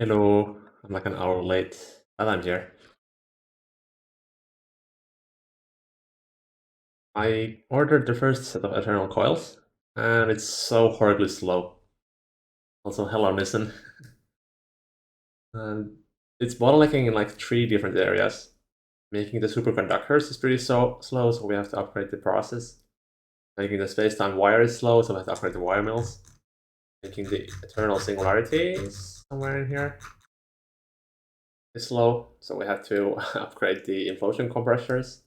Hello, I'm like an hour late, but I'm here. I ordered the first set of Eternal Coils, and it's so horribly slow. Also, hello, Nissen. And it's bottlenecking in like 3 different areas. Making the superconductors is pretty slow, so we have to upgrade the process. Making the space-time wire is slow, so we have to upgrade the wire mills. Making the Eternal Singularity is somewhere in here. Is slow, so we have to upgrade the implosion compressors.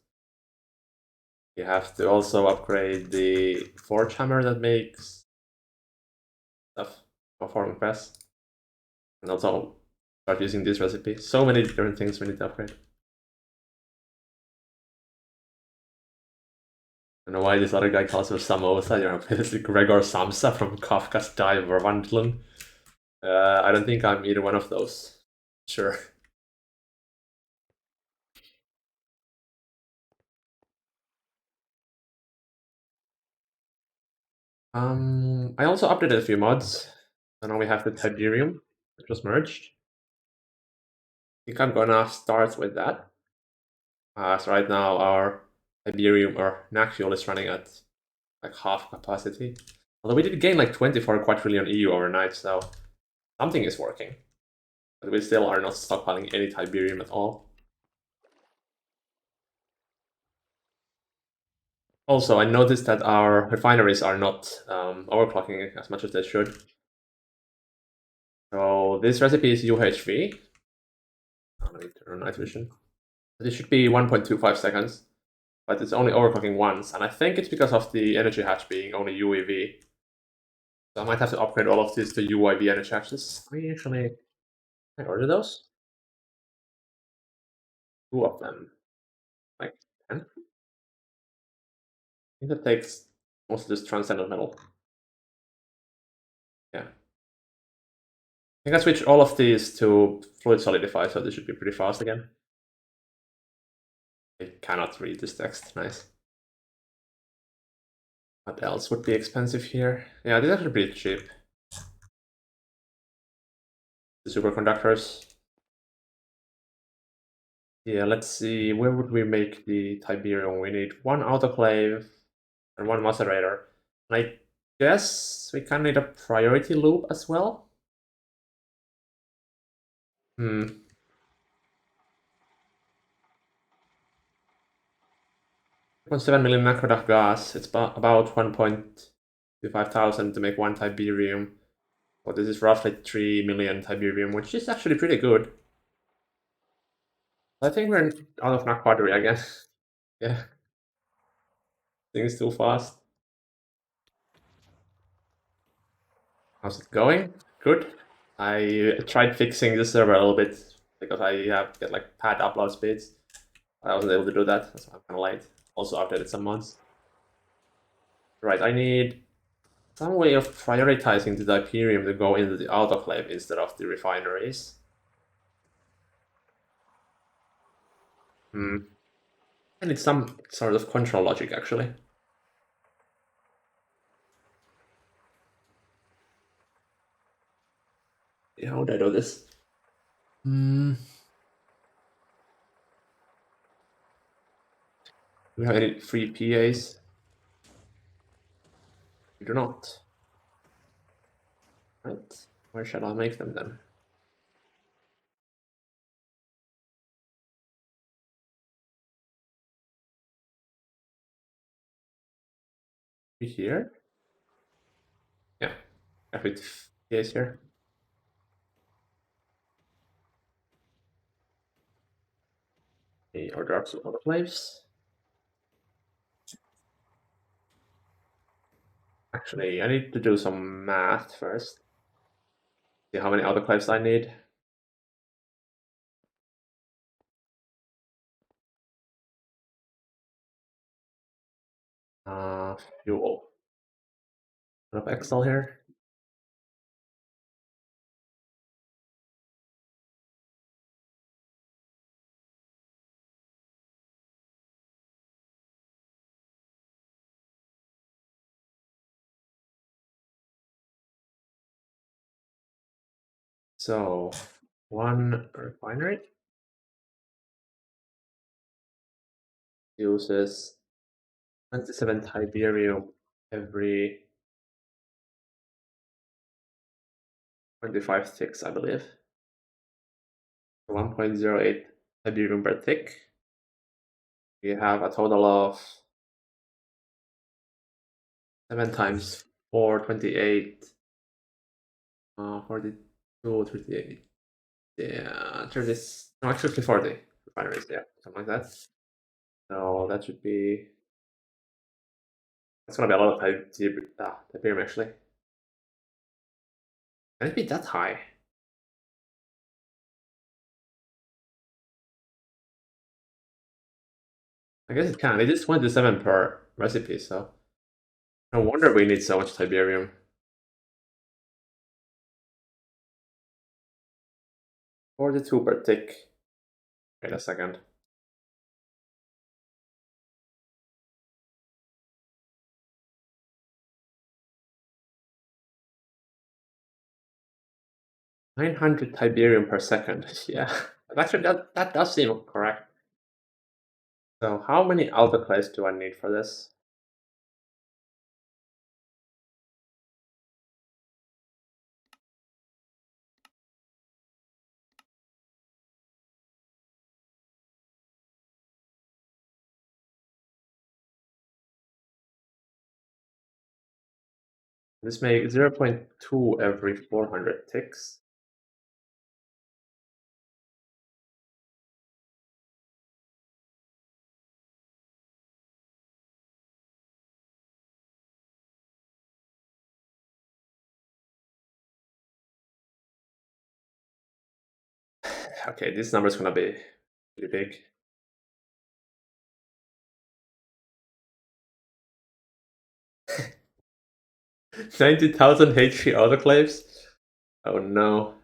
You have to also upgrade the forge hammer that makes stuff for forming press. And also start using this recipe. So many different things we need to upgrade. I don't know why this other guy calls her Samosa. You're basically Gregor Samsa from Kafka's Die Verwandlung. I don't think I'm either one of those. Sure. I also updated a few mods. So now we have the Tiberium, which was merged. I think I'm gonna start with that. So right now our Tiberium or Naxiol is running at like half capacity. Although we did gain like 24 quadrillion EU overnight, so something is working. But we still are not stockpiling any Tiberium at all. Also, I noticed that our refineries are not overclocking as much as they should. So this recipe is UHV. Let me turn on night vision. It should be 1.25 seconds, but it's only overclocking once, and I think it's because of the energy hatch being only UEV. So I might have to upgrade all of this to UIV energy hatches. We actually can I order those? 2 of them, like 10. I think that takes most of this transcendent metal. Yeah. I think I switched all of these to fluid solidify, so this should be pretty fast again. I cannot read this text. Nice. What else would be expensive here? Yeah, these are actually pretty cheap. The superconductors. Yeah, let's see. Where would we make the Tiberium? We need 1 autoclave and 1 macerator. And I guess we kind of need a priority loop as well. Hmm. 0.7 million macroduct gas. It's about 1.25 thousand to make 1 Tiberium. So this is roughly 3 million Tiberium, which is actually pretty good. I think we're out of Nac battery again. Yeah, things too fast. How's it going? Good. I tried fixing the server a little bit because I have to get like pad upload speeds. I wasn't able to do that, so I'm kind of late. Also updated some mods. Right, I need some way of prioritizing the Diperium to go into the autoclave instead of the refineries. Hmm. I need some sort of control logic actually. Yeah, how would I do this? Hmm. Do we have any free PAs? We do not. Right. Where shall I make them then? Here? Yeah. Have it PAs here. The order up to autoclaves. Actually, I need to do some math first. See how many autoclaves I need. Fuel. Put up Excel here. So one refinery uses 27 Tiberium every 25 ticks, I believe. 1.08 Tiberium per tick. We have a total of 7 times 4, 28, 42, 38. Yeah, 30, no, actually 40 refineries, yeah, something like that. So that should be, that's gonna be a lot of Tiberium actually. Can it be that high? I guess it can. It is 27 per recipe, so no wonder we need so much Tiberium. 42 per tick. Wait a second. $900 Tiberium per second. Yeah, actually that does seem correct. So how many autoclaves do I need for this? This makes 0.2 every 400 ticks. Okay, this number is gonna be pretty big. 90,000 HP autoclaves? Oh no.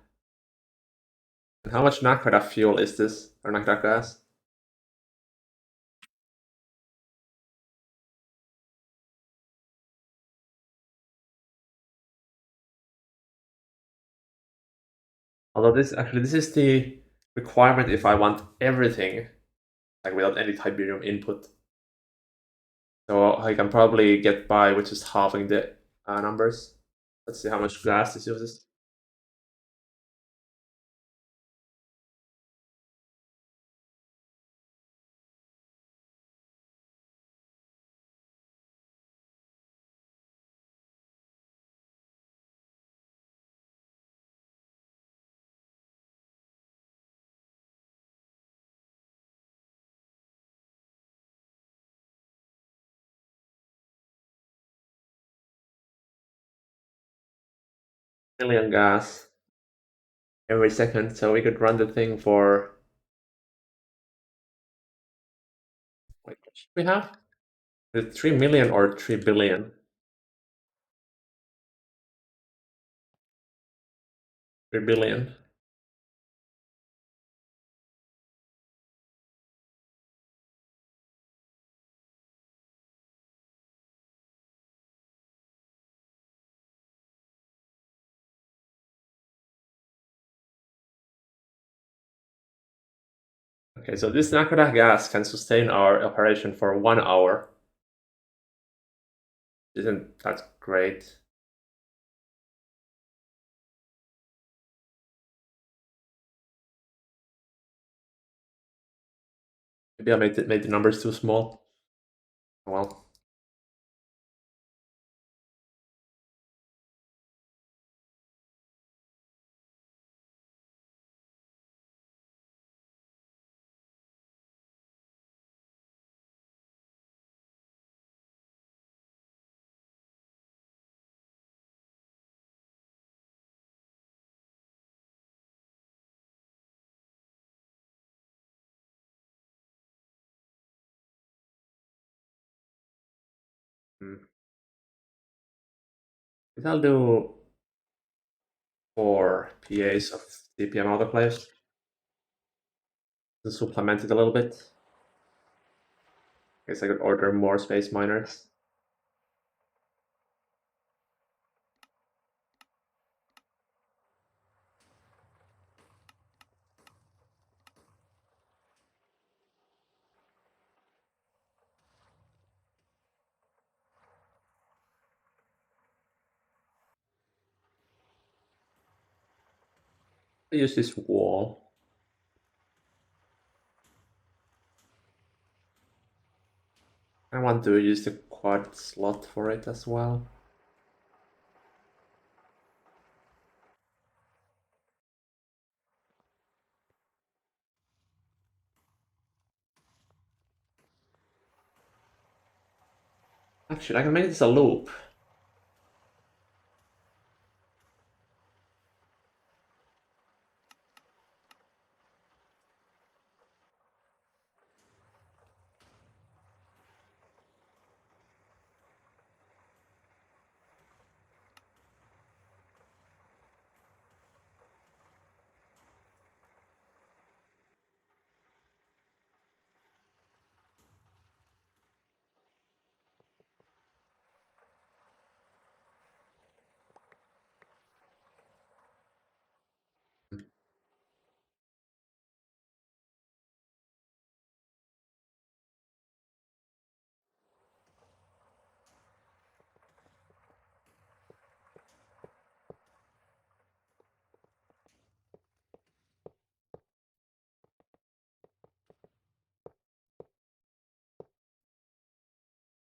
And how much Nakrata fuel is this? Or Nakrata gas? Although this is the requirement if I want everything, like without any Tiberium input. So I can probably get by with just halving the numbers. Let's see how much glass this uses. Million gas every second, so we could run the thing for. Wait, what should we have? Is it 3 million or 3 billion? 3 billion. Okay, so this Nakoda gas can sustain our operation for 1 hour. Isn't that great? Maybe I made the numbers too small. Oh well. Hmm. I'll do 4 PAs of DPM autoclaves to supplement it a little bit. Guess I could order more space miners. I use this wall. I want to use the quad slot for it as well. Actually, I can make this a loop.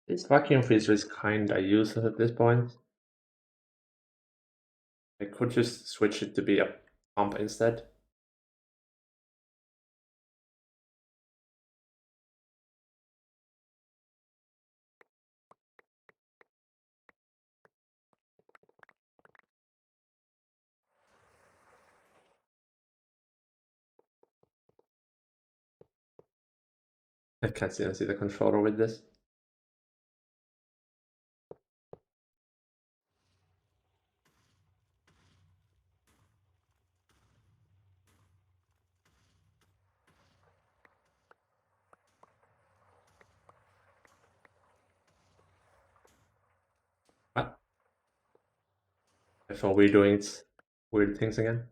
This vacuum freezer is kinda useless at this point. I could just switch it to be a pump instead. I can't see the controller with this. What? I thought we're doing weird things again.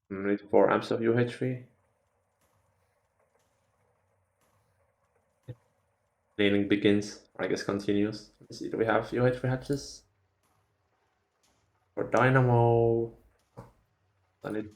Need 4 amps of UHV. Cleaning begins, or I guess continues. Let's see, do we have UHV hatches? For dynamo. I need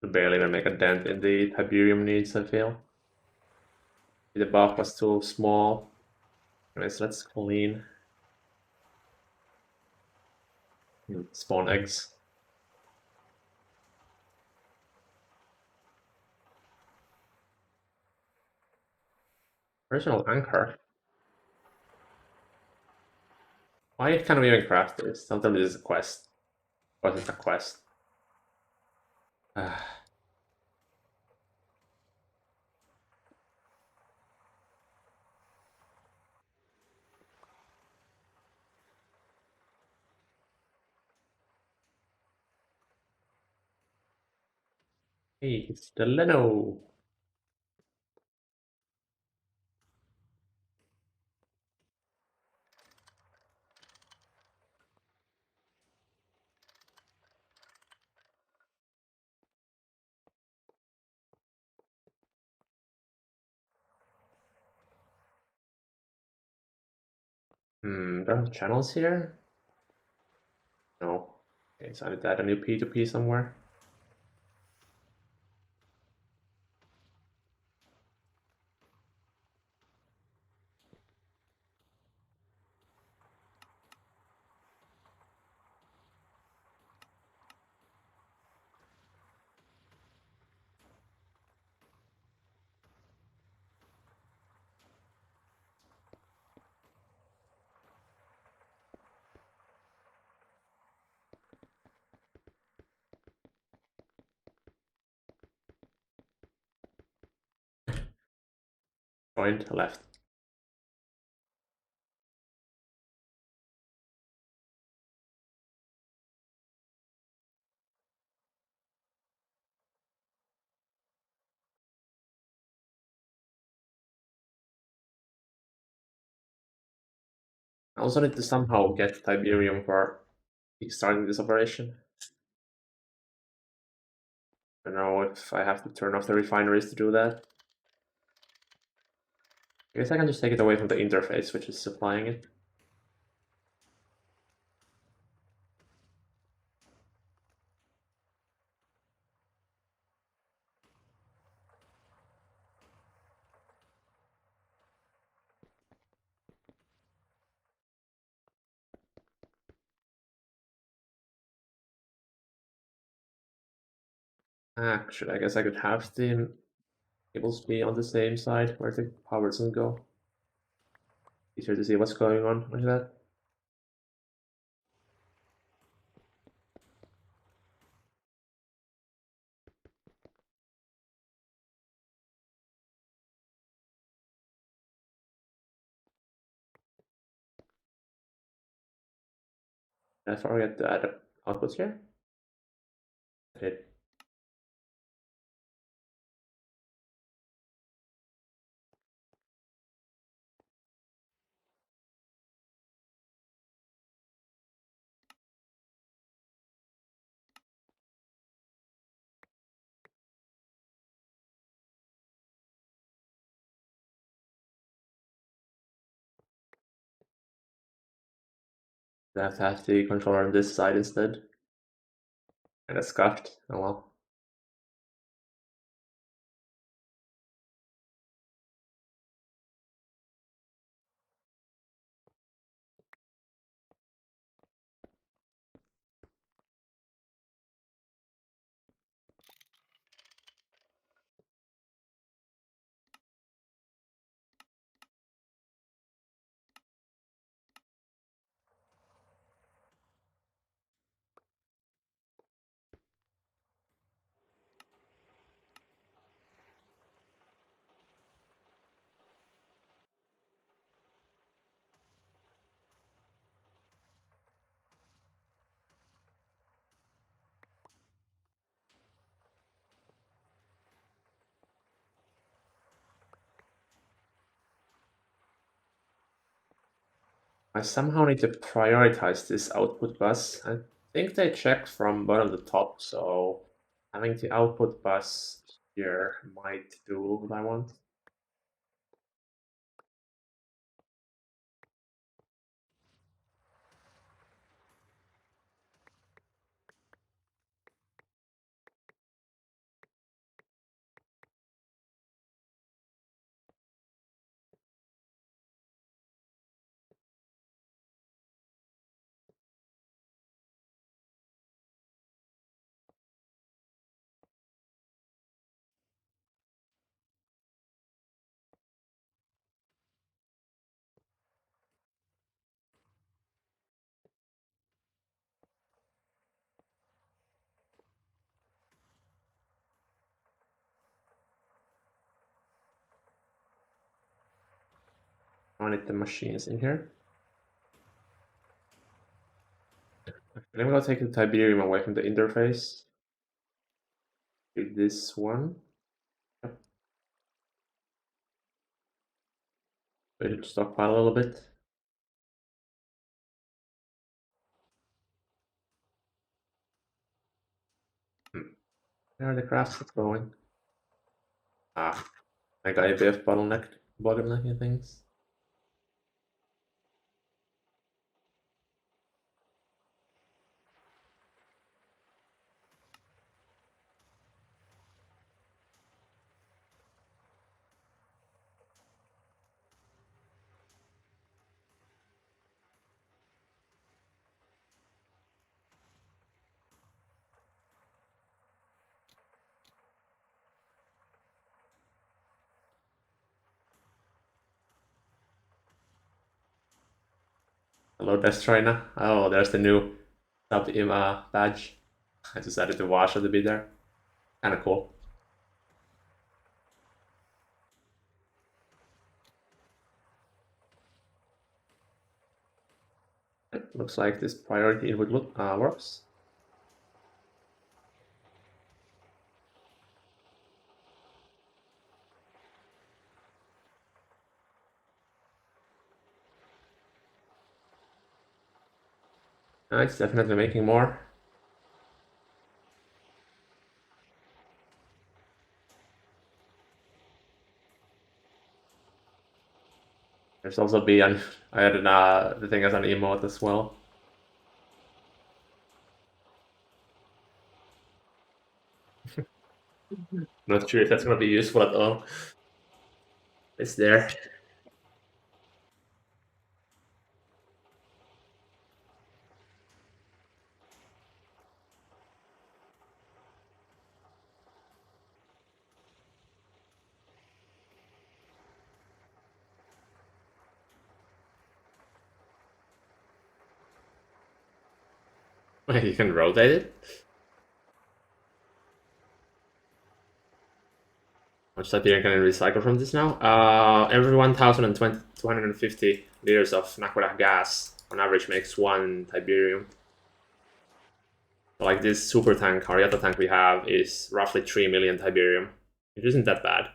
to barely even make a dent in the Tiberium needs, I feel. The buff was too small. Anyways, let's clean. Spawn eggs. Original anchor. Why can't we even craft this? Sometimes this is a quest. What is a quest? Hey, it's the Leno. There are channels here? No. Okay, so I need to add a new P2P somewhere. joined left. I also need to somehow get Tiberium for starting this operation. I don't know if I have to turn off the refineries to do that. I guess I can just take it away from the interface, which is supplying it. Actually, I guess I could have the cables be on the same side where the power doesn't go. Easier to see what's going on like that. Did I forget to add outputs here? Okay. I have to have the controller on this side instead. And it's scuffed. Oh well. I somehow need to prioritize this output bus. I think they checked from bottom to top, so having the output bus here might do what I want. I need the machines in here. I'm gonna take the Tiberium away from the interface. Do this one. Yep. Wait to stockpile a little bit. Where are the crafts going? Ah, I got a bit of bottlenecking things. Hello, Destroyna. Oh, there's the new sub badge. I decided to wash it a bit there. Kind of cool. Looks like this priority input works. It's definitely making more. There's also I added the thing as an emote as well. Not sure if that's gonna be useful at all. It's there. Wait, you can rotate it? How much Tiberium can I recycle from this now? Every 1,250 liters of Nakoda gas on average makes 1 Tiberium. So like this super tank, Ariata tank we have is roughly 3 million Tiberium, which isn't that bad.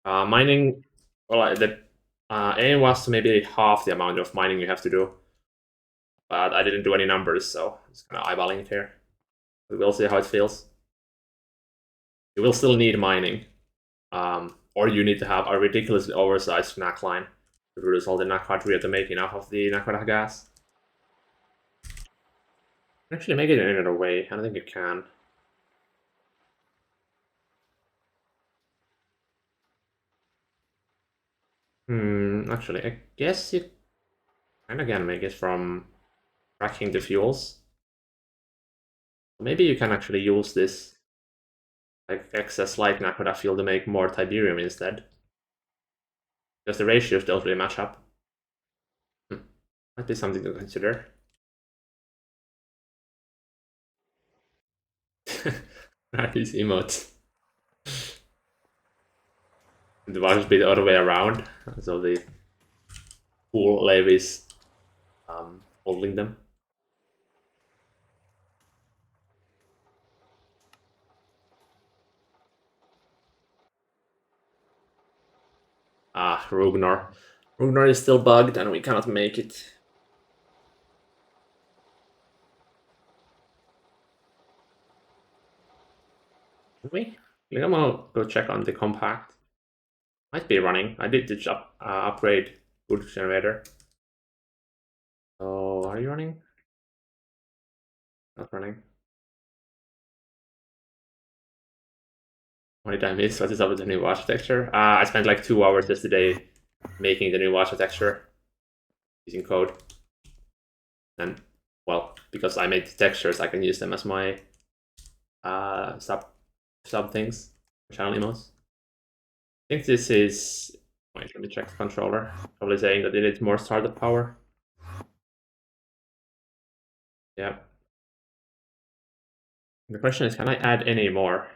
Mining, well, the aim was maybe half the amount of mining you have to do, but I didn't do any numbers, so it's kind of eyeballing it here. We'll see how it feels. You will still need mining, or you need to have a ridiculously oversized NAC line to produce all the NAC hardware to make enough of the Nakoda gas. Actually, make it in another way. I don't think you can. Actually, I guess you kind of can make it from cracking the fuels. Maybe you can actually use this like excess light Nakoda fuel to make more Tiberium instead. Because the ratios don't really match up. Might be something to consider. These emotes. The watch be the other way around. So the pool levies holding them. Ah, Rugnar. Rugnar is still bugged and we cannot make it. Can we? I think I'm gonna go check on the compact. Might be running. I did the upgrade good generator. So are you running? Not running. What did I miss? What is up with the new architecture? I spent like 2 hours yesterday making the new architecture using code. And well, because I made the textures, I can use them as my sub things, channel emos. I think this is. Wait, let me check the controller. Probably saying that it needs more startup power. Yeah. The question is, can I add any more?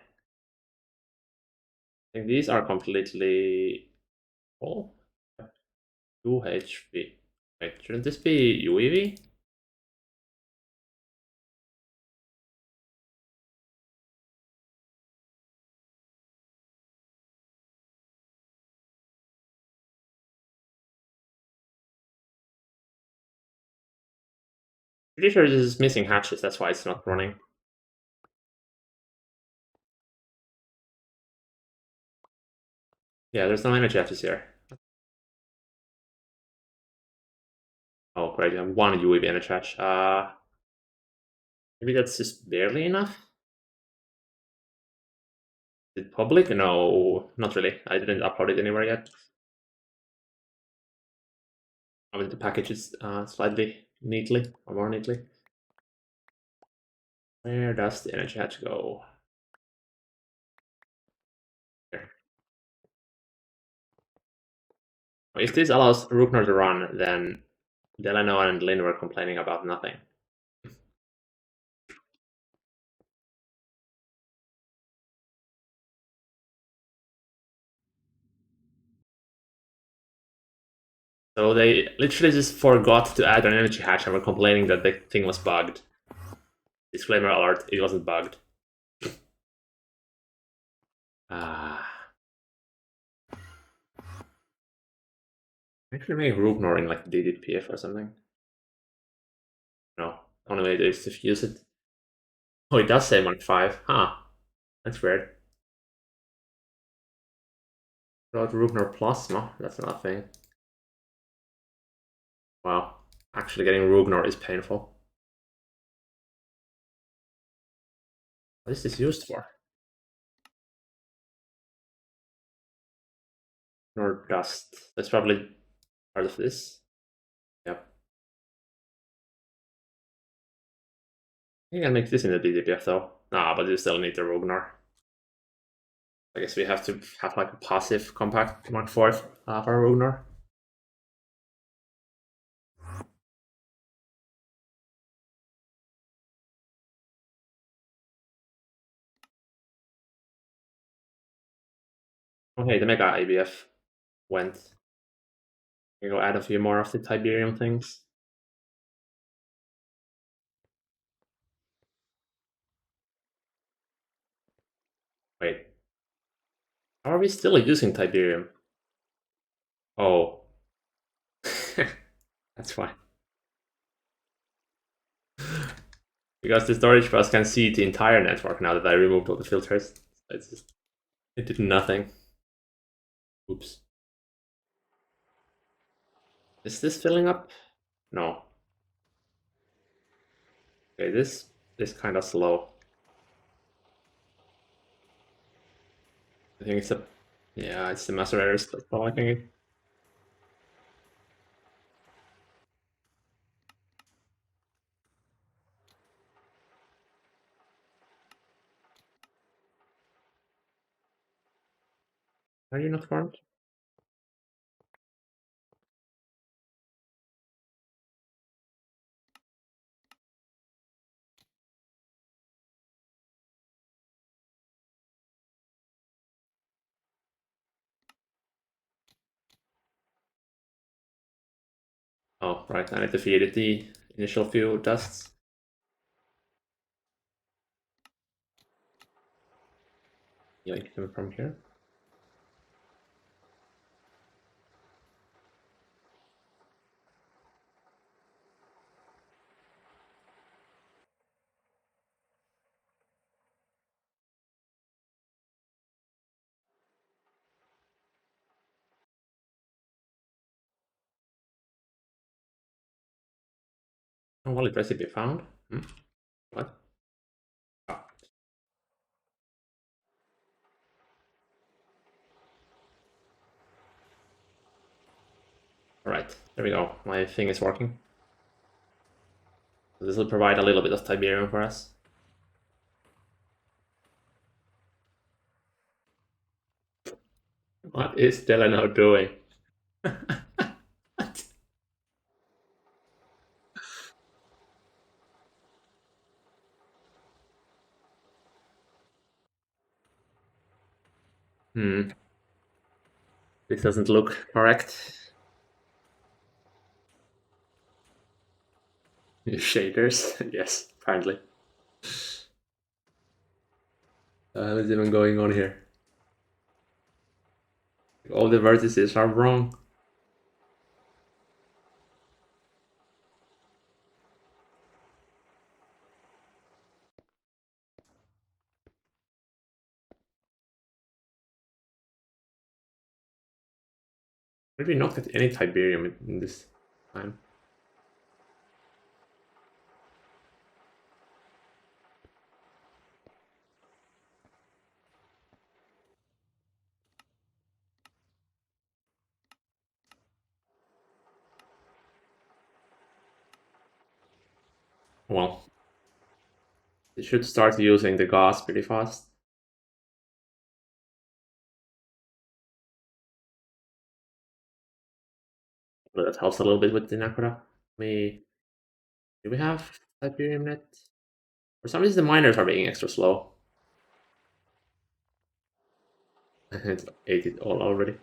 I think these are completely full. 2 HP. Wait, shouldn't this be UEV? Pretty sure this is missing hatches, that's why it's not running. Yeah, there's no energy hatches here. Oh, great, I have 1 UEV energy hatch. Maybe that's just barely enough? Is it public? No, not really. I didn't upload it anywhere yet. I mean, the package is slightly neatly, or more neatly. Where does the energy hatch go? Here. If this allows Rukner to run, then Delano and Lin were complaining about nothing. So they literally just forgot to add an energy hatch and were complaining that the thing was bugged. Disclaimer alert, it wasn't bugged. Actually make Rubnor in like DDPF or something. No, only way is to fuse it. Oh, it does say Mark 5. Huh. That's weird. What about Rubnor Plasma? That's nothing. Wow. Actually getting Rubnor is painful. What is this used for? Nor dust. That's probably part of this. Yep. You can make this in the DDPF though. Nah, but you still need the Rubnor. I guess we have to have like a passive compact Mark 4 for Rubnor. Oh hey, the Mega ABF went. You go add a few more of the Tiberium things. Wait. How are we still using Tiberium? Oh. That's why. Because the storage bus can see the entire network now that I removed all the filters. It did nothing. Oops. Is this filling up? No. Okay, this is kind of slow. I think it's a... Yeah, it's the macerators that's blocking it. Are you not formed? Oh, right, I need to feed it the initial few dusts. Yank them from here. Oh, wallet recipe found. Hmm? What? Oh. Alright, there we go. My thing is working. So this will provide a little bit of Tiberium for us. What is Delano doing? Hmm. This doesn't look correct. Shaders? Yes, apparently. What's even going on here? All the vertices are wrong. Did we not get any Tiberium in this time? Well, they should start using the gas pretty fast. But that helps a little bit with the Nakura. Do we have Tiberium net? For some reason the miners are being extra slow. It ate it all already.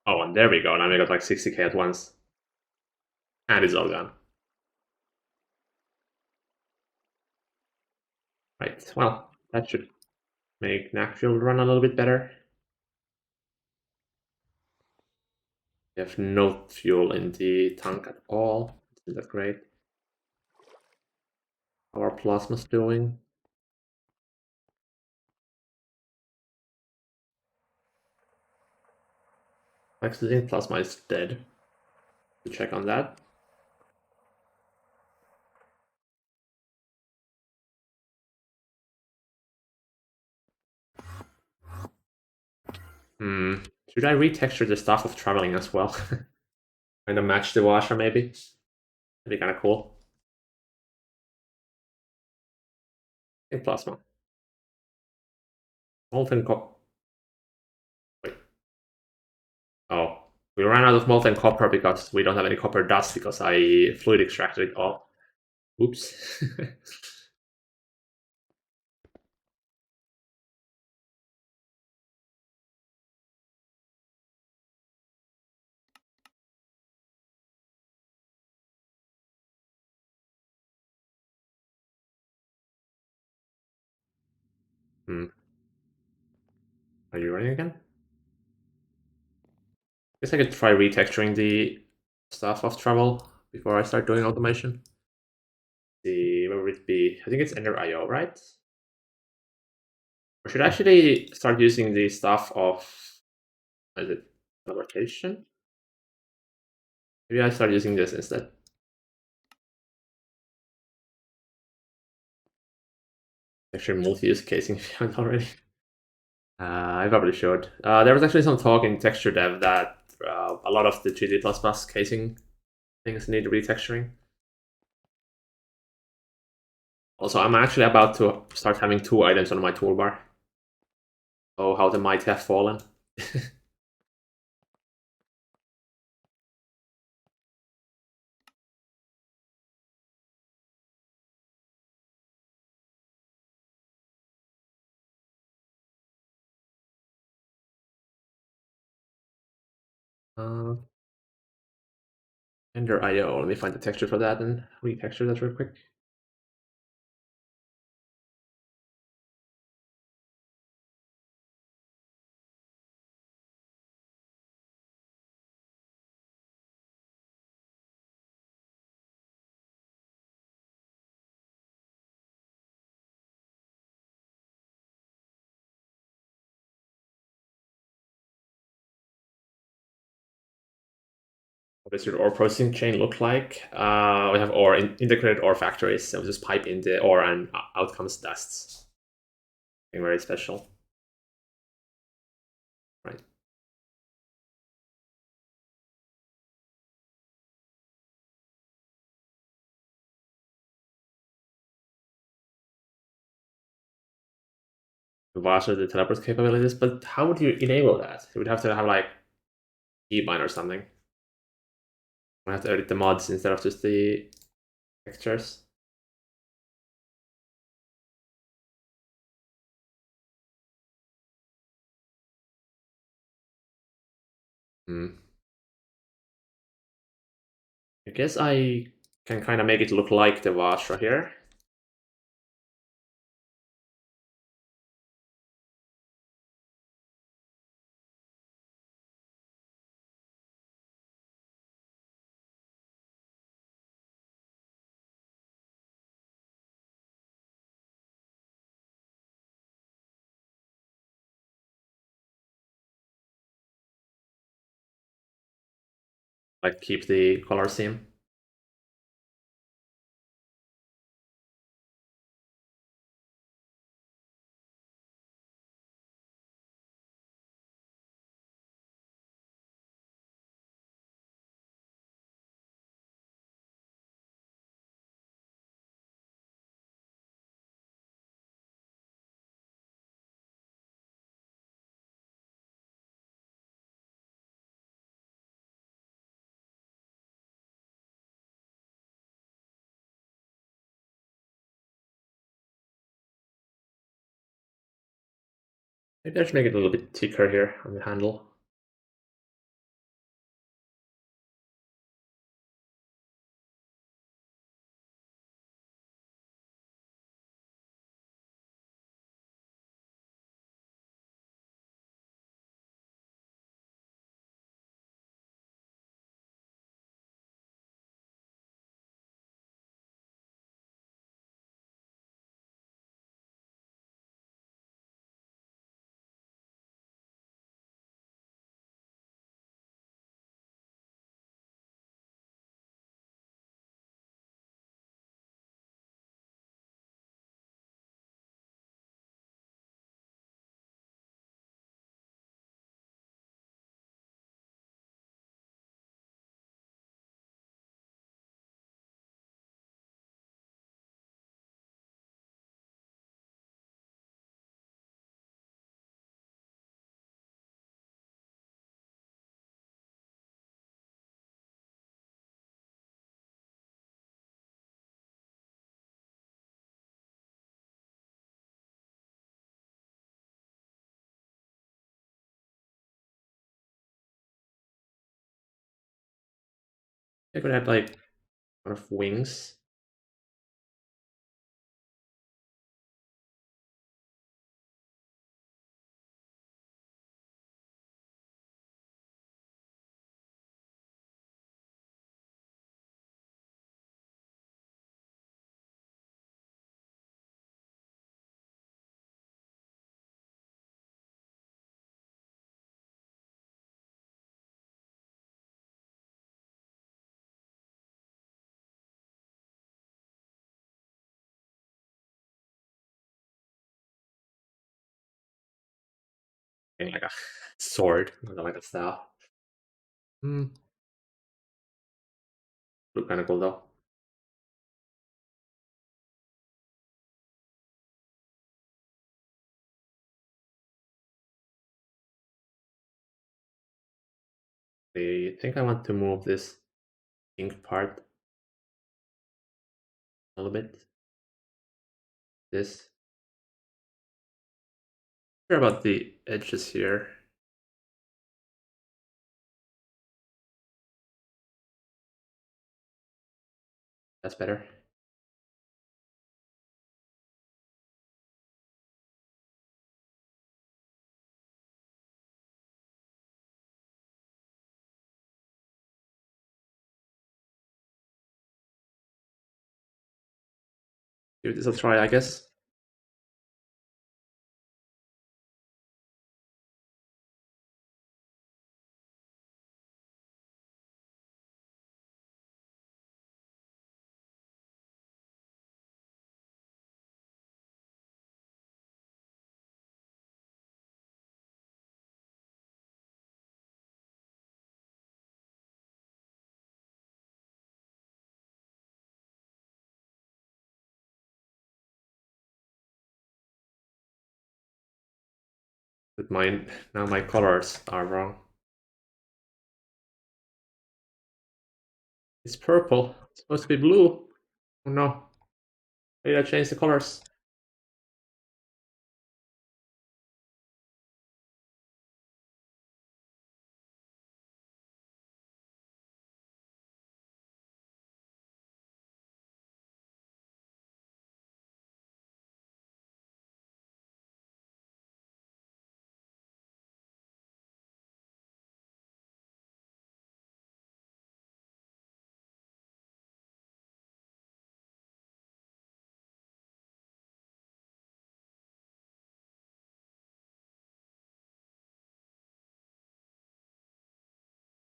Oh, and there we go. Now we got like 60k at once. And it's all gone. Right, well, that should make knack fuel run a little bit better. We have no fuel in the tank at all. Isn't that great? How are plasmas doing? Actually, I think plasma is dead. To check on that. Should I retexture the stuff of traveling as well? Kind of match the washer, maybe? That'd be kind of cool. In plasma. Molten copper. Wait. Oh. We ran out of molten copper because we don't have any copper dust because I fluid extracted it all. Oops. Hmm. Are you running again? Guess I could try retexturing the stuff of travel before I start doing automation. See, where would it be? I think it's under IO, right? Or should I actually start using the stuff of, is it teleportation? Maybe I start using this instead. Actually, multi-use casing if you haven't already. I probably should. There was actually some talk in texture dev that a lot of the 3D++ casing things need retexturing. Also, I'm actually about to start having 2 items on my toolbar. Oh, how the might have fallen. uh, Ender IO. Let me find the texture for that and retexture that real quick. What does your ore processing chain look like? We have ore integrated ore factories, so we just pipe in the ore and out comes dusts. Nothing very special. Right. Vast are the teleport capabilities, but how would you enable that? You would have to have like keybind or something. We have to edit the mods instead of just the textures. Hmm. I guess I can kind of make it look like the Vashra here. Like keep the color seam. Maybe I should make it a little bit thicker here on the handle. I could add like kind of wings. And like a sword, like a staff. Hmm. Look kind of cool though. I think I want to move this pink part a little bit. This. Care about the edges here. That's better. Give this a try, I guess. But mine now my colors are wrong. It's purple. It's supposed to be blue. Oh no. Did I change the colors?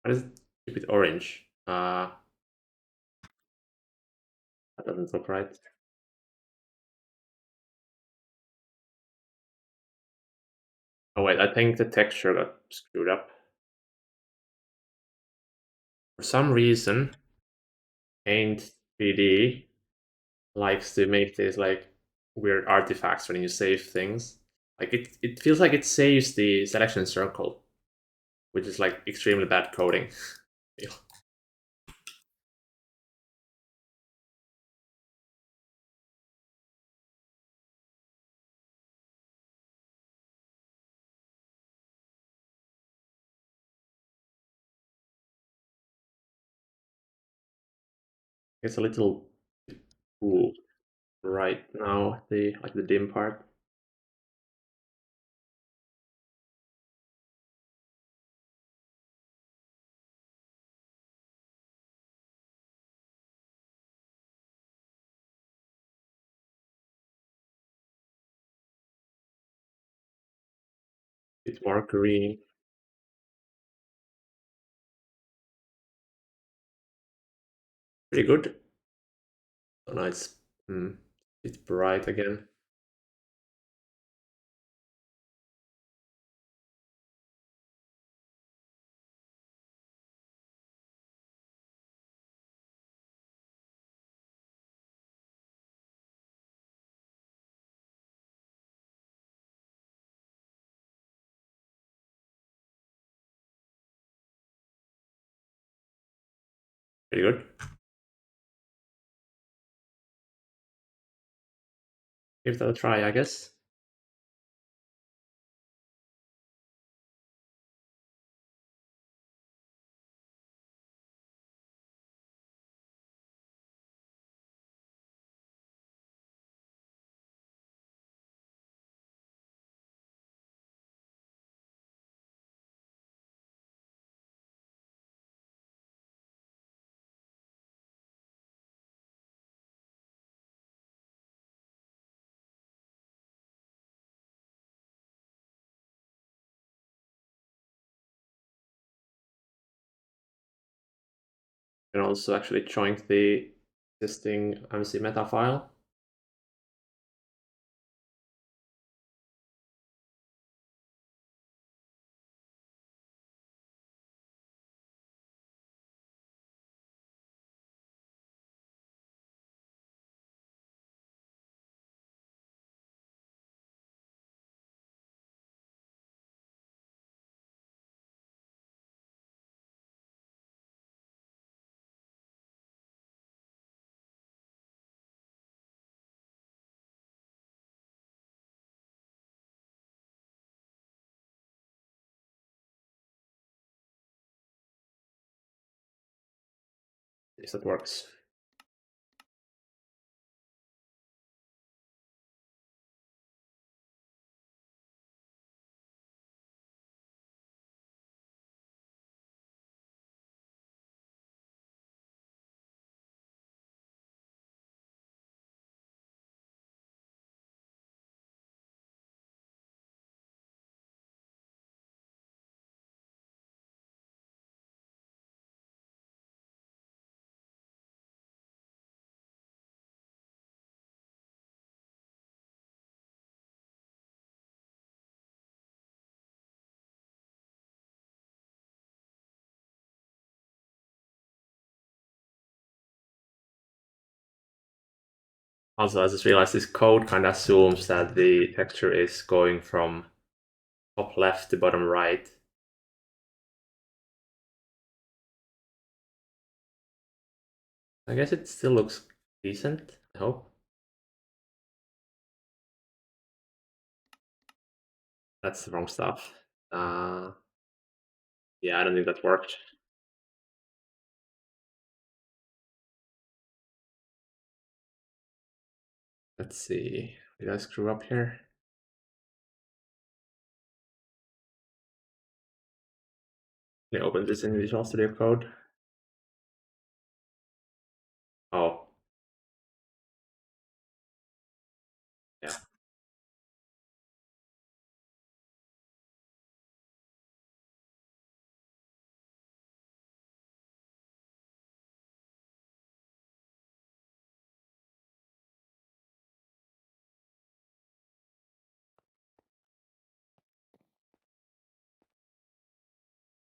Why does it keep it orange? That doesn't look right. Oh wait, I think the texture got screwed up. For some reason, Paint 3D likes to make these like weird artifacts when you save things. Like it feels like it saves the selection circle, which is like extremely bad coding. It's a little cool right now, the like the dim part. It's more green. Pretty good. So now it's bright again. Pretty good. Give that a try, I guess. You can also actually join the existing MC meta file. If that works. Also, I just realized this code kind of assumes that the texture is going from top left to bottom right. I guess it still looks decent, I hope. That's the wrong stuff. Yeah, I don't think that worked. Let's see. Did I screw up here? Let me open this in Visual Studio Code. Oh, yeah.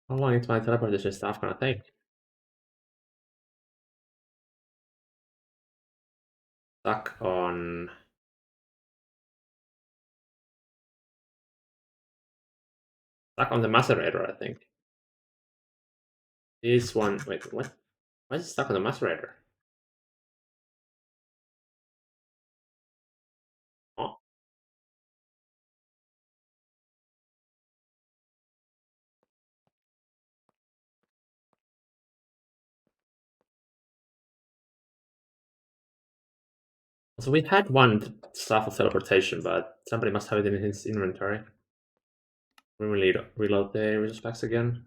How long is my teleportation stuff gonna take? Stuck on the macerator, I think. This one, wait, what? Why is it stuck on the macerator? Oh, so we had one stuff of teleportation, but somebody must have it in his inventory. We reload the resource packs again.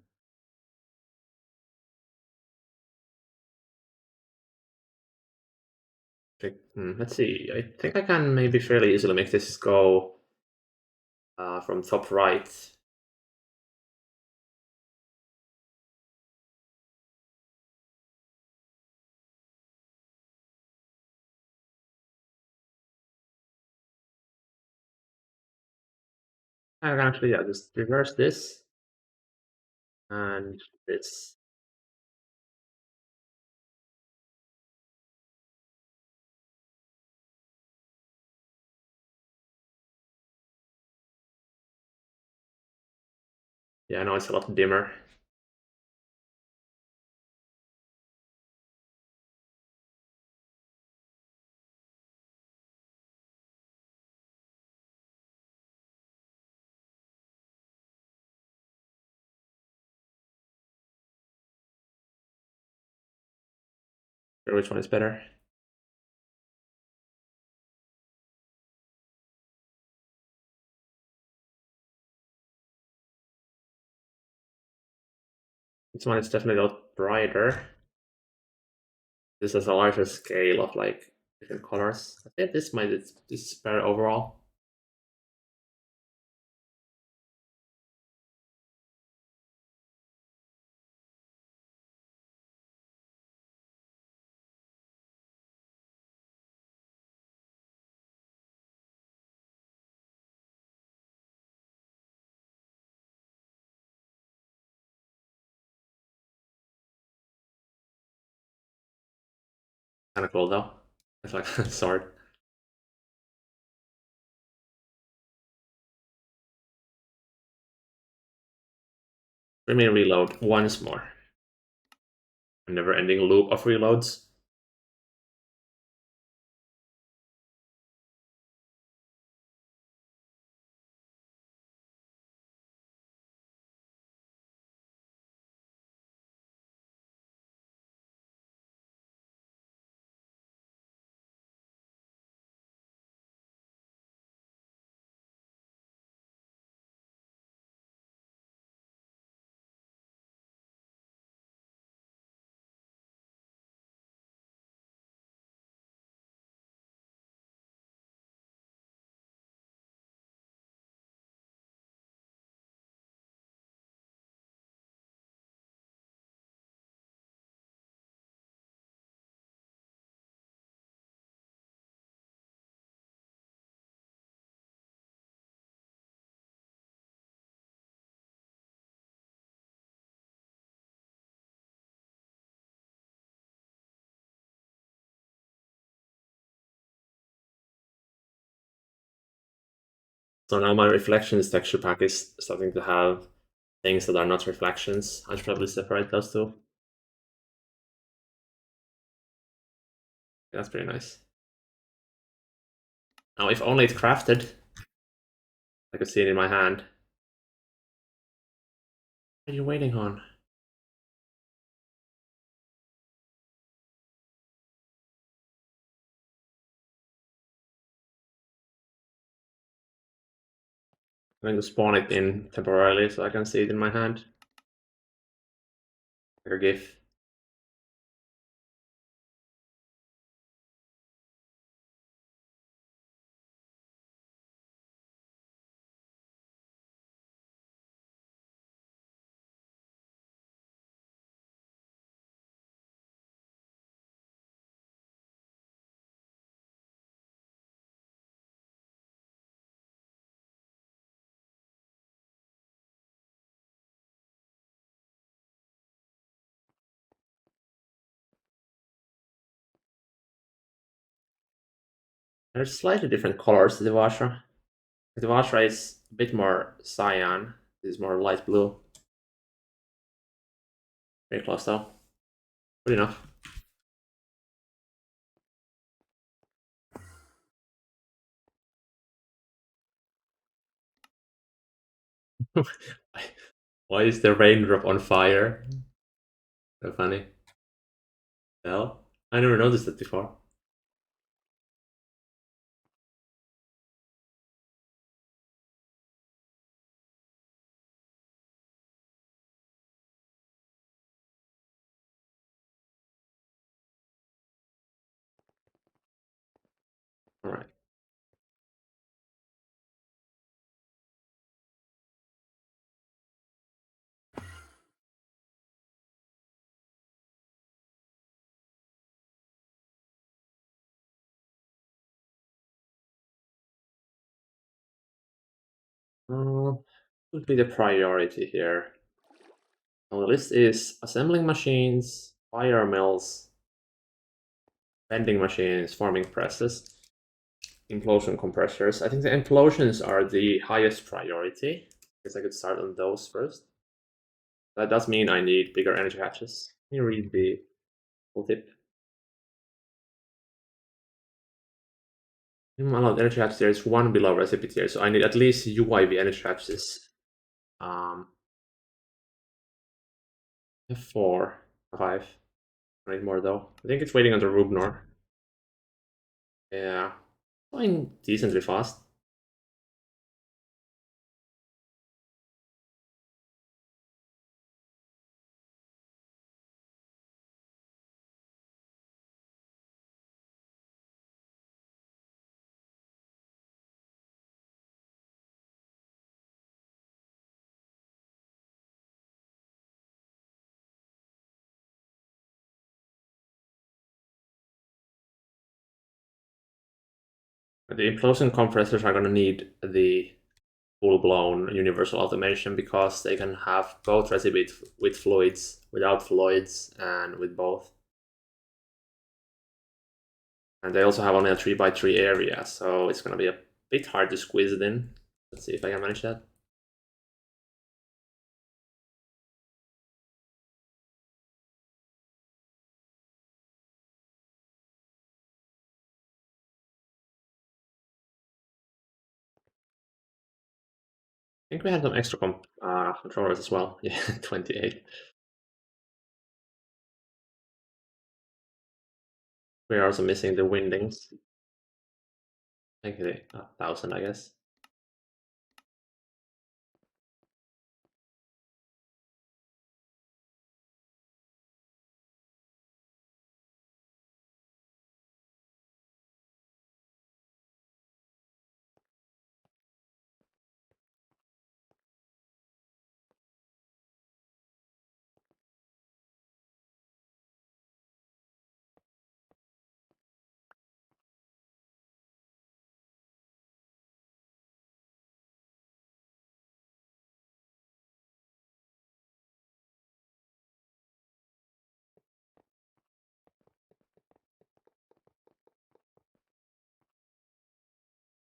Okay, let's see. I think I can maybe fairly easily make this go from top right. I can actually, yeah, just reverse this and this. Yeah, I know it's a lot dimmer. Which one is better? This one is definitely a lot brighter. This has a larger scale of like different colors. I think this is better overall. Kind of cool though. It's like a sword. Let me reload once more. A never-ending loop of reloads. So now my reflections texture pack is starting to have things that are not reflections. I should probably separate those two. That's pretty nice. Now, if only it crafted, I could see it in my hand. What are you waiting on? I'm going to spawn it in temporarily so I can see it in my hand. Like a GIF. There's slightly different colors to the Vashra. The Vashra is a bit more cyan. This is more light blue. Very close though. Good enough. Why is the raindrop on fire? So funny. Well, I never noticed it before. Alright. What would be the priority here? On the list is assembling machines, wire mills, bending machines, forming presses, implosion compressors. I think the implosions are the highest priority. Guess I could start on those first. That does mean I need bigger energy hatches. Let me read the full tip. Allowed energy hatch there is one below recipe tier, so I need at least UIV energy hatches. Four, five. I need more though. I think it's waiting on the Rubnor. Yeah, going decently fast. The implosion compressors are going to need the full-blown universal automation because they can have both recipe with fluids, without fluids, and with both. And they also have only a 3x3 area, so it's gonna be a bit hard to squeeze it in. Let's see if I can manage that. I think we had some extra controllers as well. Yeah, 28. We're also missing the windings. I think 1,000, I guess.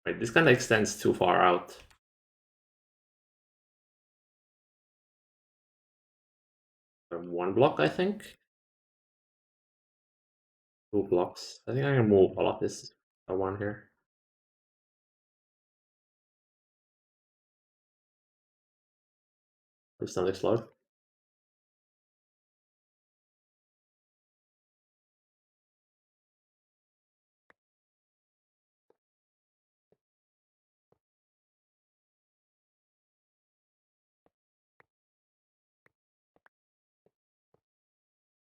Right, this kind of extends too far out. One block, I think. 2 blocks. I think I can move all of this one here. Please don't explode.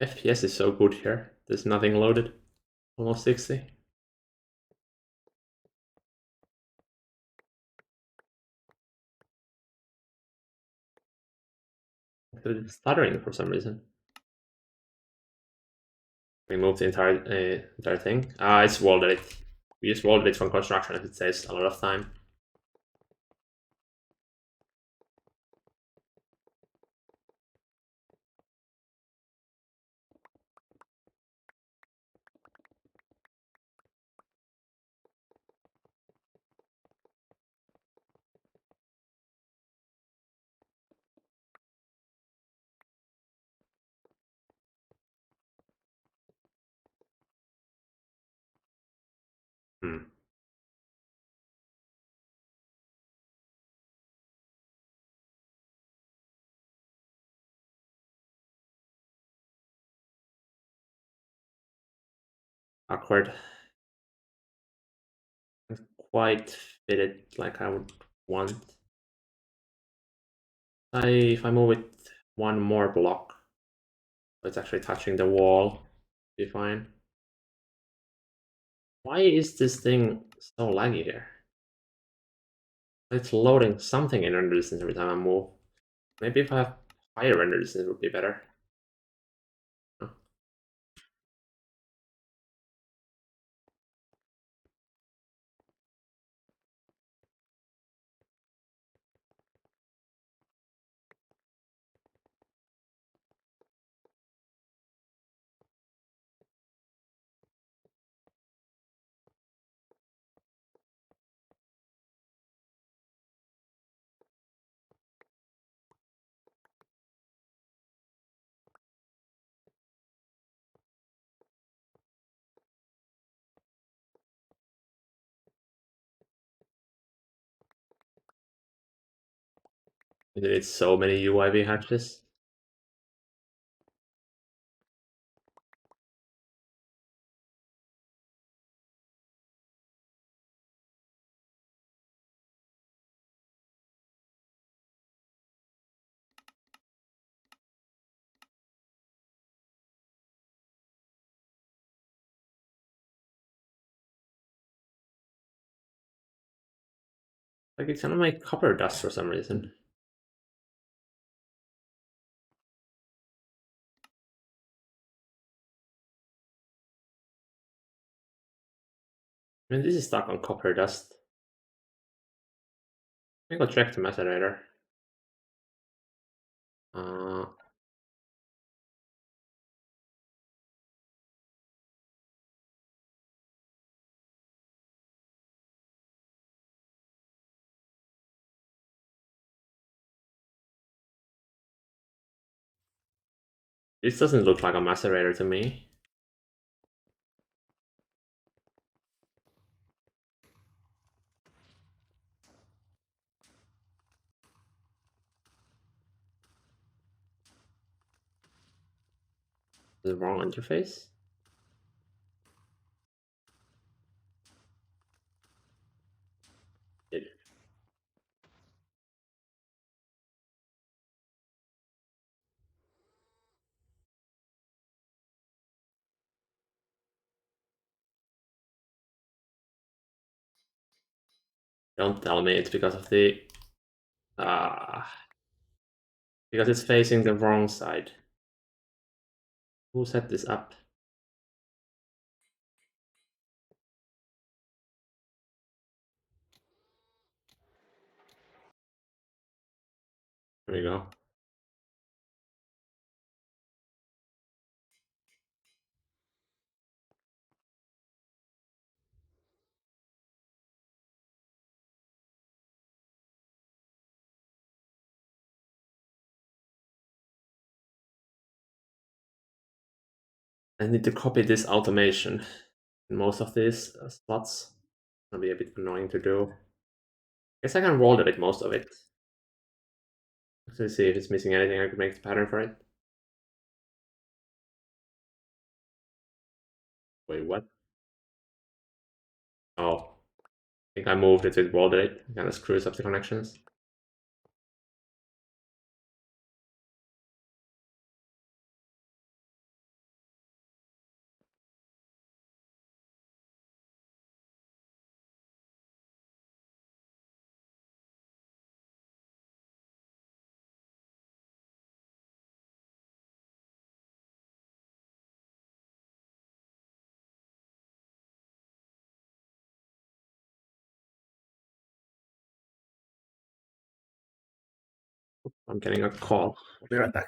FPS is so good here. There's nothing loaded. Almost 60. It's stuttering for some reason. Remove the entire thing. It's wall delete. We use wall delete from construction as it saves a lot of time. Hmm. Awkward. Not quite fit it like I would want. If I move it one more block, so it's actually touching the wall, be fine. Why is this thing so laggy here? It's loading something in render distance every time I move. Maybe if I have higher render distance, it would be better. Oh, it's so many UIV hatches. Like it's gonna make copper dust for some reason. I mean, this is stuck on copper dust. Let me go check the metadata. Uh, This doesn't look like a macerator to me. The wrong interface? It, don't tell me it's because of the... because it's facing the wrong side. Who set this up? There we go. I need to copy this automation in most of these spots. It'll be a bit annoying to do. Guess I can roll delete most of it. Let's see if it's missing anything. I could make the pattern for it. Wait, what? Oh, I think I moved it with roll delete. It kind of screws up the connections. I'm getting a call. I'll be right back.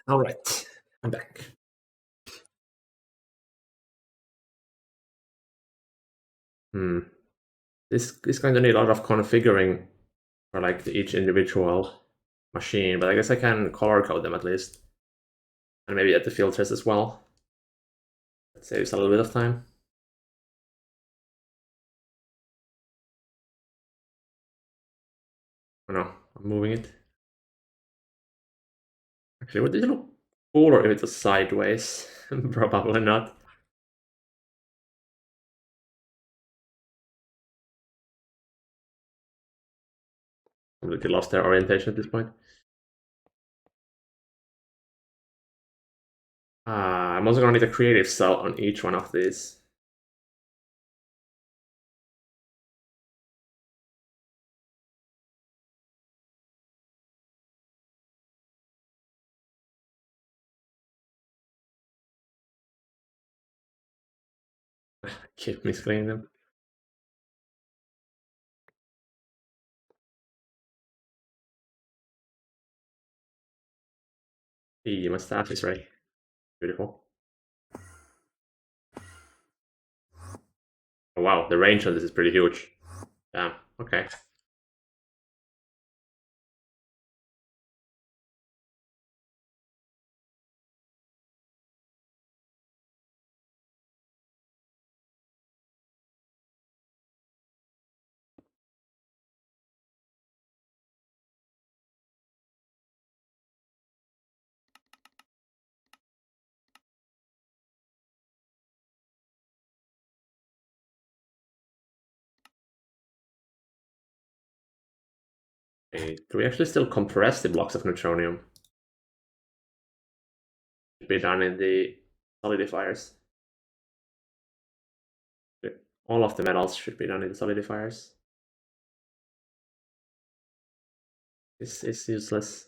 All right, I'm back. This is going to need a lot of configuring for like each individual machine, but I guess I can color code them at least. And maybe add the filters as well. That saves a little bit of time. Oh no, I'm moving it. Actually, would it look cooler if it was sideways? Probably not. Completely lost their orientation at this point. I'm also gonna need a creative cell on each one of these. Keep miscleaning them. My staff is ready. Beautiful. Oh, wow, the range on this is pretty huge. Damn, okay. Okay, do we actually still compress the blocks of neutronium? Should be done in the solidifiers. All of the metals should be done in the solidifiers. This is useless.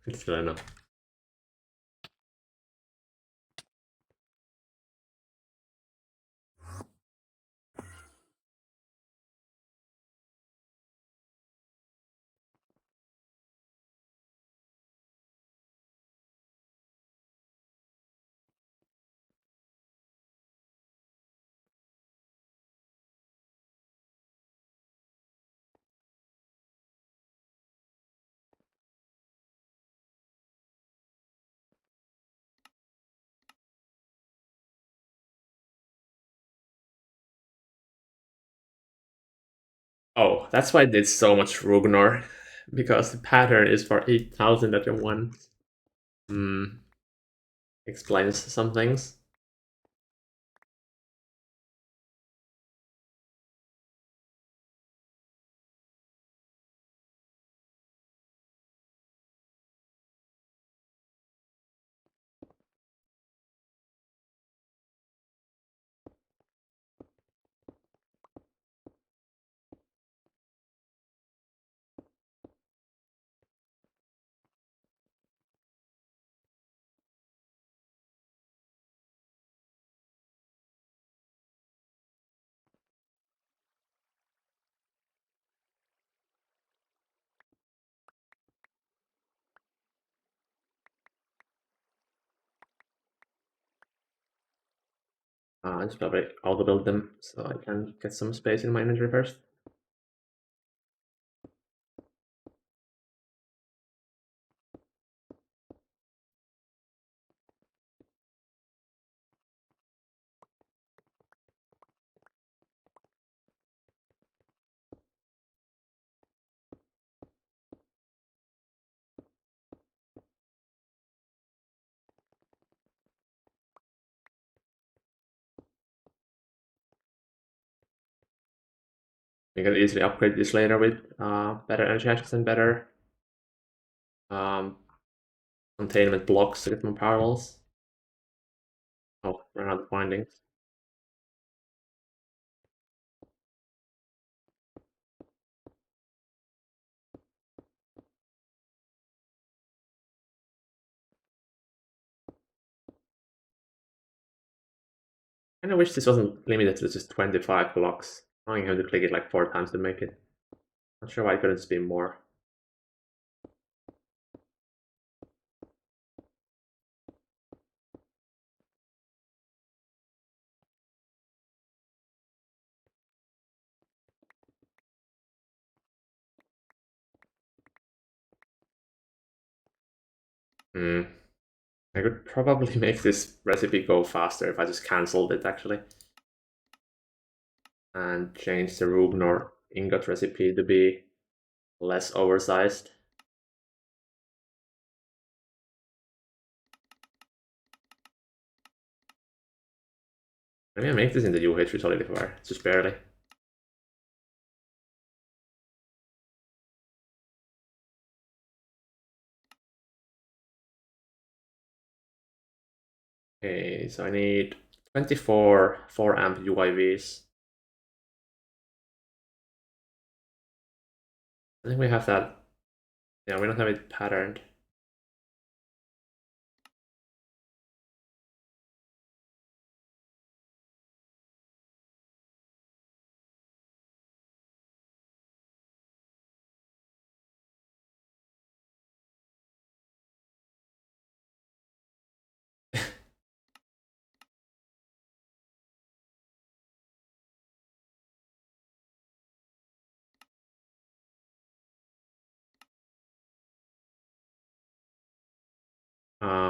It's still enough. Oh, that's why I did so much Rugnar. Because the pattern is for 8,000 at one. Hmm. Explains some things. I just probably auto build them so I can get some space in my inventory first. You can easily upgrade this later with better energy access and better um, containment blocks to get more parallels. Oh, run out of bindings. And I wish this wasn't limited to just 25 blocks. Now you have to click it like 4 times to make it. Not sure why it couldn't be more. Hmm. I could probably make this recipe go faster if I just cancelled it actually and change the Rubnor ingot recipe to be less oversized. Maybe I make this in the UH solidifier, just barely. Okay, so I need 24 4 amp UIVs. I think we have that. Yeah, we don't have it patterned.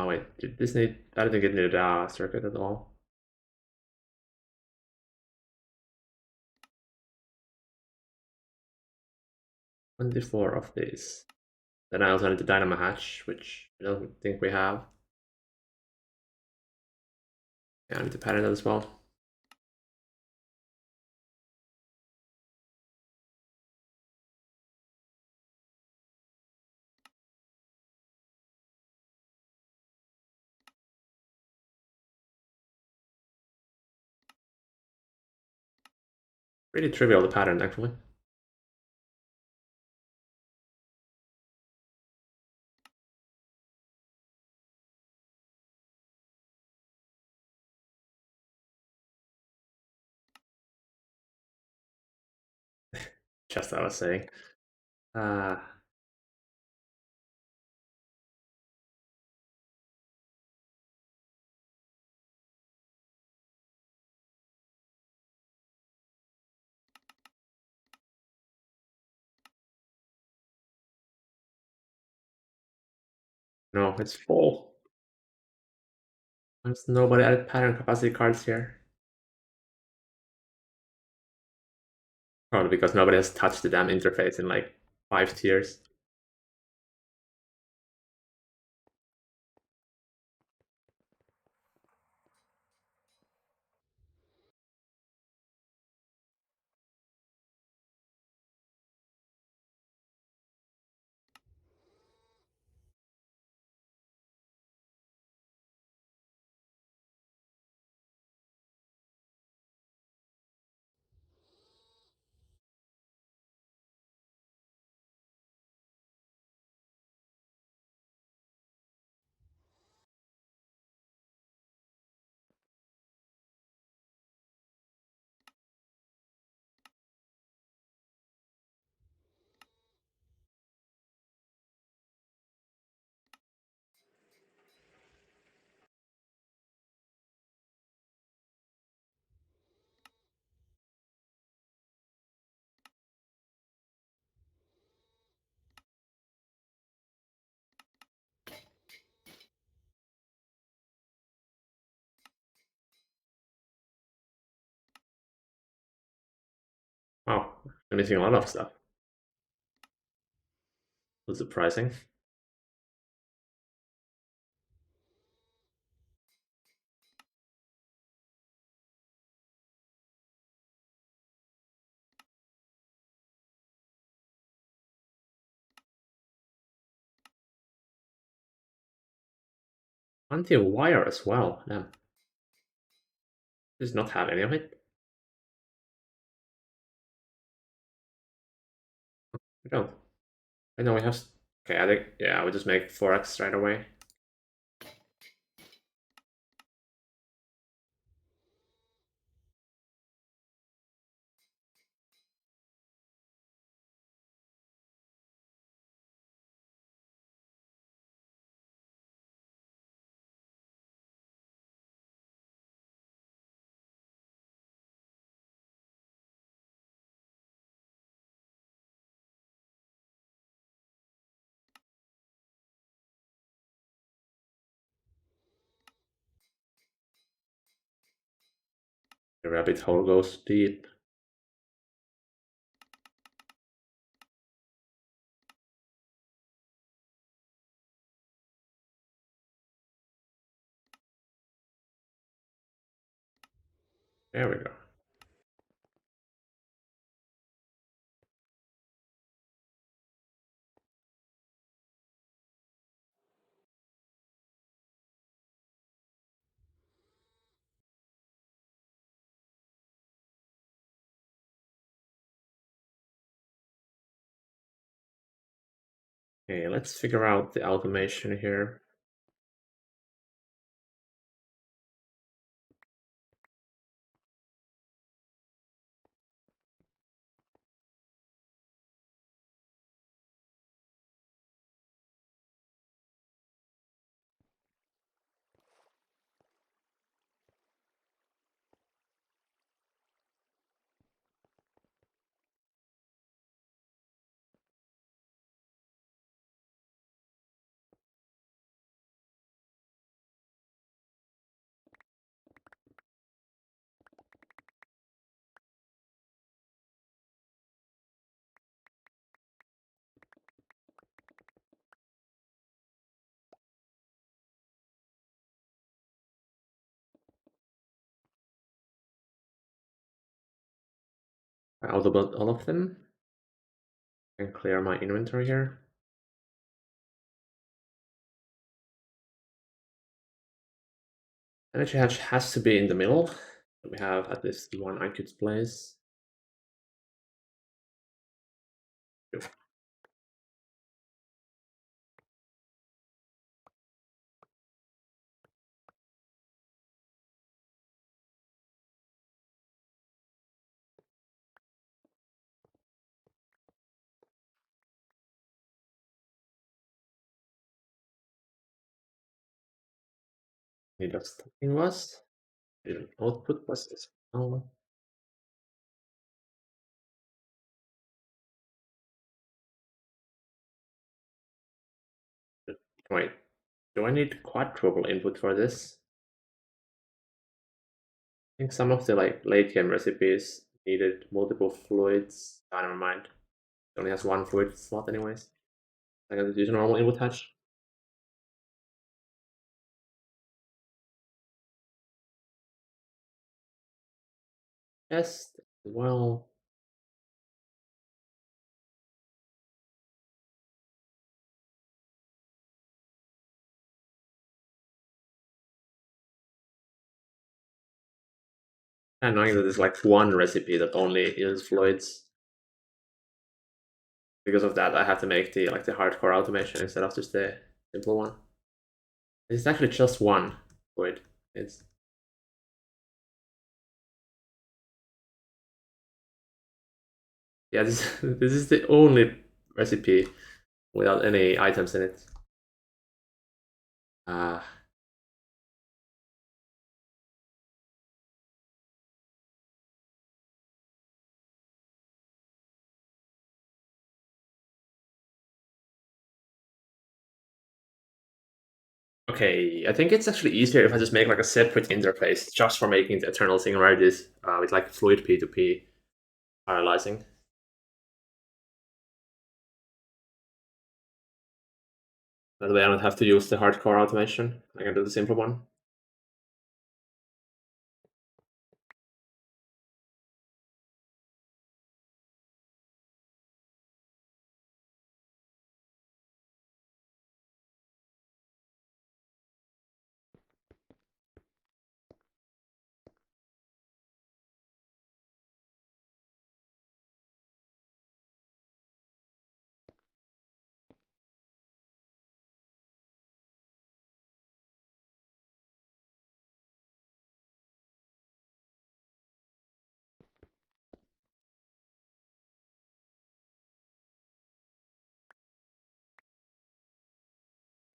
Wait, did this need? I don't think it needed a circuit at all. Twenty-four of these. Then I also need the dynamo hatch, which I don't think we have. Yeah, I need to pattern that as well. Pretty trivial the pattern actually. Just as I was saying. Uh, no, it's full. There's nobody added pattern capacity cards here. Probably because nobody has touched the damn interface in like 5 tiers. Wow, I'm missing a lot of stuff. That's surprising. Anti-wire as well. Damn. Does not have any of it. We don't. I know we have. Okay, I think yeah, we just make 4x right away. The rabbit hole goes deep. There we go. Okay, let's figure out the automation here. I auto-built all of them and clear my inventory here. Energy hatch has to be in the middle. We have at least one IQ's place. Need that stacking was. The output was this. Oh, wait. Do I need quadruple input for this? I think some of the late game recipes needed multiple fluids. Ah, never mind. It only has one fluid slot anyways. I can just use a normal input hatch. Yes, well. Annoying that there's like one recipe that only uses fluids. Because of that, I have to make the the hardcore automation instead of just the simple one. It's actually just one fluid. It's yeah. This is the only recipe without any items in it. Ah. Okay, I think it's actually easier if I just make like a separate interface just for making the eternal singularities with like fluid P2P parallelizing. That way I don't have to use the hardcore automation. I can do the simple one.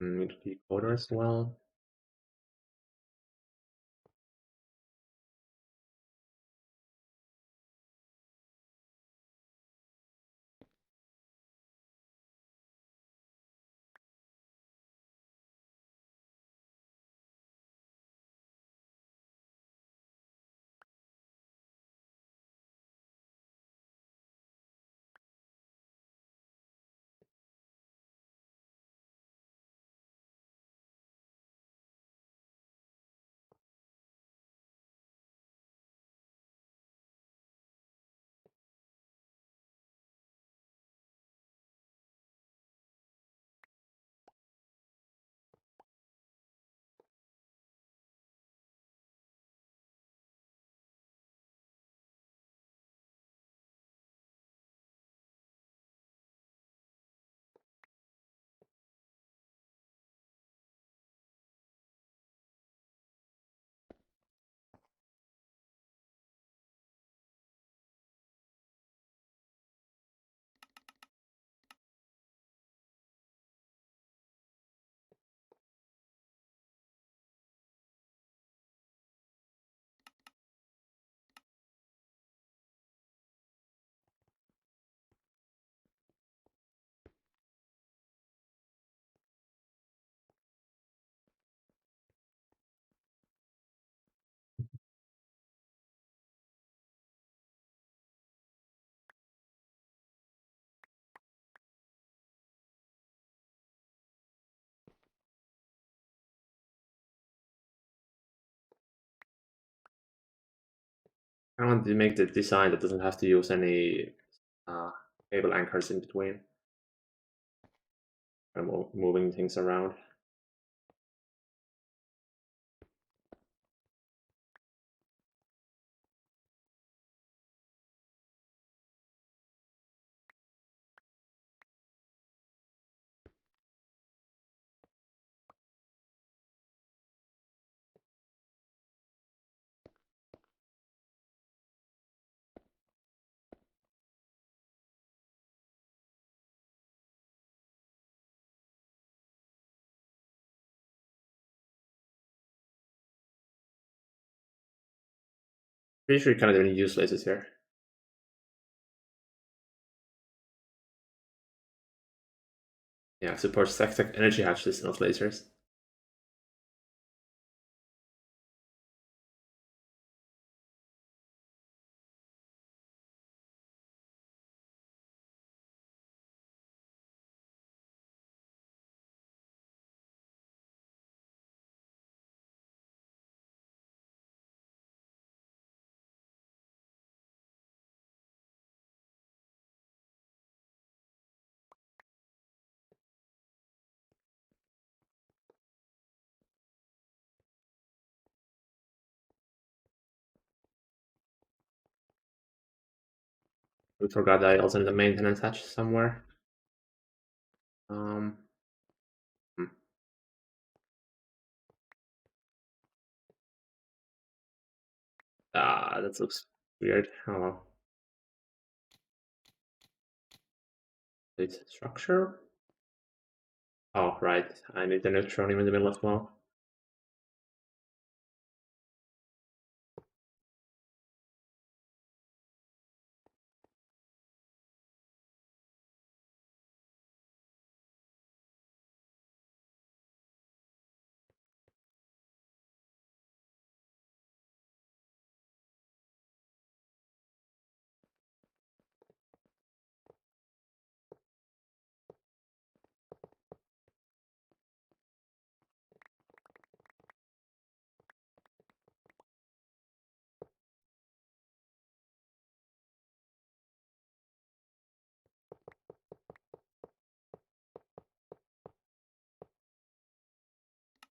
Need decoder as well. I want to make the design that doesn't have to use any cable anchors in between. I'm moving things around. Pretty sure you kind of don't use lasers here. Yeah, supports static energy hatches, not lasers. We forgot that I also need a maintenance hatch somewhere. Um, hmm. That looks weird. Oh, it's structure. Oh, right. I need the neutronium in the middle as well.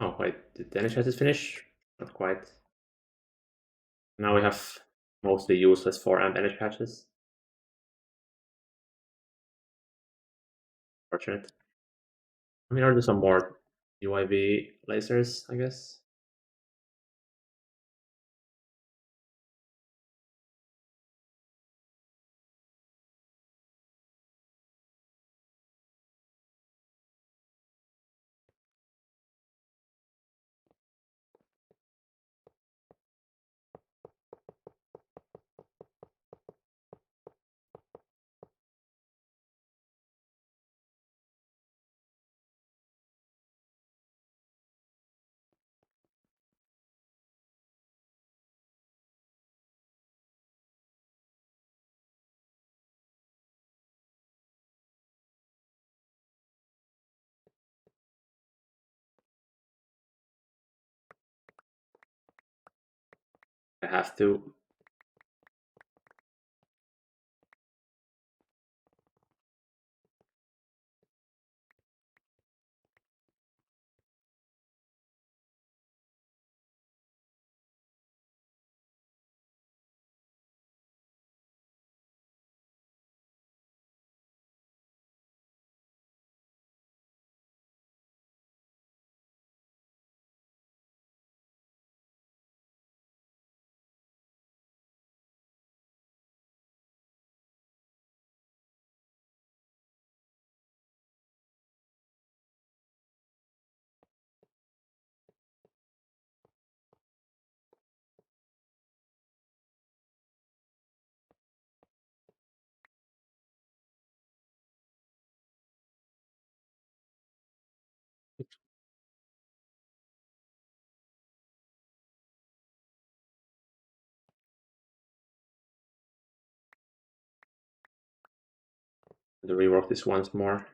Oh, wait. Did the energizers finish? Not quite. Now we have mostly useless 4 amp energy patches. Fortunate. I mean, I'll do some more UIV lasers, I guess. I have to. Rework this once more.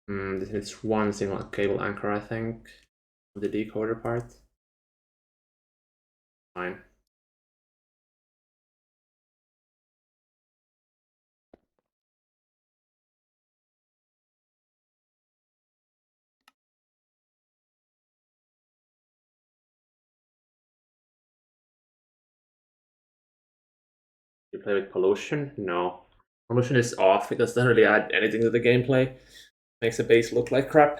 This needs one single cable anchor, I think. The decoder part. Fine. You play with pollution? No. Pollution is off. It doesn't really add anything to the gameplay. Makes the base look like crap.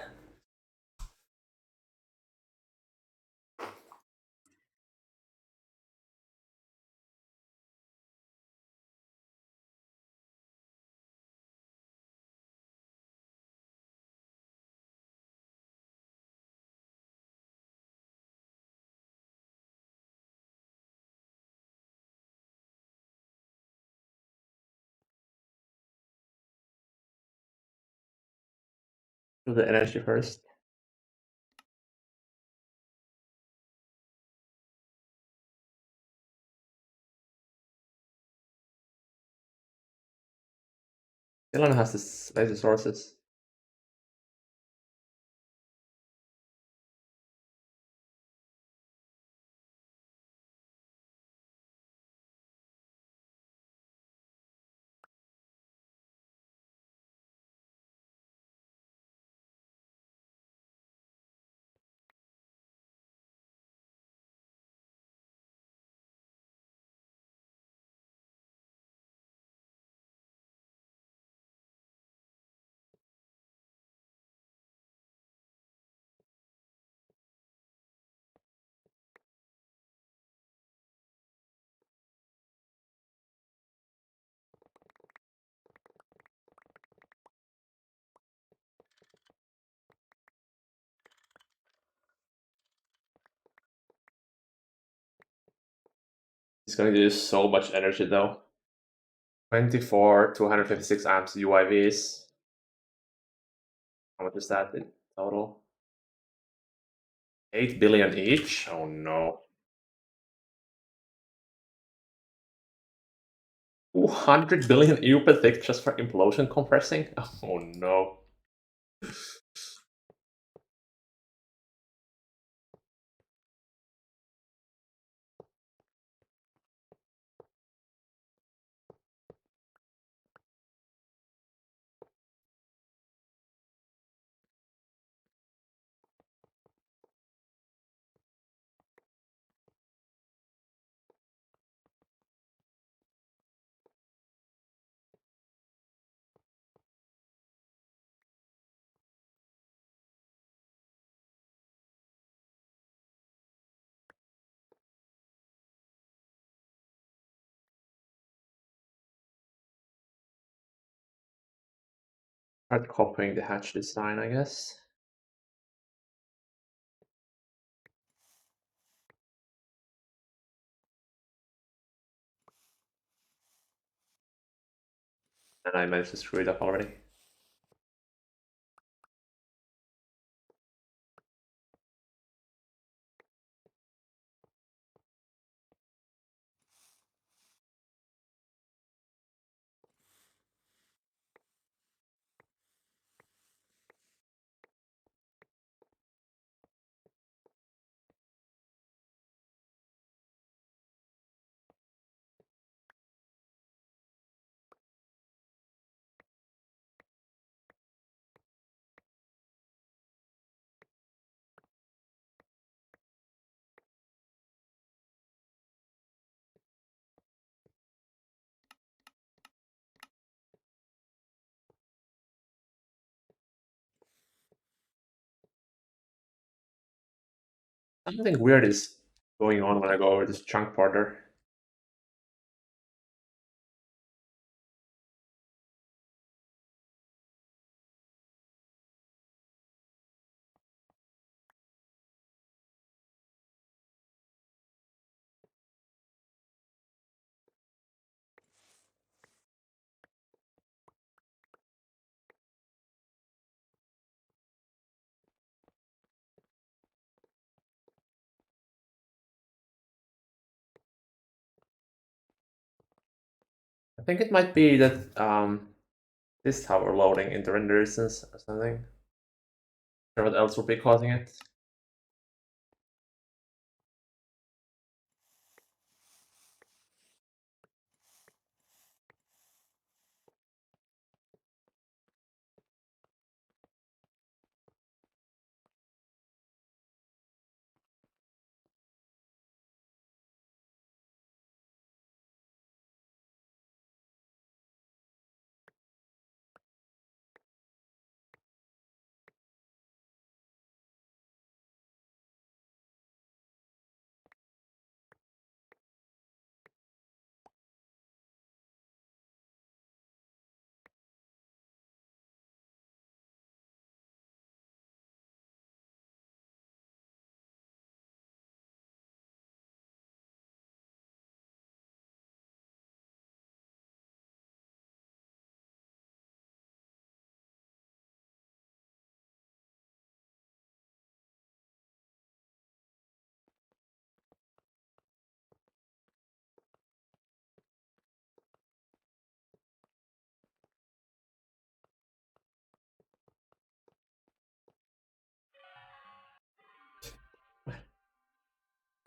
Do the energy first. Dylan has this laser sources. It's going to use so much energy though. 24, 256 amps UIVs. How much is that in total? 8 billion each? Oh no. 200 billion EU per tick just for implosion compressing? Oh no. Start copying the hatch design, I guess. And I managed to screw it up already. Something weird is going on when I go over this chunk porter. I think it might be that this tower loading into render distance or something. Or what else would be causing it?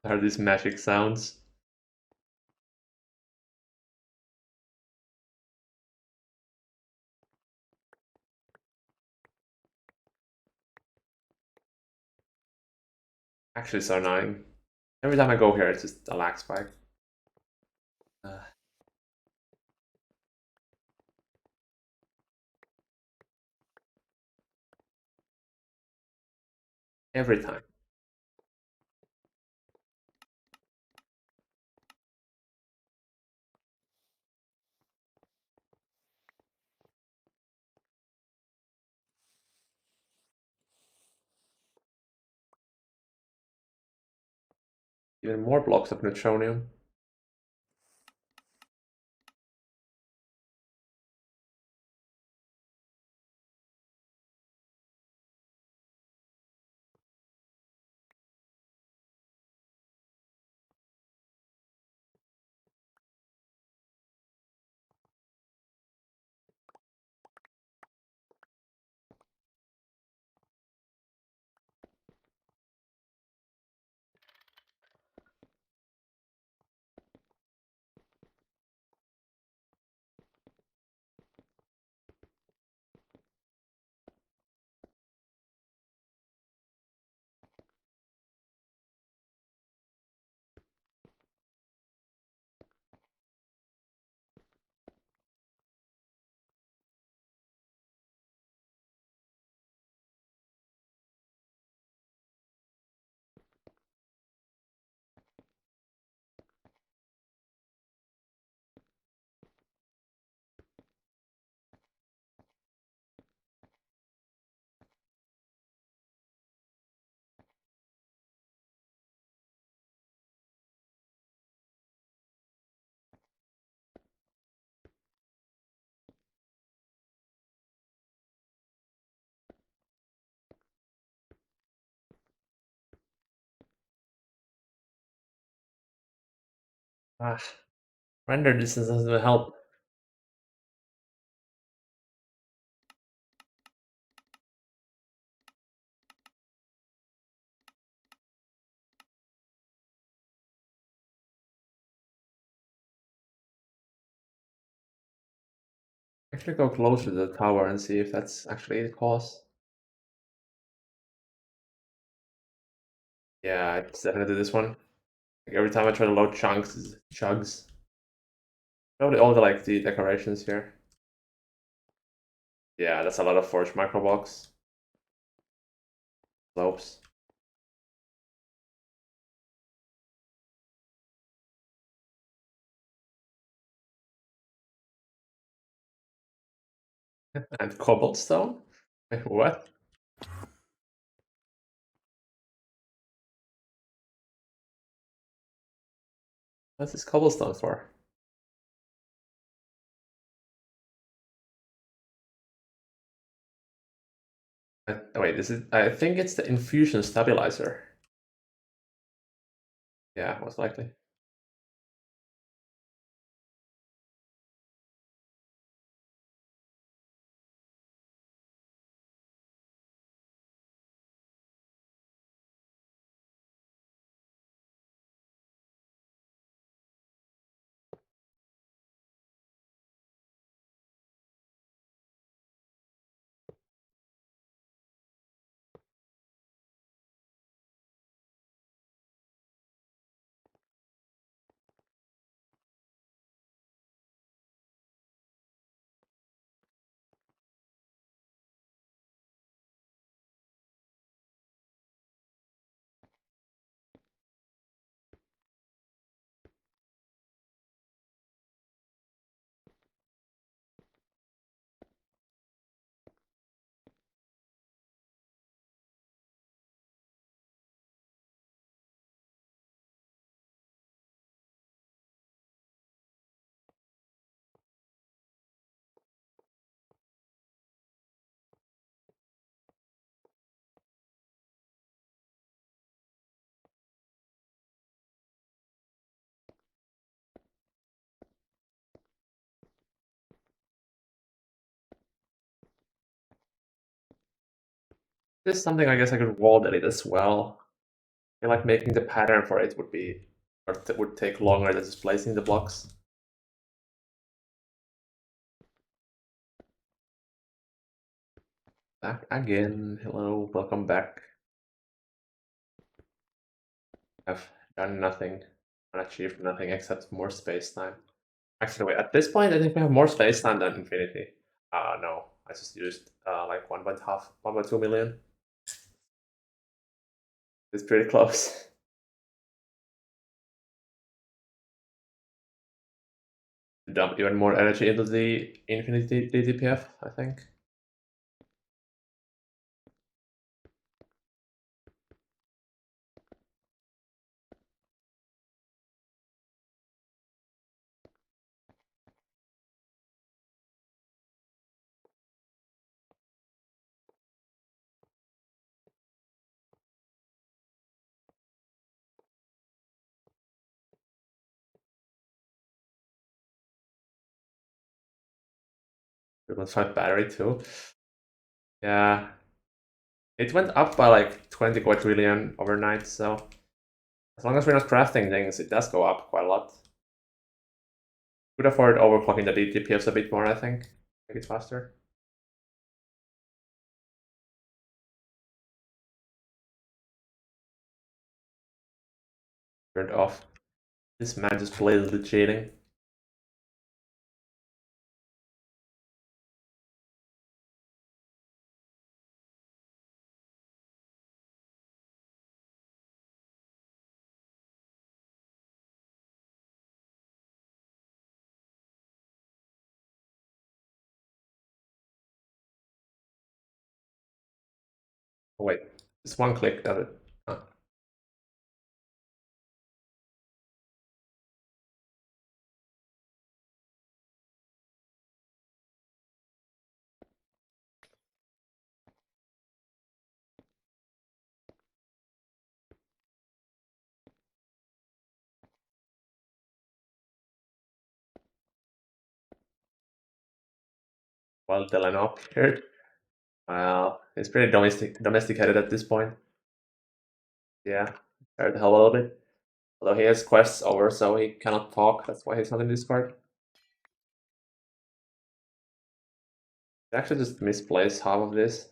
Are these magic sounds? Actually, so annoying. Every time I go here, it's just a lag spike. Uh, every time. Even more blocks of neutronium. Ah, render distance doesn't help. Actually, go closer to the tower and see if that's actually the cause. Yeah, it's definitely this one. Like every time I try to load chunks, it chugs. Probably all the like the decorations here. Yeah, that's a lot of forged microblocks. Slopes. And cobblestone? Wait, what? What's this cobblestone for? Wait, this is. I think it's the infusion stabilizer. Yeah, most likely. This is something I guess I could wall delete as well. I feel like making the pattern for it would be, or would take longer than just placing the blocks. Back again. Hello, welcome back. I've done nothing, and achieved nothing except more space time. Actually, wait, at this point, I think we have more space time than infinity. No, I just used like 1.2 million. It's pretty close. Dump even more energy into the infinity DTPF, I think. We will try battery too. Yeah, it went up by like 20 quadrillion overnight, so as long as we're not crafting things, it does go up quite a lot. Could afford overclocking the DTPFs a bit more, I think. Make it faster. Turned off. This man just blatantly cheating. Oh, wait, just one click does it. Huh. Well, Delano appeared. Well, it's pretty domesticated at this point. Yeah, tired the hell a little bit. Although he has quests over, so he cannot talk. That's why he's not in Discord. I actually just misplaced half of this.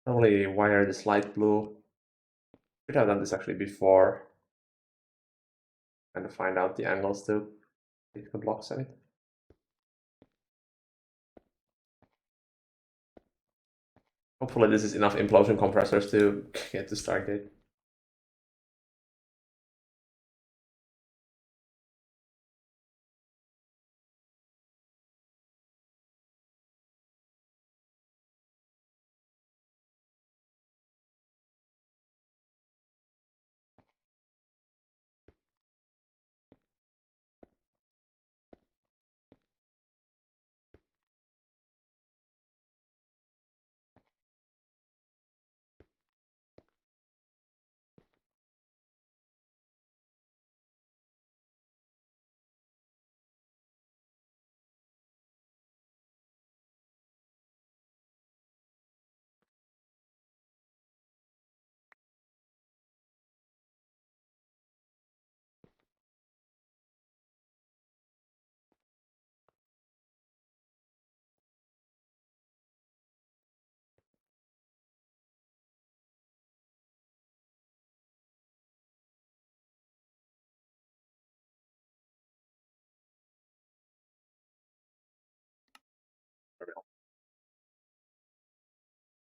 Probably wire this light blue. Should have done this actually before. And find out the angles to pick the blocks in it. Hopefully this is enough implosion compressors to get to Stargate.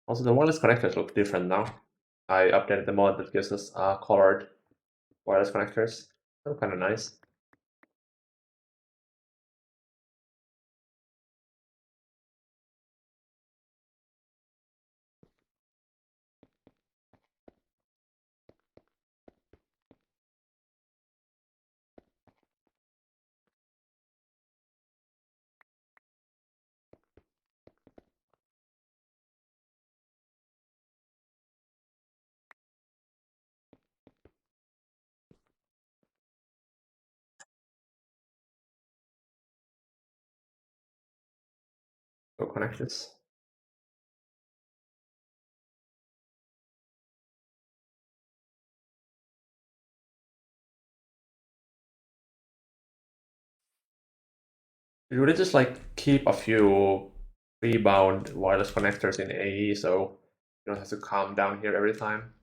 Also, the wireless connectors look different now. I updated the mod that gives us colored wireless connectors. They're kind of nice. Go connect this. You really just like keep a few rebound wireless connectors in AE so you don't have to calm down here every time.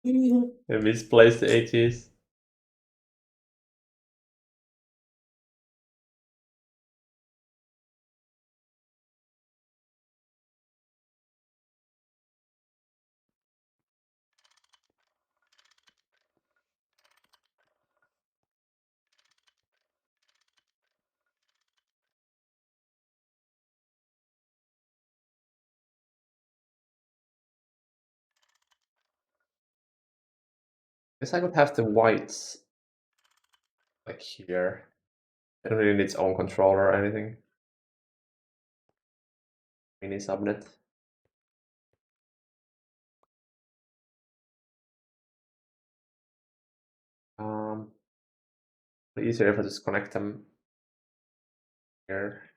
I misplaced the ATs. Guess I would have the whites like here. I don't really need its own controller or anything. Mini subnet. Easier if I just connect them here.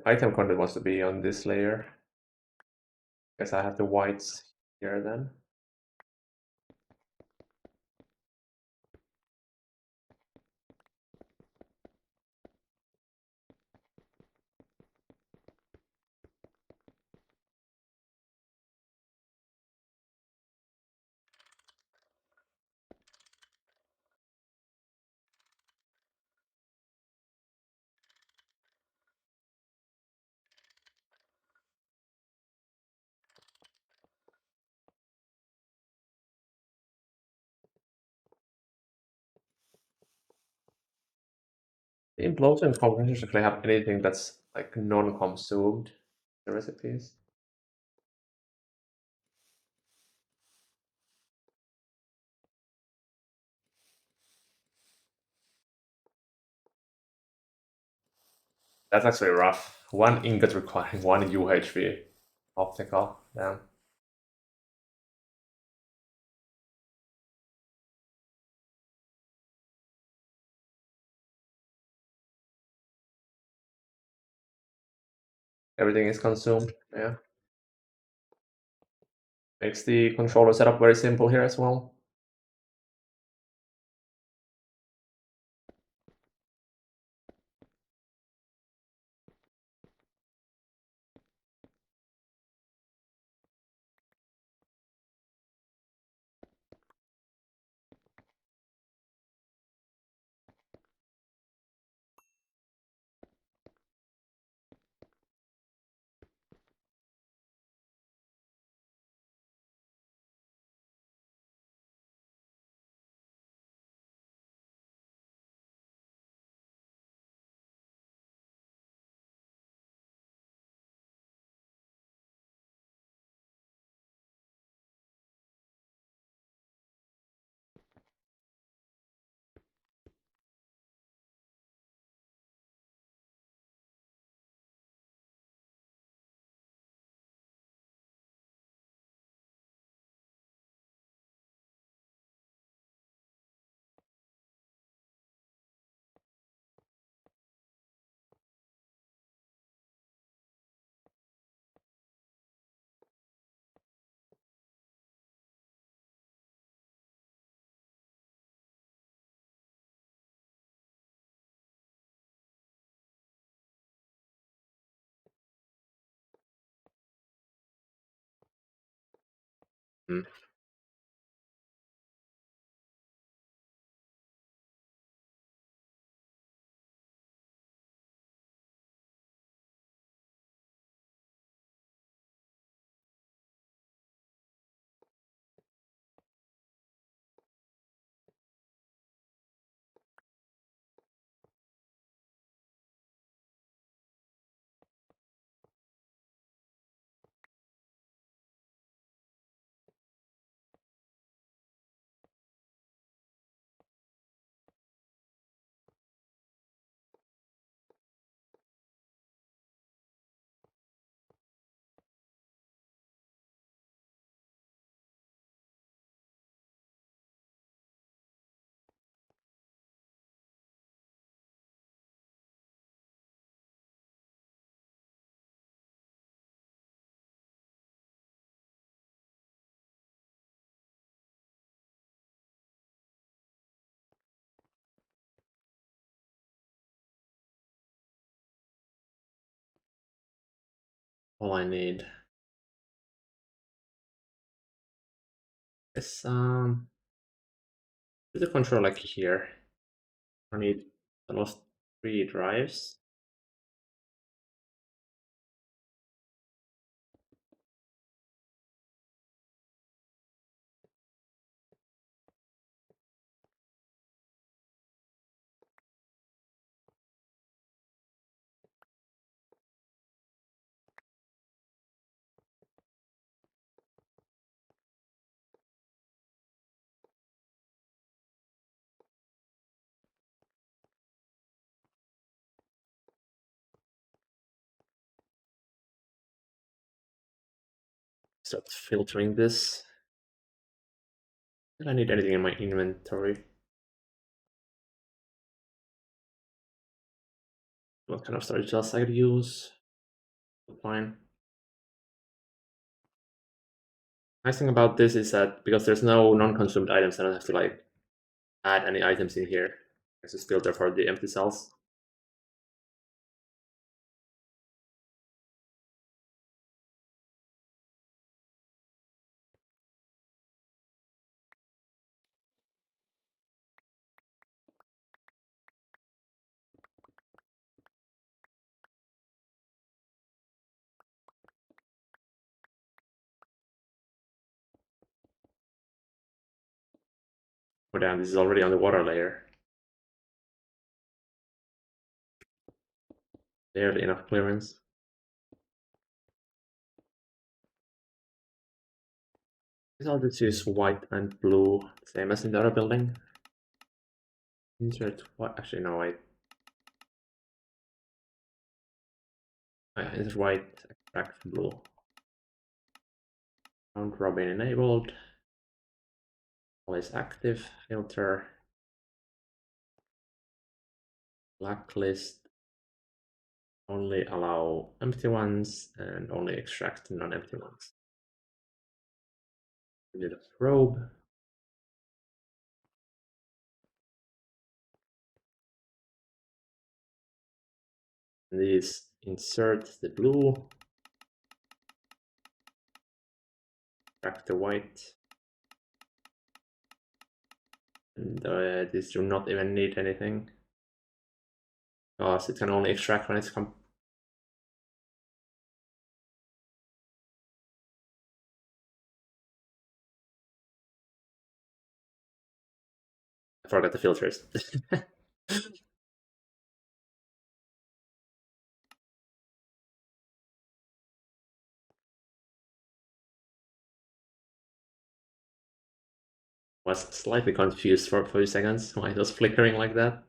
item content wants to be on this layer. Guess I have the whites here then. The implosion combinations actually have anything that's like non-consumed the recipes. That's actually rough. One ingot requiring one UHV optical. Damn. Everything is consumed. Yeah. Makes the controller setup very simple here as well. Hmm. All I need is the control like here. I need almost 3 drives. Start filtering this. Do I need anything in my inventory? What kind of storage cells I could use? Fine. Nice thing about this is that because there's no non-consumed items, I don't have to like add any items in here. It's just filter for the empty cells. Oh damn, this is already on the water layer. Barely enough clearance. I'll just use white and blue, same as in the other building. Insert what? Actually, no, wait. Insert white, extract blue. Round robin enabled. Always active. Filter. Blacklist. Only allow empty ones and only extract non-empty ones. Need a probe. And these insert the blue. Extract the white. And these do not even need anything. Because it can only extract when it's I forgot the filters. Was slightly confused for a few seconds why it was flickering like that.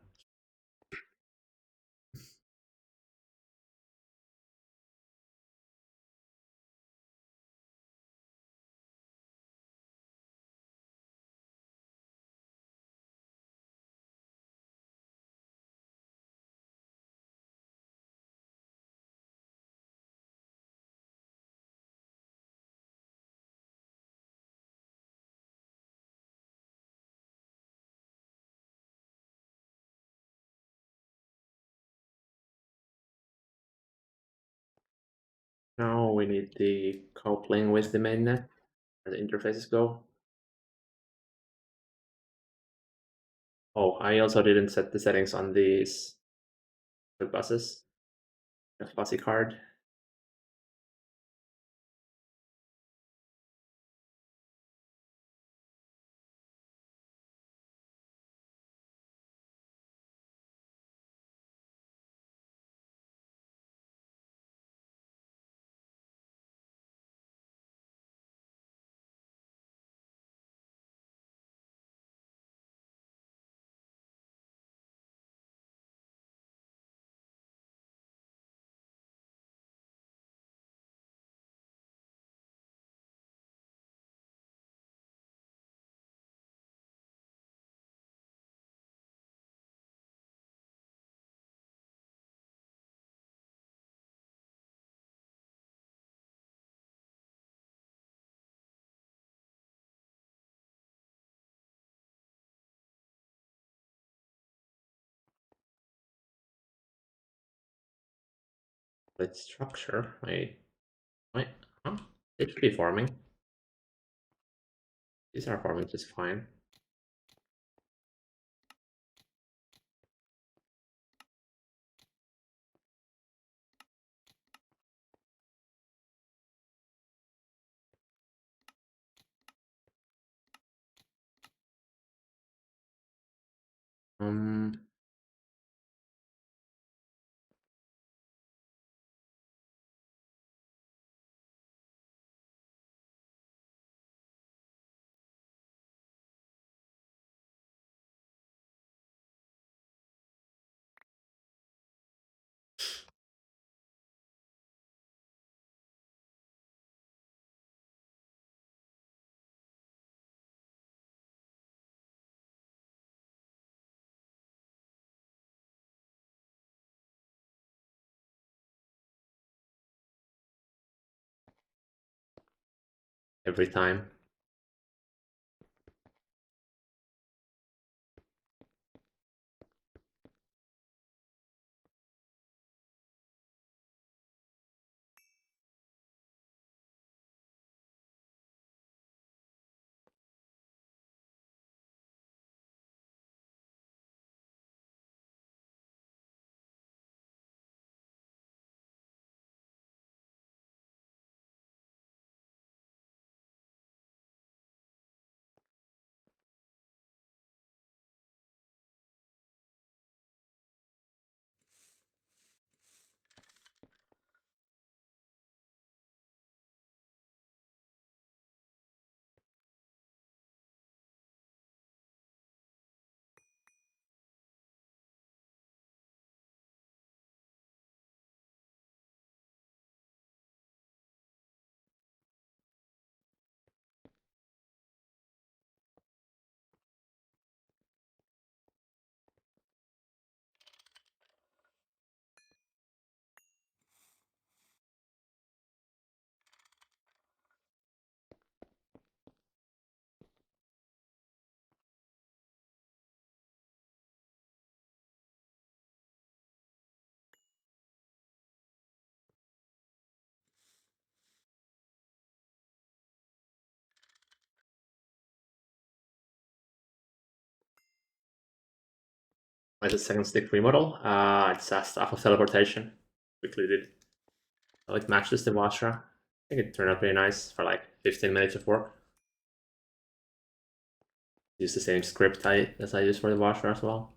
Now we need the coupling with the mainnet where the interfaces go. Oh, I also didn't set the settings on these buses. The fuzzy card. Let's structure. Wait, huh? It should be forming. These are forming just fine. Um, every time. Where's the second stick remodel? It's a staff of teleportation. Quickly did. So it matches the Vashra. I think it turned out pretty nice for like 15 minutes of work. Use the same script as I use for the Vashra as well.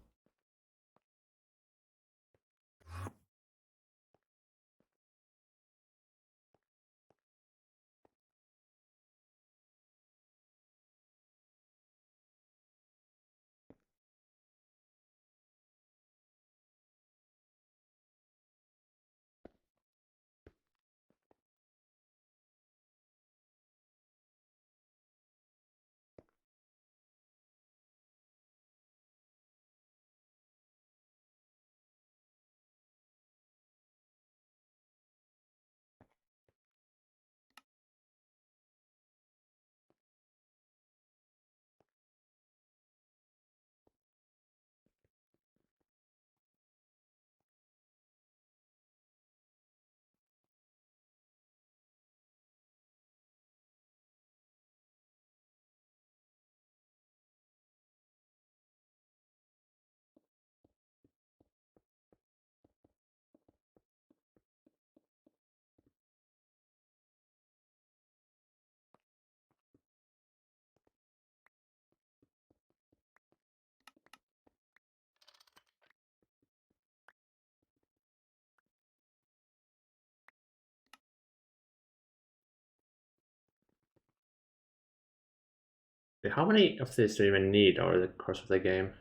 How many of these do you even need over the course of the game?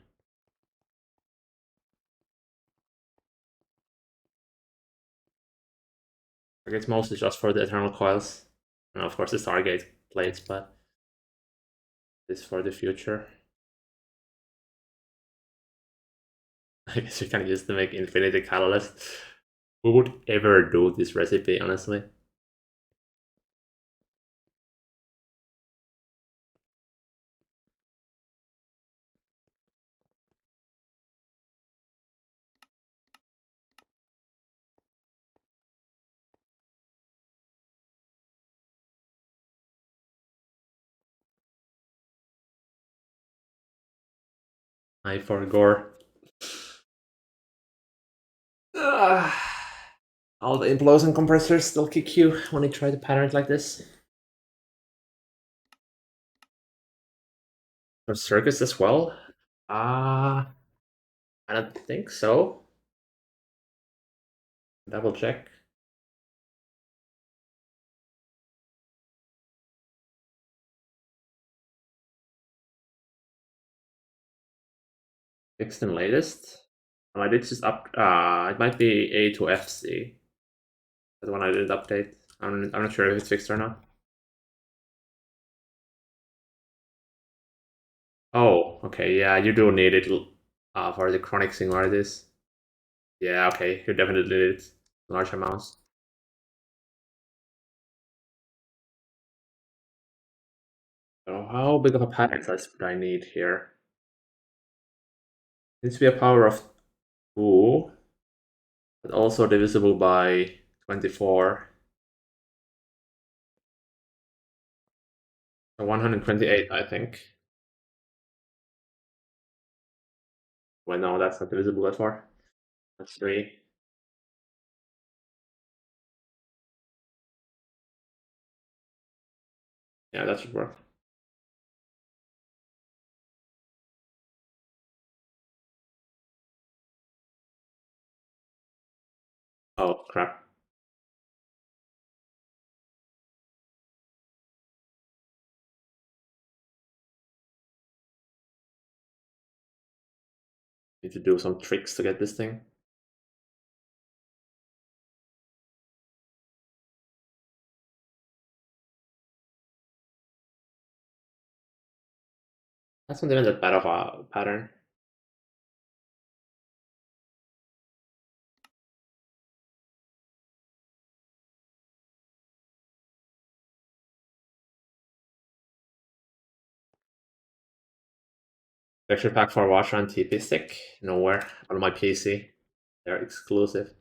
I guess mostly just for the Eternal Coils. And of course the Stargate plates, but this for the future. I guess you can use to make Infinity Catalyst. Who would ever do this recipe, honestly? I for gore. All the implosion compressors still kick you when you try to pattern it like this. Or circus as well? I don't think so. Double check. Fixed and latest. I did just up. It might be A to FC. The one I did update. I'm not sure if it's fixed or not. Oh, okay. Yeah, you do need it for the chronic singularities. Yeah, okay. You definitely need it. Large amounts. So how big of a pattern size would I need here? It needs to be a power of 2, but also divisible by 24. So 128, I think. Well, no, that's not divisible by 4. That's 3. Yeah, that should work. Oh, crap. Need to do some tricks to get this thing. That's not even that bad of a pattern. Texture pack for washer and TP stick. Nowhere on my PC. They're exclusive.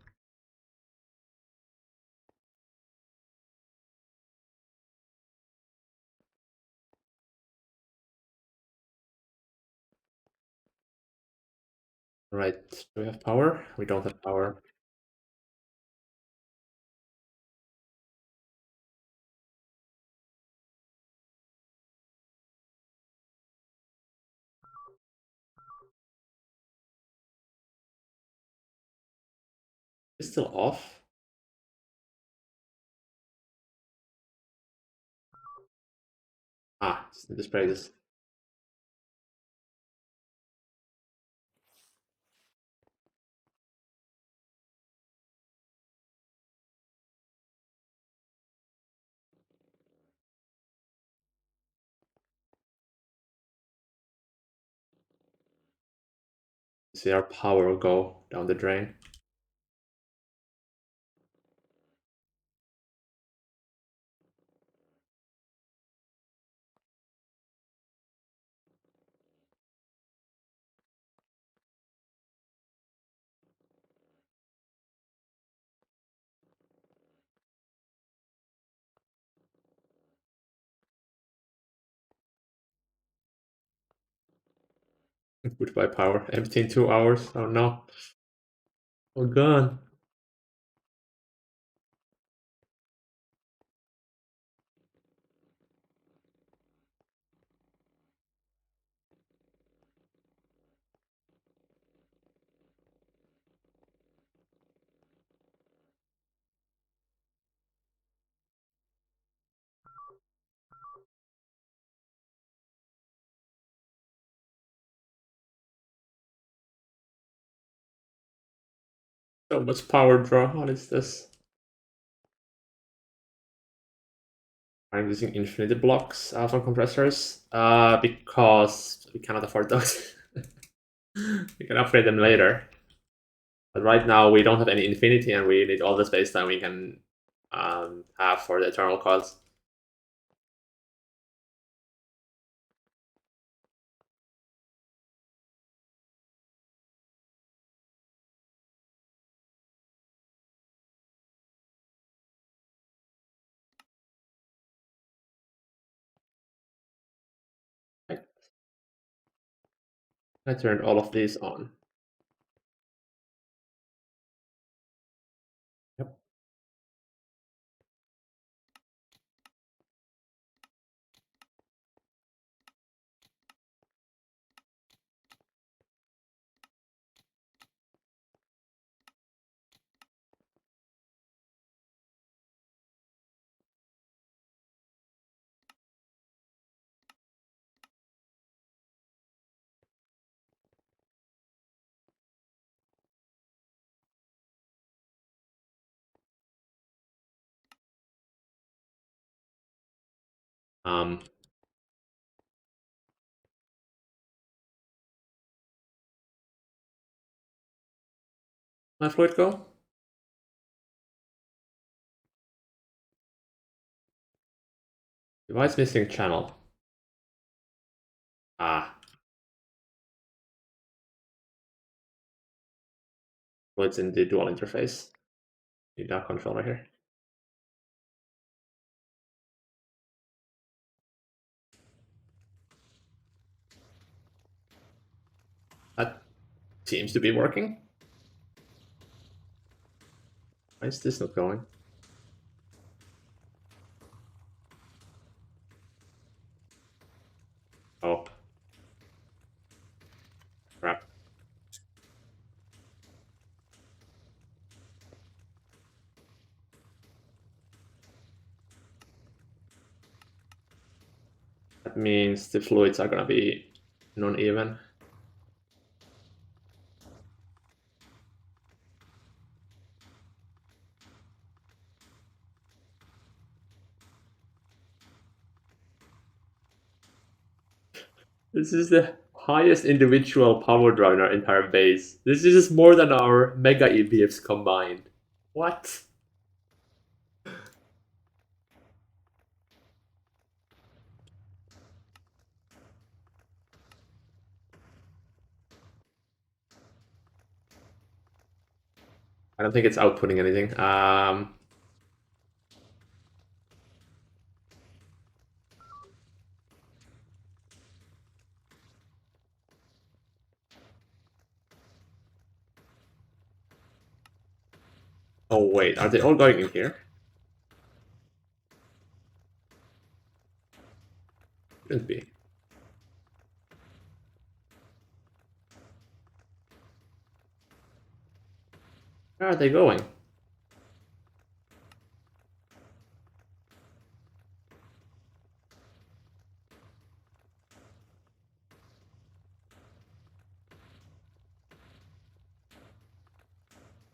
Right, do we have power? We don't have power. It's still off. Ah, just need to spray this. See our power go down the drain. Goodbye power. Empty in 2 hours. Oh no. Oh god. So much power draw. What is this? I'm using infinity blocks from compressors because we cannot afford those. We can upgrade them later. But right now we don't have any infinity and we need all the space time we can have for the eternal cause. I turned all of these on. Yep. Um, my fluid go? Device missing channel. Ah. Well, it's in the dual interface. Need that controller here. That seems to be working. Why is this not going? Oh. Crap. That means the fluids are gonna be non-even. This is the highest individual power draw in our entire base. This is just more than our mega EPFs combined. What? I don't think it's outputting anything. Oh wait, are they all going in here? Shouldn't be. Where are they going?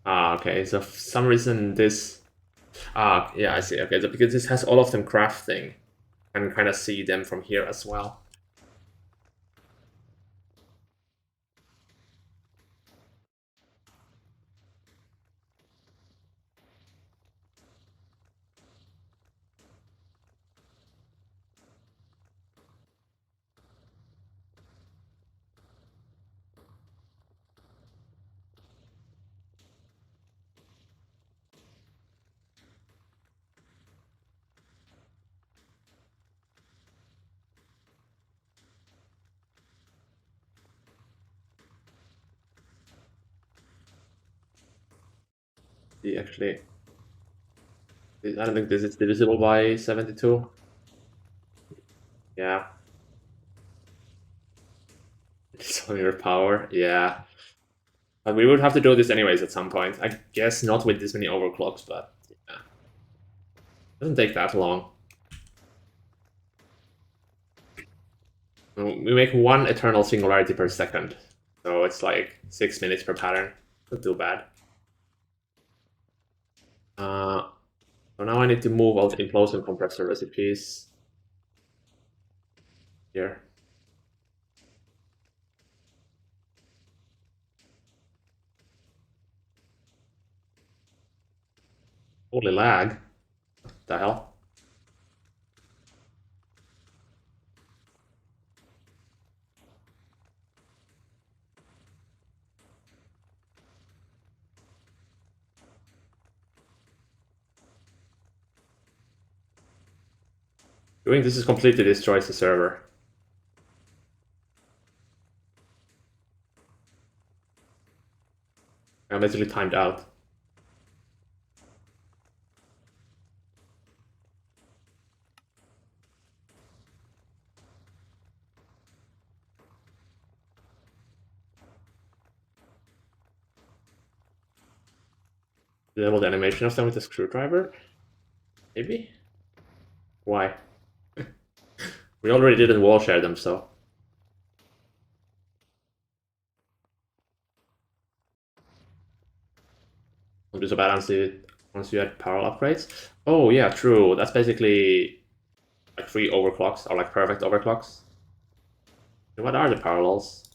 Ah, okay. So for some reason this. Ah, yeah, I see. Okay, so because this has all of them crafting, I can kind of see them from here as well. See, actually, I don't think this is divisible by 72. Yeah. It's on your power. Yeah. But we would have to do this anyways at some point. I guess not with this many overclocks, but yeah. Doesn't take that long. We make one eternal singularity per second. So it's like 6 minutes per pattern. Not too bad. So now I need to move all the implosion compressor recipes here. Holy lag. What the hell? Doing this is completely destroys the server. I'm literally timed out. Disable the animation of them with a screwdriver? Maybe? Why? We already didn't wall share them, so. Won't be so bad once you add power upgrades. Oh yeah, true. That's basically like 3 overclocks, or like perfect overclocks. What are the parallels?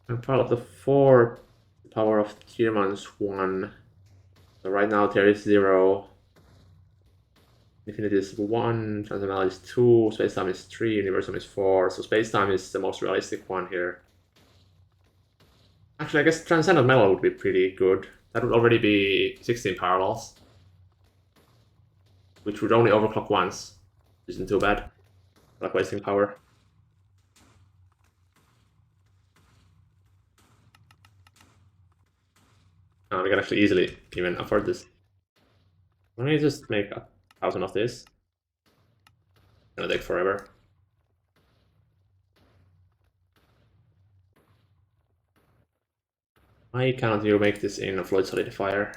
And parallel of the 4 power of tier minus 1. So right now there is 0. Infinity is 1, transcendental is 2, space-time is 3, universum is 4. So space-time is the most realistic one here. Actually, I guess transcendent metal would be pretty good. That would already be 16 parallels, which would only overclock once. Isn't too bad. Like wasting power. We can actually easily even afford this. Let me just make 1,000 of this. It's gonna take forever. Why can't you make this in a fluid solidifier?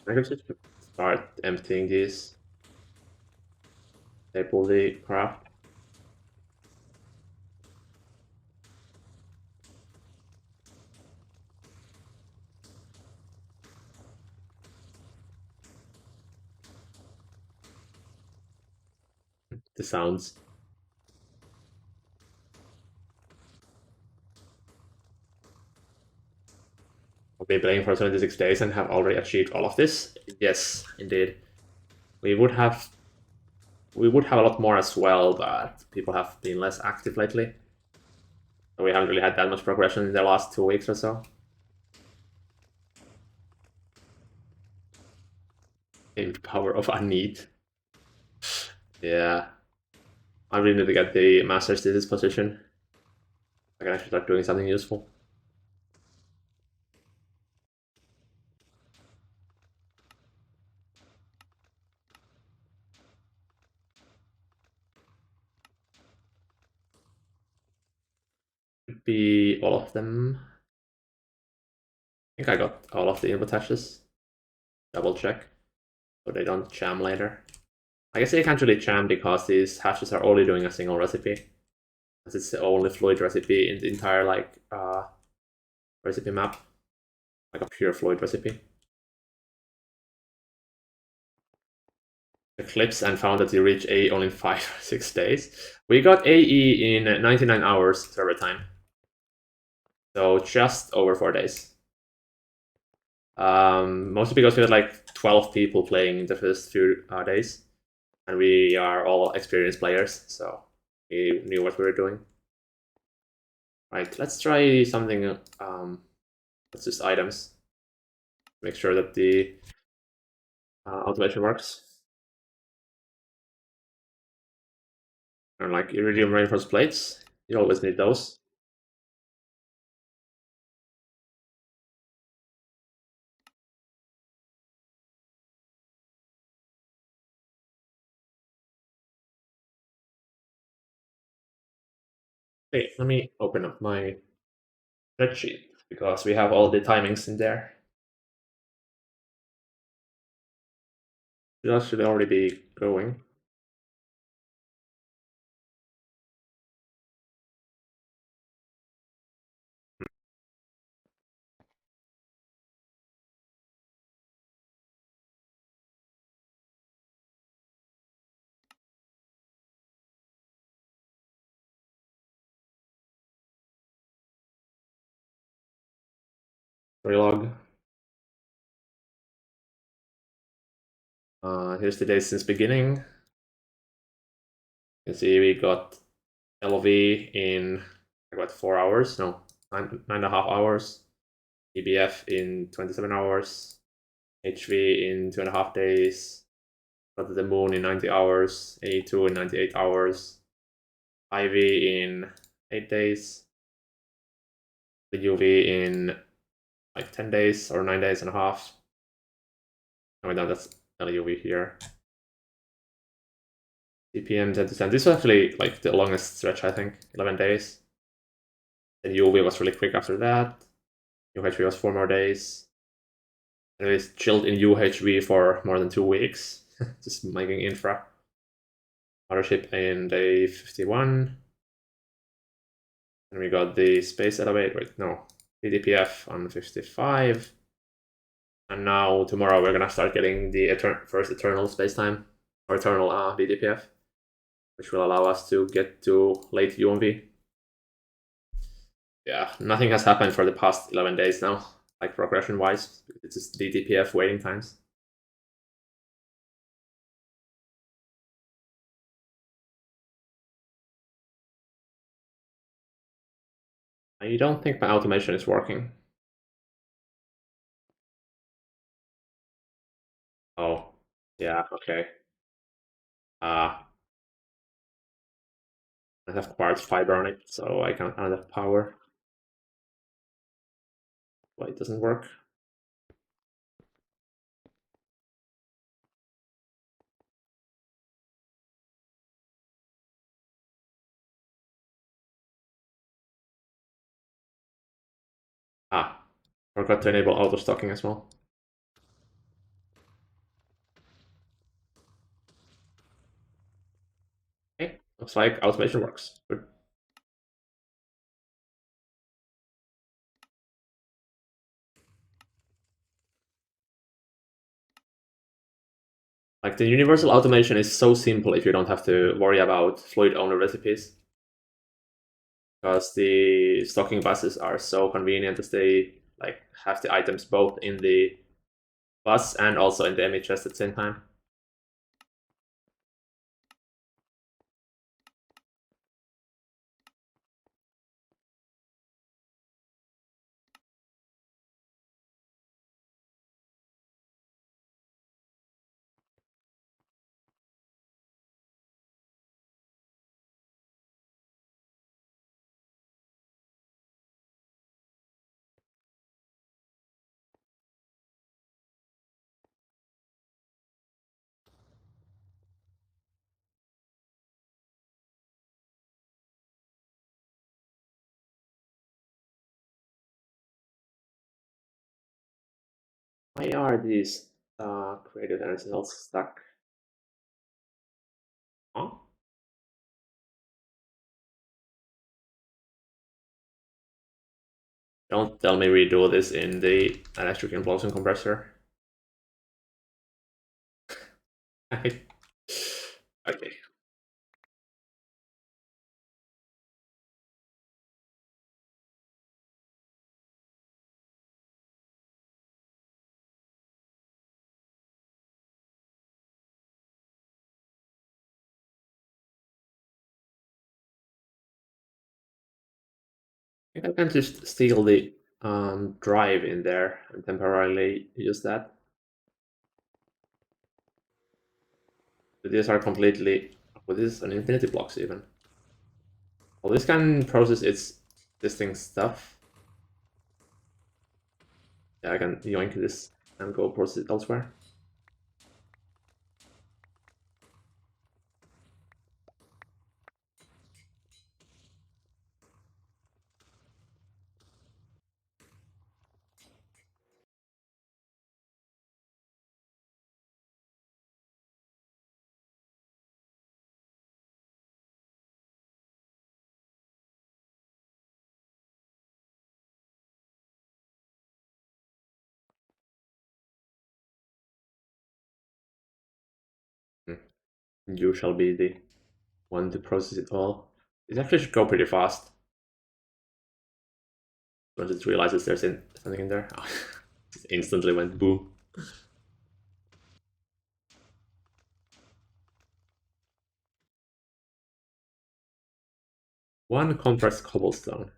I could just start emptying these. Staple the craft. The sounds. I'll be playing for 76 days and have already achieved all of this. Yes, indeed. We would have a lot more as well, but people have been less active lately. So we haven't really had that much progression in the last 2 weeks or so. In power of a need. Yeah. I really need to get the master's thesis position. I can actually start doing something useful. Could be all of them. I think I got all of the input hashes. Double check so they don't jam later. I guess they can't really jam because these hashes are only doing a single recipe. Because it's the only fluid recipe in the entire recipe map. Like a pure fluid recipe. Eclipse and found that you reach AE only in 5 or 6 days. We got AE in 99 hours server time. So just over 4 days. Mostly because we had like 12 people playing the first few days. And we are all experienced players, so we knew what we were doing. Right, let's try something. Let's just items. Make sure that the automation works. And like iridium reinforced plates, you always need those. Hey, let me open up my spreadsheet because we have all the timings in there. That should already be going. Log. Here's the days since beginning. You can see we got LV in about 4 hours, no, 9.5 hours. EBF in 27 hours. HV in 2.5 days. Got the moon in 90 hours. A2 in 98 hours. IV in 8 days. The UV in like 10 days or 9 days and a half. No, that's LUV here. CPM 10%. This was actually like the longest stretch, I think, 11 days. And UV was really quick after that. UHV was 4 more days. And we chilled in UHV for more than 2 weeks, just making infra. Mothership in day 51. And we got the space elevator. Wait, no. DDPF on 55. And now tomorrow we're gonna start getting the first eternal spacetime, or eternal DDPF, which will allow us to get to late UMV. Yeah, nothing has happened for the past 11 days now, like progression-wise. It's just DDPF waiting times. I don't think my automation is working. Oh, yeah, okay. I have quartz fiber on it, so I can't add power. Why it doesn't work? Forgot to enable auto stocking as well. Okay, looks like automation works. Good. Like the universal automation is so simple if you don't have to worry about fluid owner recipes. Because the stocking buses are so convenient as they like have the items both in the bus and also in the ME chest at the same time. Why are these created energy cells stuck? Huh? Don't tell me we do this in the electric implosion compressor. Okay. I think I can just steal the drive in there and temporarily use that. But these are completely. Well, this is an infinity blocks even. Well, this can process its existing stuff. Yeah, I can yoink this and go process it elsewhere. You shall be the one to process it all. It actually should go pretty fast. Once it realizes there's something in there, it instantly went boom. One compressed cobblestone.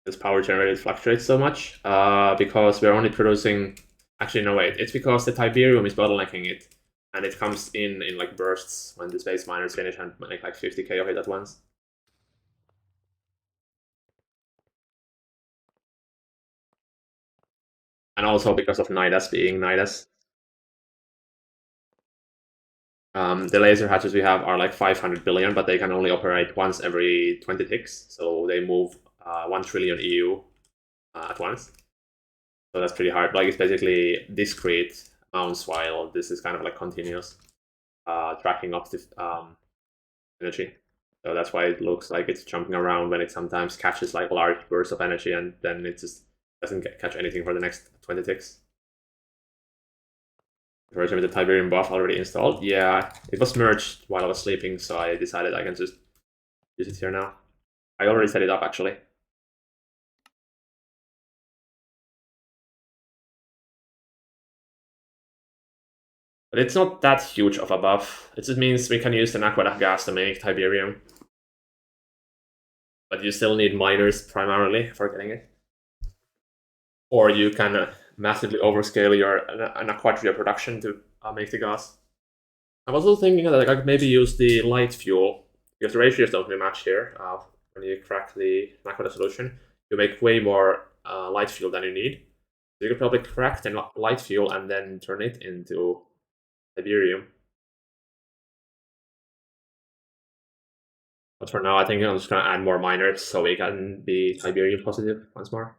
This power generated fluctuates so much because we're only producing. Actually, no wait. It's because the Tiberium is bottlenecking it, and it comes in like bursts when the space miners finish and make like 50k of it at once. And also because of Nidus being Nidus. The laser hatches we have are like 500 billion, but they can only operate once every 20 ticks, so they move 1 trillion EU at once. So that's pretty hard. Like it's basically discrete amounts, while this is kind of like continuous tracking of the energy. So that's why it looks like it's jumping around when it sometimes catches like large bursts of energy and then it just doesn't catch anything for the next 20 ticks. Version with the Tiberium buff already installed. Yeah, it was merged while I was sleeping, so I decided I can just use it here now. I already set it up actually. But it's not that huge of a buff. It just means we can use the aqueduct gas to make Tiberium. But you still need miners primarily for getting it. Or you can massively overscale your Aquatria production to make the gas. I was also thinking that I could maybe use the light fuel, because the ratios don't really match here. When you crack the Aqueduct solution, you make way more light fuel than you need. So you could probably crack the light fuel and then turn it into Tiberium. But for now, I think I'm just going to add more miners so we can be Tiberium positive once more.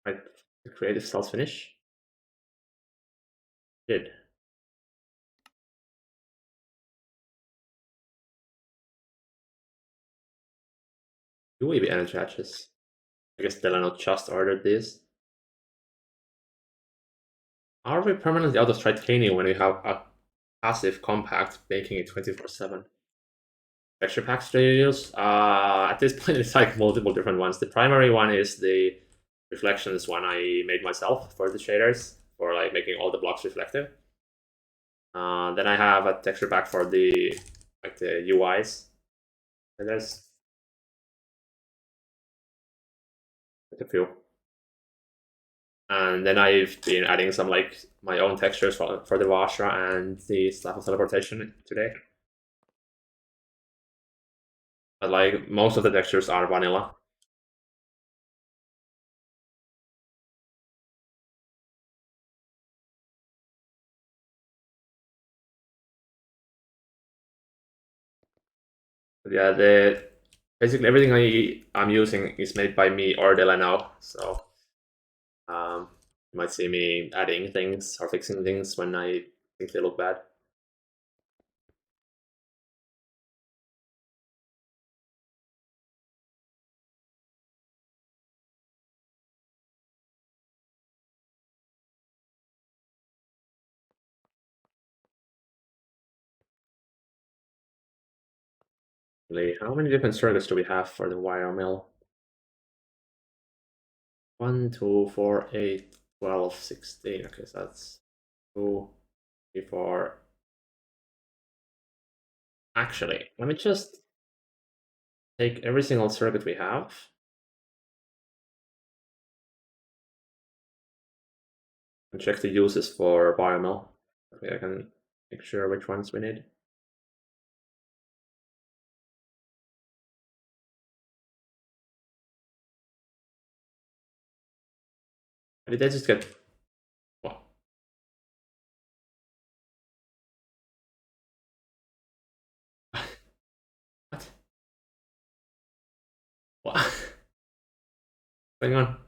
Right, the creative self finish. Did. UAV energy hatches. I guess Delano just ordered this. Are we permanently out of titanium when we have a passive compact making it 24/7? Texture packs do you use? At this point, it's like multiple different ones. The primary one is the reflections one I made myself for the shaders, for like making all the blocks reflective. Then I have a texture pack for the UIs. And there's like a few. And then I've been adding some like my own textures for the Vashra and the Staff of Teleportation today. But like most of the textures are vanilla. But yeah, the basically everything I'm using is made by me or Delano, so you might see me adding things or fixing things when I think they look bad. How many different circuits do we have for the wire mill? 1, 2, 4, 8, 12, 16. Okay, so that's 2, 3, 4. Actually, let me just take every single circuit we have. And check the uses for biomill. Okay, I can make sure which ones we need. Did I just get what? What? What? Hang on.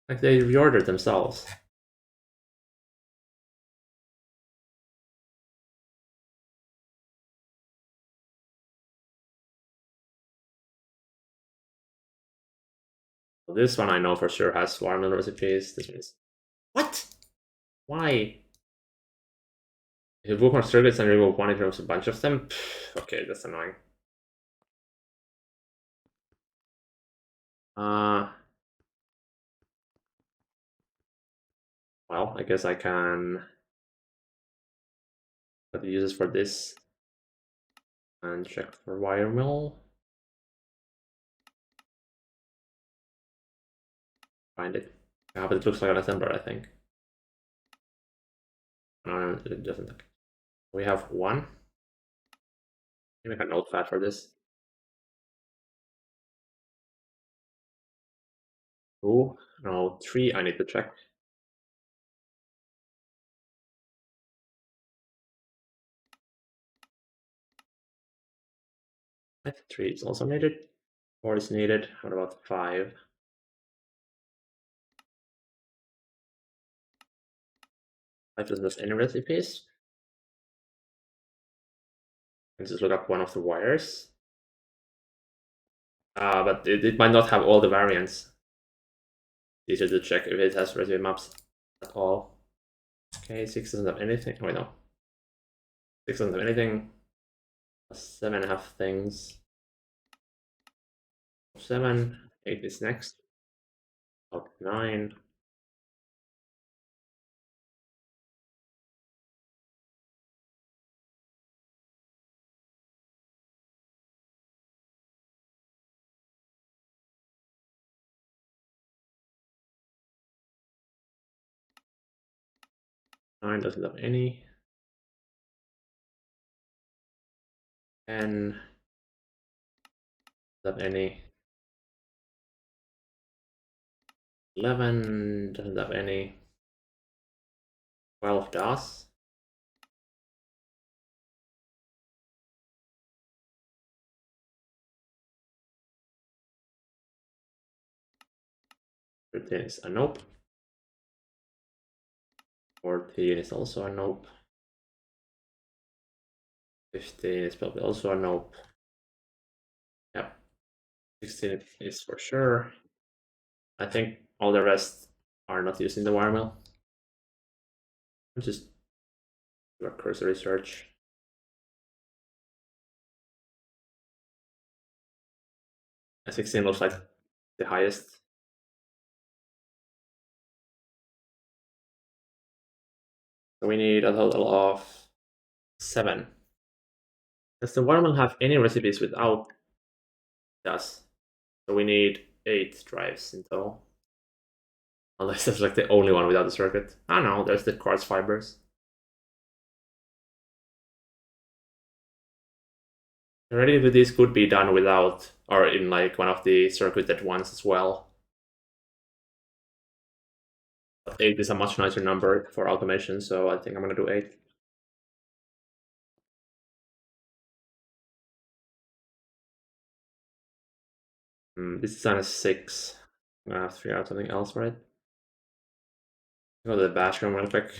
Like they reordered themselves. So this one I know for sure has watermelon recipes. This means what? Why? If you bookmark circuits and remove one, it removes a bunch of them. Okay, that's annoying. Well, I guess I can put the uses for this and check for wire mill. Find it. Yeah, but it looks like an assembler, I think. No, it doesn't. We have one. Maybe make a notepad for this. Two, no, three. I need to check. I think three is also needed. Four is needed. What about five? Five doesn't have any recipes. Let's just look up one of the wires. But it might not have all the variants. Easier to check if it has recipe maps at all. Okay, 6 doesn't have anything. Wait, no. 6 doesn't have anything. 7 have things. 7. 8 is next. 9. 9 doesn't have any. 10 doesn't have any. 11 doesn't have any. 12 does. 13 is a nope. 14 is also a nope. 15 is probably also a nope. Yep. 16 is for sure. I think all the rest are not using the wire mill. I'll just do a cursory search. 16 looks like the highest. So we need a total of 7. Does the wire mill have any recipes without? Yes. So we need 8 drives in total. Unless that's like the only one without the circuit. I don't know, there's the quartz fibers. Already with this could be done without, or in like one of the circuited ones as well. But 8 is a much nicer number for automation, so I think I'm gonna do 8. This design is 6. I'm gonna have to figure out something else, right? Go to the bash room real quick.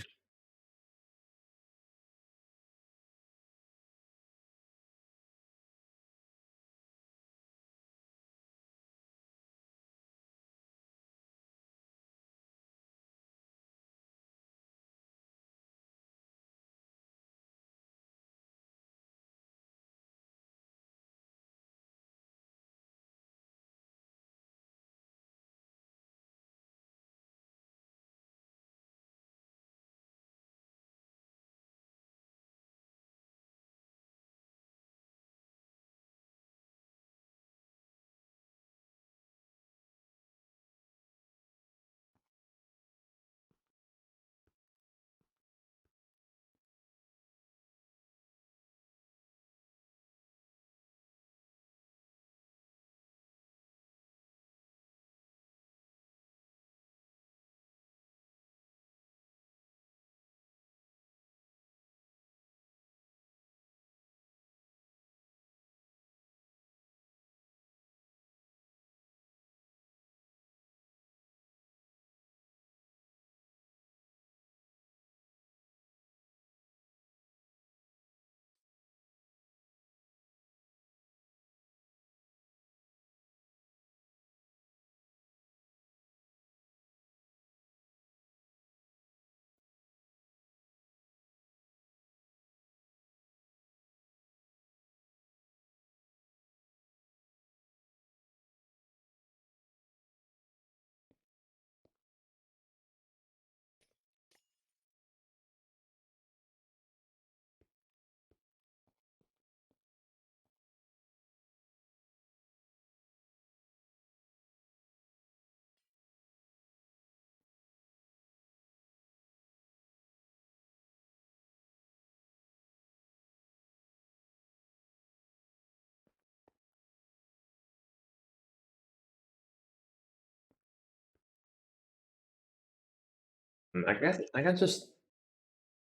I guess I can just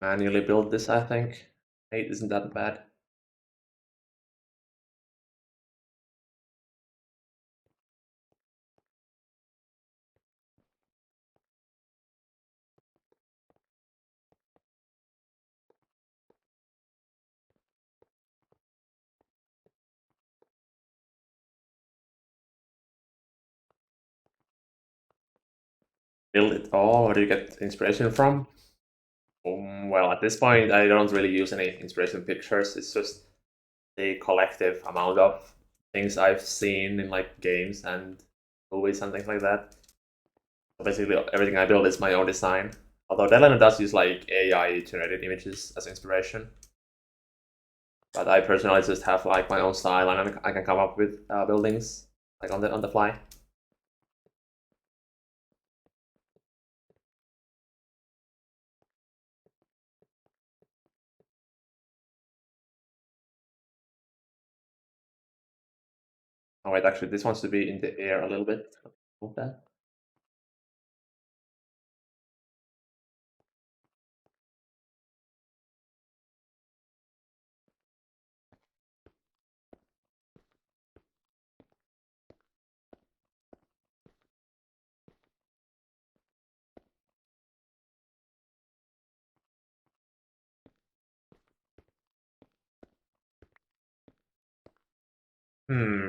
manually build this, I think. 8 isn't that bad. Build it all? Where do you get inspiration from? Well, at this point, I don't really use any inspiration pictures. It's just the collective amount of things I've seen in like games and movies and things like that. So basically, everything I build is my own design. Although Deadline does use like AI generated images as inspiration, but I personally just have like my own style, and I can come up with buildings like on the fly. Oh wait, actually, this wants to be in the air a little bit. Move that.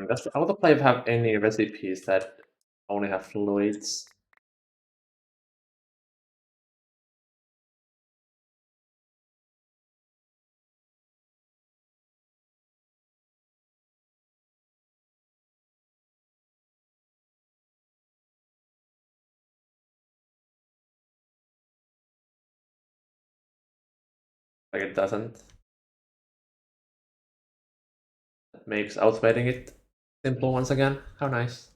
Does the autoclave have any recipes that only have fluids? Like it doesn't. That makes automating it simple once again. How nice.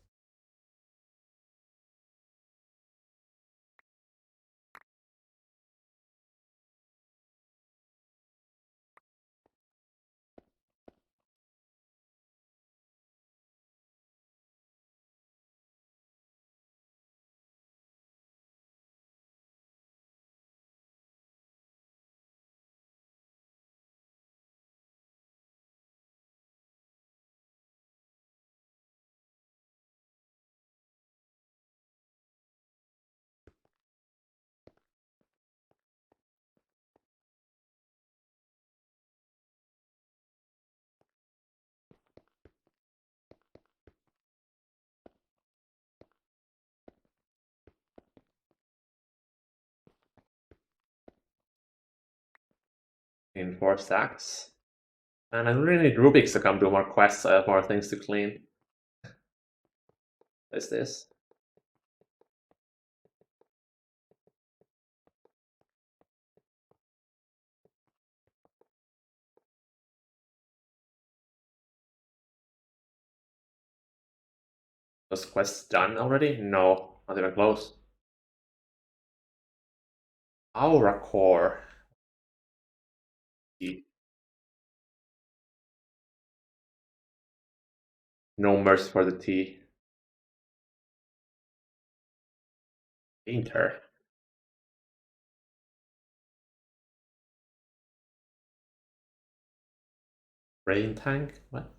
In 4 stacks. And I really need Rubik's to come do more quests. I have more things to clean. What is this? Was quests done already? No, not even close. Aura core. No mercy for the T. Painter. Brain tank? What?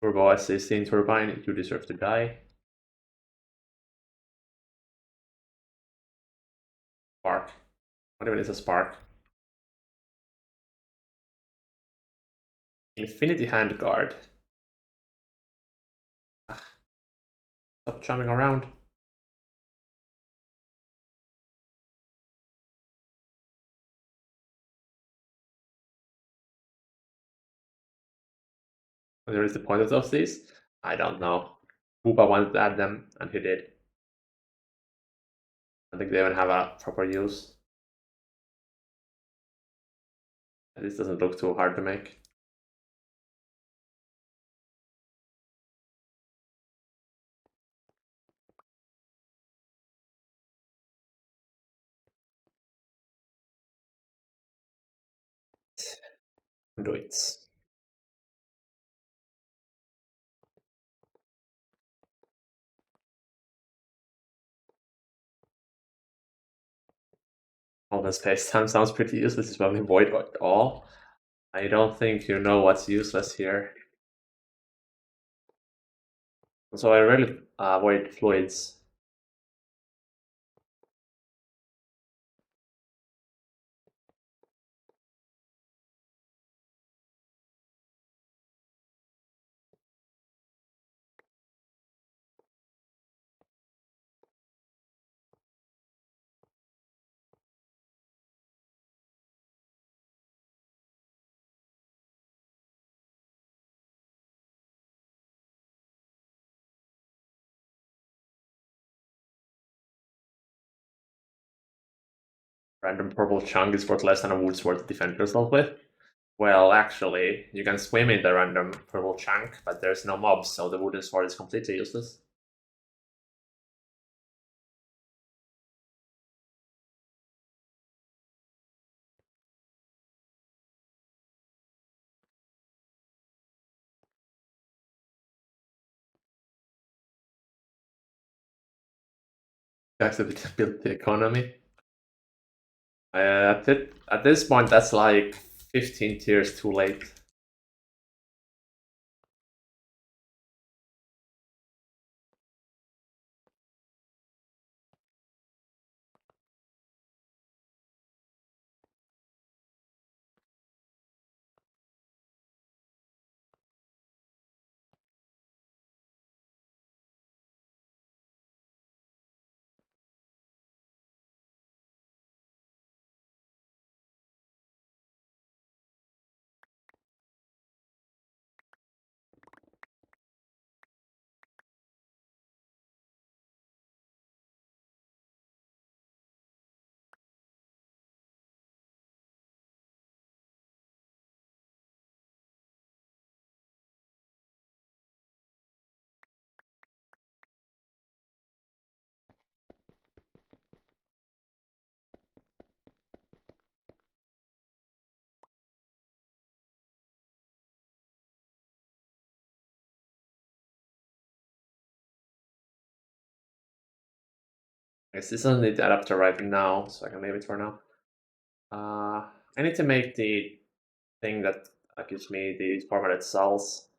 Turbo assisting turbine. You deserve to die. Spark. What even is a spark? Infinity handguard. Ah, stop jumping around. There is the point of these? I don't know. Koopa wanted to add them, and he did. I think they even have a proper use. This doesn't look too hard to make. Do it. All the space-time sounds pretty useless. It's probably void at all. I don't think you know what's useless here. So I really avoid fluids. Random purple chunk is worth less than a wood sword to defend yourself with. Well, actually, you can swim in the random purple chunk, but there's no mobs, so the wooden sword is completely useless. Actually, build the economy. At this point, that's like 15 tiers too late. I guess this doesn't need the adapter right now, so I can leave it for now. I need to make the thing that gives me the formatted cells.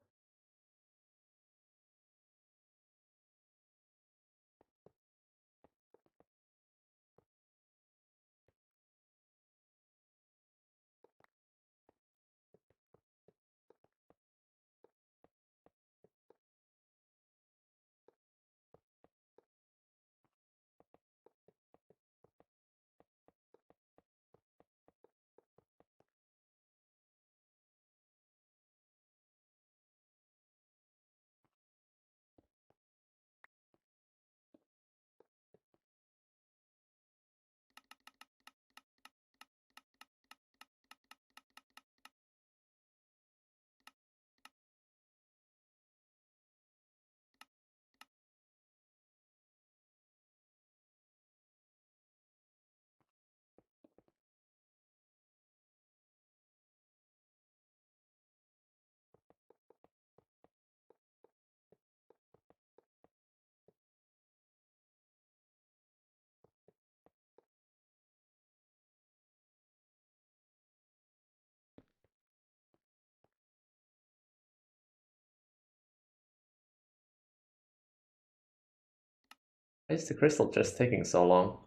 Why is the crystal just taking so long?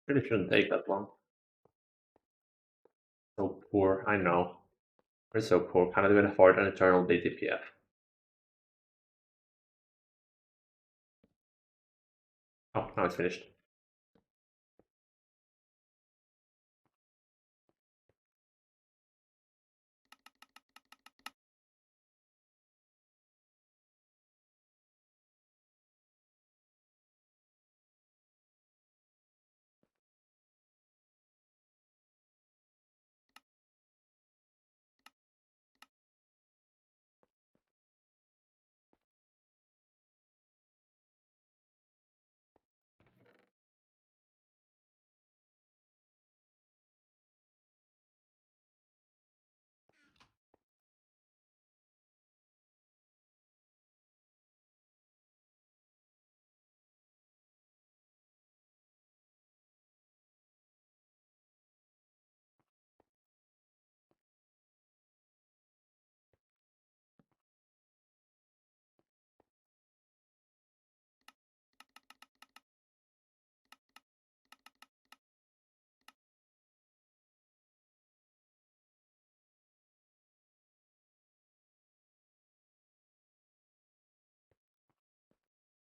Really shouldn't take that long. So poor, I know. We're so poor, can't even afford an eternal DTPF. Oh, now it's finished.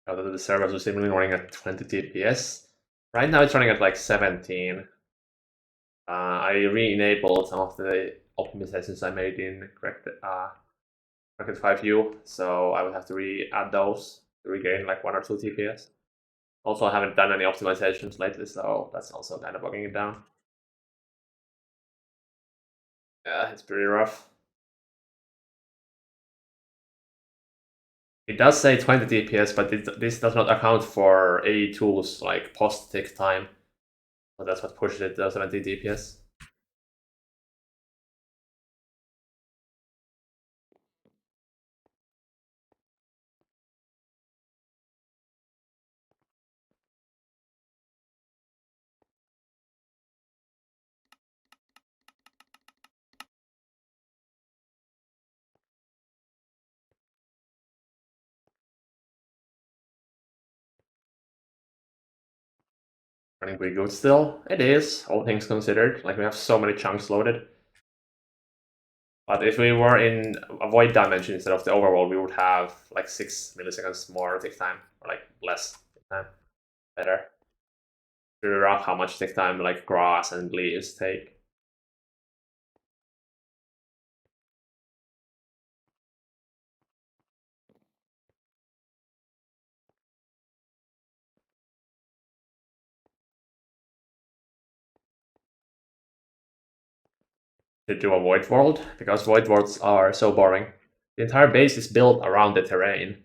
Although the servers are seemingly running at 20 TPS. Right now it's running at like 17. I re-enabled some of the optimizations I made in Cricket 5U, so I would have to re-add those to regain like 1 or 2 TPS. Also, I haven't done any optimizations lately, so that's also kind of bugging it down. Yeah, it's pretty rough. It does say 20 DPS, but this does not account for AE tools like post-tick time. So that's what pushes it to 70 DPS. Running pretty good still. It is, all things considered. Like, we have so many chunks loaded. But if we were in a void dimension instead of the overworld, we would have like 6 milliseconds more tick time, or like less tick time. Better. Pretty rough how much tick time like grass and leaves take. To do a void world, because void worlds are so boring. The entire base is built around the terrain.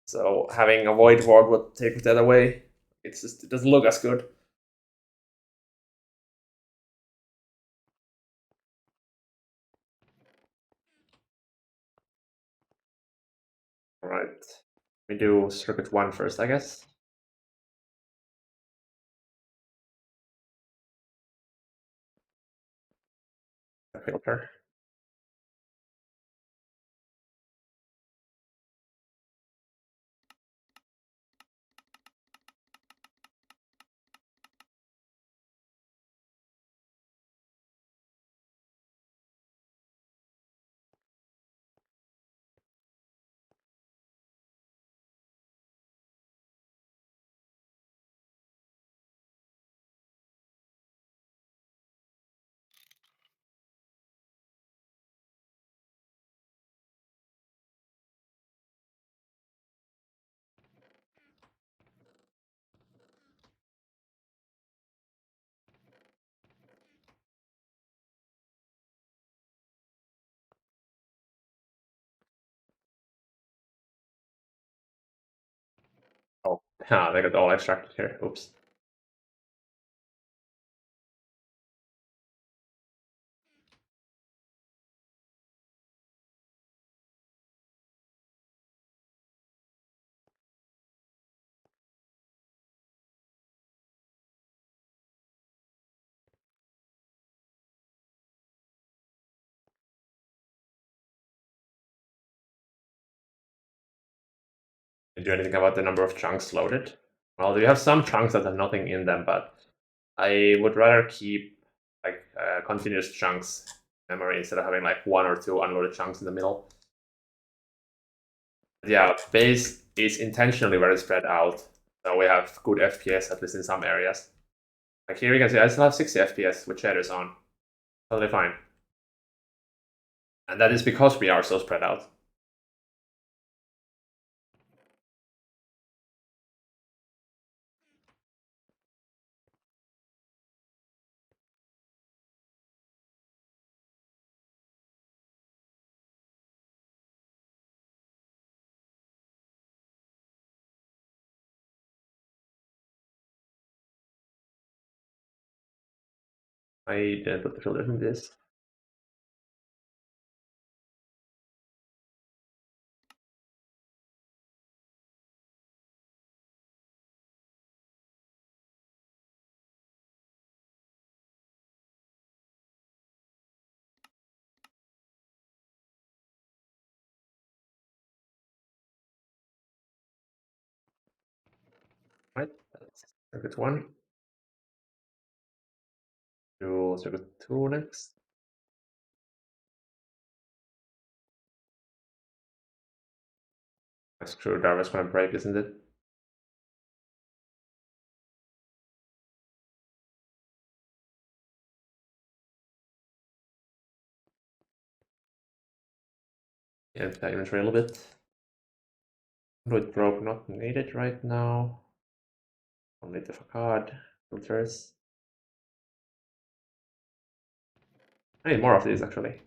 So having a void world would take that away. It's just, it doesn't look as good. Alright. We do circuit 1 first, I guess. A filter. Oh, they got all extracted here. Oops. Did you do anything about the number of chunks loaded? Well, you have some chunks that have nothing in them, but I would rather keep like continuous chunks memory instead of having like 1 or 2 unloaded chunks in the middle. Yeah, base is intentionally very spread out, so we have good FPS at least in some areas. Like here you can see I still have 60 FPS with shaders on. Totally fine. And that is because we are so spread out. I didn't put the filters in this. Right, that's circuit 1. Do circuit 2 next. My screwdriver is gonna break, isn't it? Empty the inventory a little bit. Fluid probe not needed right now. I'll need the facade filters. I need more of these actually.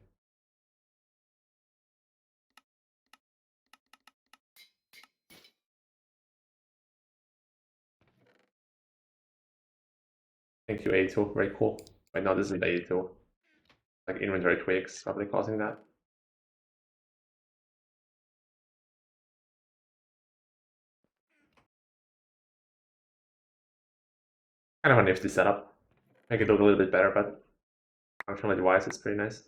Thank you, A2. Very cool. Right now, this is the A2. Like inventory tweaks probably causing that. Kind of a nifty setup. Make it look a little bit better, but functionally wise, it's pretty nice.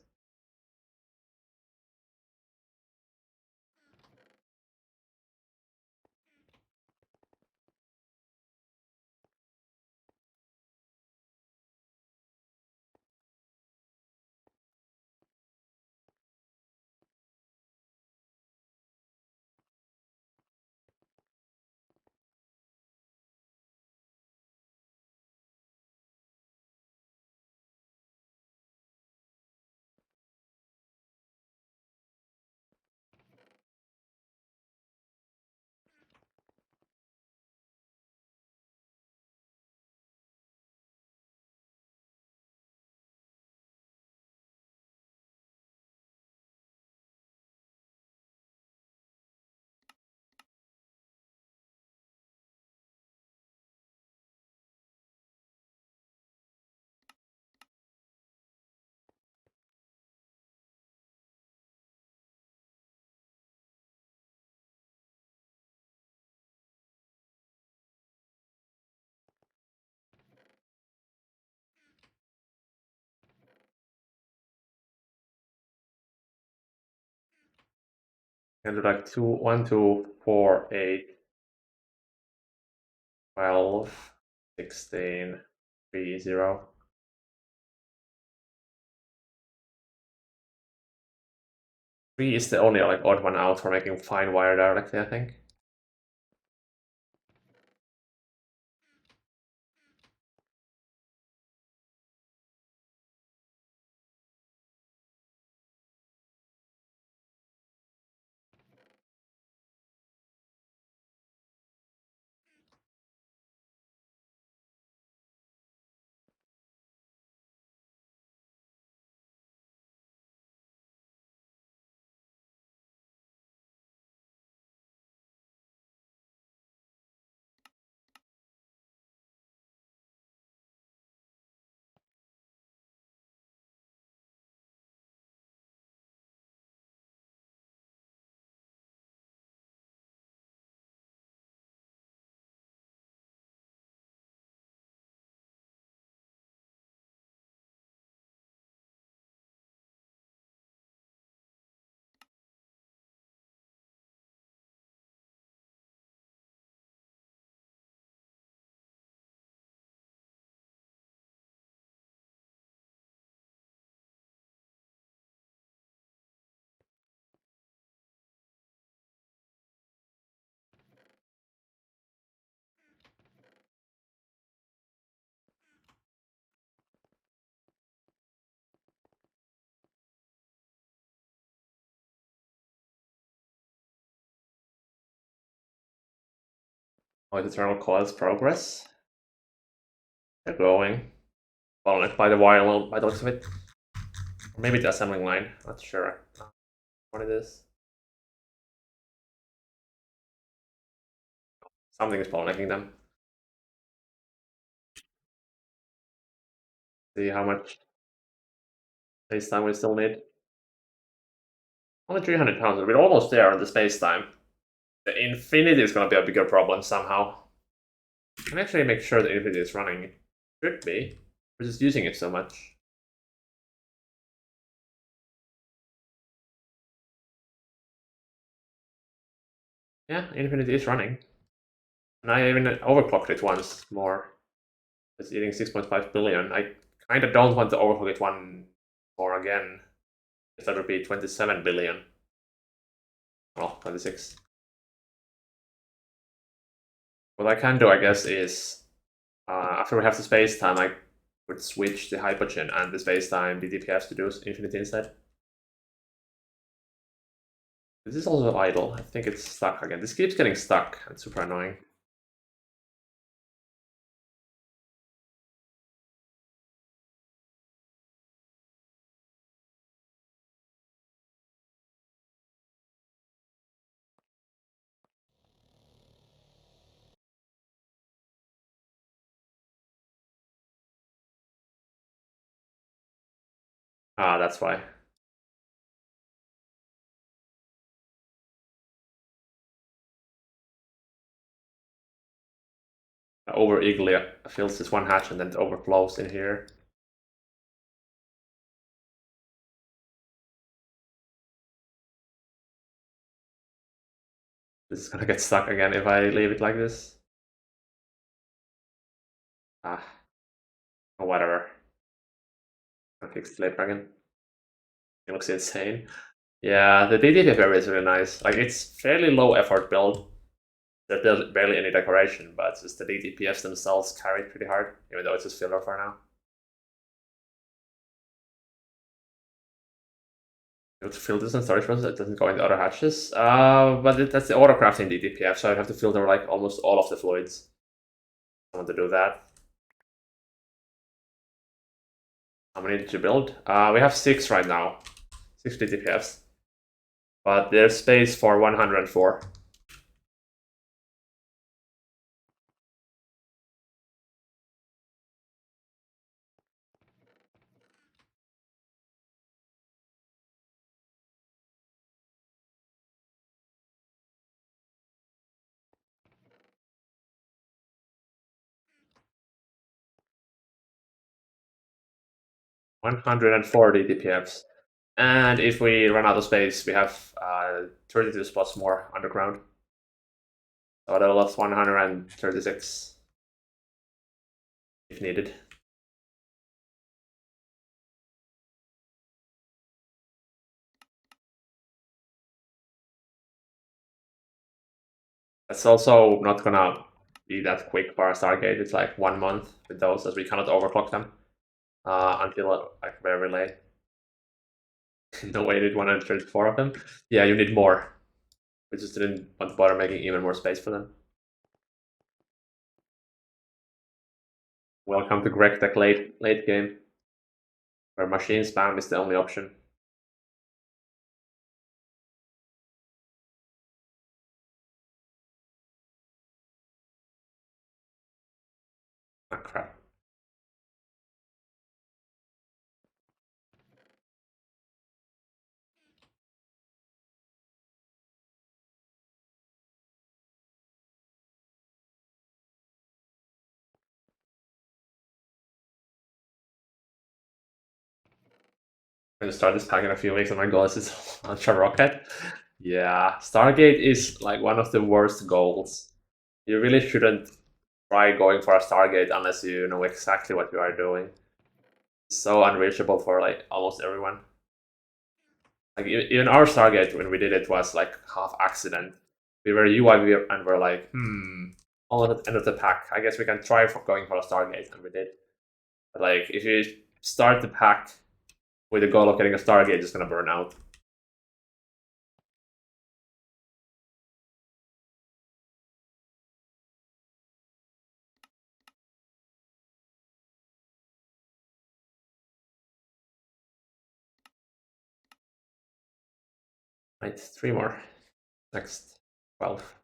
And do like 2, 1, 2, 4, 8, 12, 16, 3, 0. Three is the only like odd one out for making fine wire directly, I think. Oh, the eternal coils progress. They're growing. Well, like by the wire well, by the looks of it. Or maybe the assembling line. Not sure what it is. Something is bottlenecking them. See how much space time we still need. Only 300 pounds. We're almost there on the space time. The infinity is going to be a bigger problem somehow. I can actually make sure the infinity is running. It should be. We're just using it so much. Yeah, infinity is running. And I even overclocked it once more. It's eating 6.5 billion. I kind of don't want to overclock it one more again. If that would be 27 billion. Well, 26. What I can do, I guess, is after we have the space time, I would switch the hypogen and the space time, the DPFs to do infinity instead. This is also idle. I think it's stuck again. This keeps getting stuck. It's super annoying. Ah, that's why. Over eagerly fills this one hatch and then it overflows in here. This is gonna get stuck again if I leave it like this. Ah, whatever. I'll fix the dragon. It looks insane. Yeah, the DTF area is really nice. Like, it's fairly low effort build. There's barely any decoration, but just the DTPs themselves carry it pretty hard, even though it's just filler for now. You have to filter some storage process that doesn't go into other hatches. But that's the autocrafting DTPF, so I have to filter like almost all of the fluids. I want to do that. How many did you build? We have 6 right now. 6 DTPFs. But there's space for 104. DPFs. And if we run out of space, we have 32 spots more underground. So that'll left 136 if needed. That's also not gonna be that quick for a Stargate. It's like 1 month with those, as we cannot overclock them until like very late. No way, I did 134 of them. Yeah, you need more. We just didn't want to bother making even more space for them. Welcome to Greg Tech late game, where machine spam is the only option. Ah, crap. I'm gonna start this pack in a few weeks, and my goal is to launch a rocket. Yeah, Stargate is like one of the worst goals. You really shouldn't try going for a Stargate unless you know exactly what you are doing. It's so unreachable for like almost everyone. Like even our Stargate when we did it was like half accident. We were UI and we're like, all at the end of the pack. I guess we can try for going for a Stargate, and we did. But like if you start the pack with the goal of getting a Stargate, it's gonna burn out. Right, 3 more. Next 12.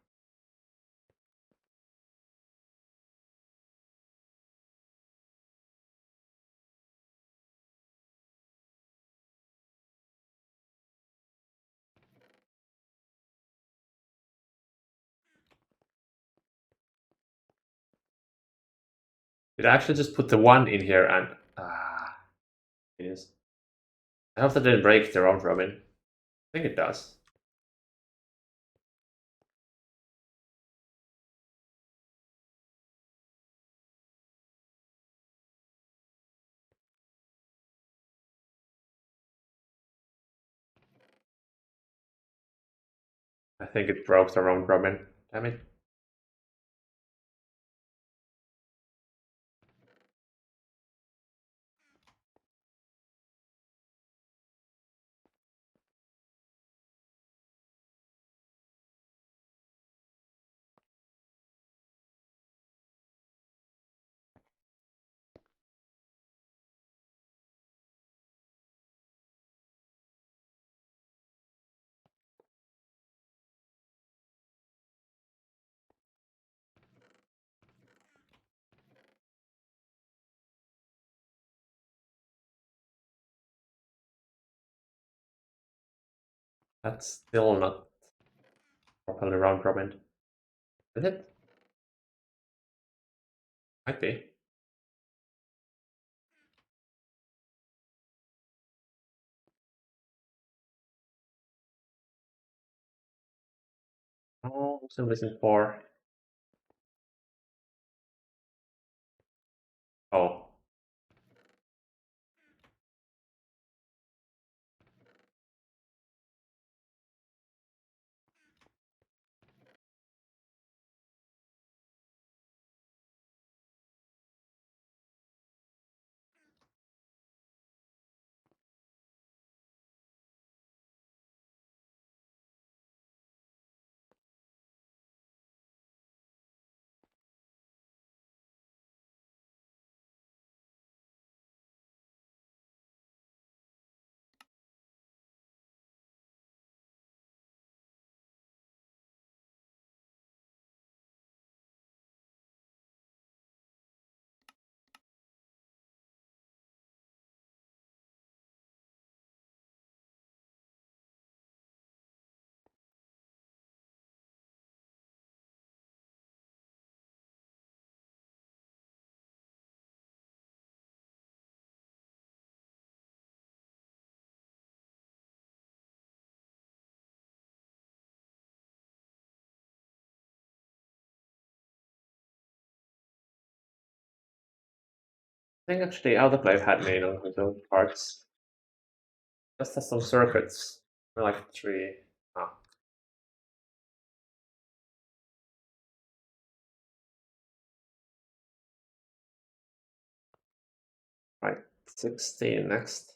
Did I actually just put the 1 in here and it is. I hope that didn't break the round robin. I think it does. I think it broke the round robin. Damn it. That's still not properly round robin. Is it? Might be. Oh, I'm still missing 4. Oh. I think actually Autoclave had me on his own parts. Just has some circuits. Like 3. Ah, right. 16 next.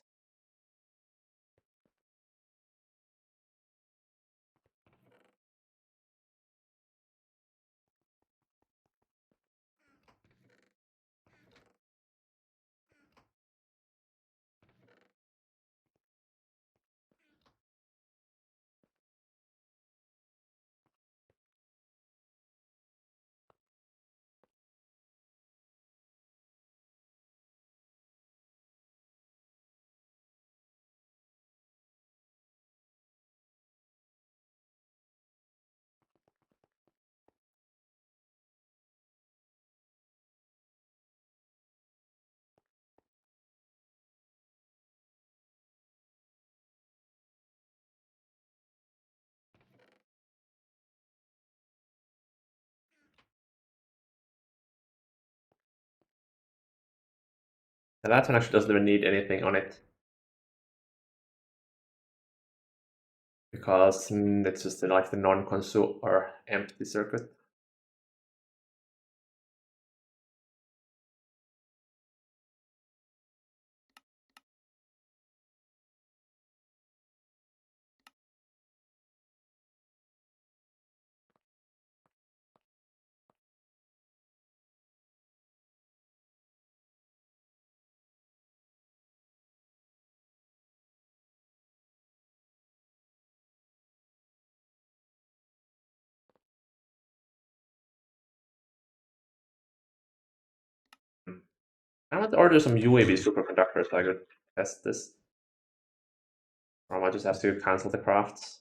The last one actually doesn't even need anything on it. Because it's just like the non-consume or empty circuit. Hmm. I want to order some UAV superconductors so I could test this. Or I might just have to cancel the crafts.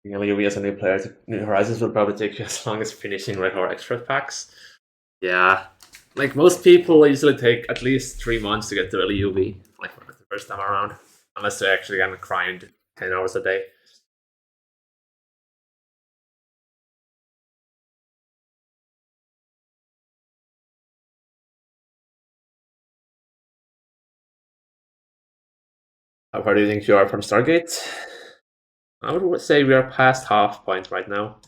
You as a new player to New Horizons will probably take you as long as finishing regular extra packs. Yeah, like most people usually take at least 3 months to get to LUV, like the first time around, unless they actually gonna grind 10 hours a day. How far do you think you are from Stargate? I would say we are past half point right now,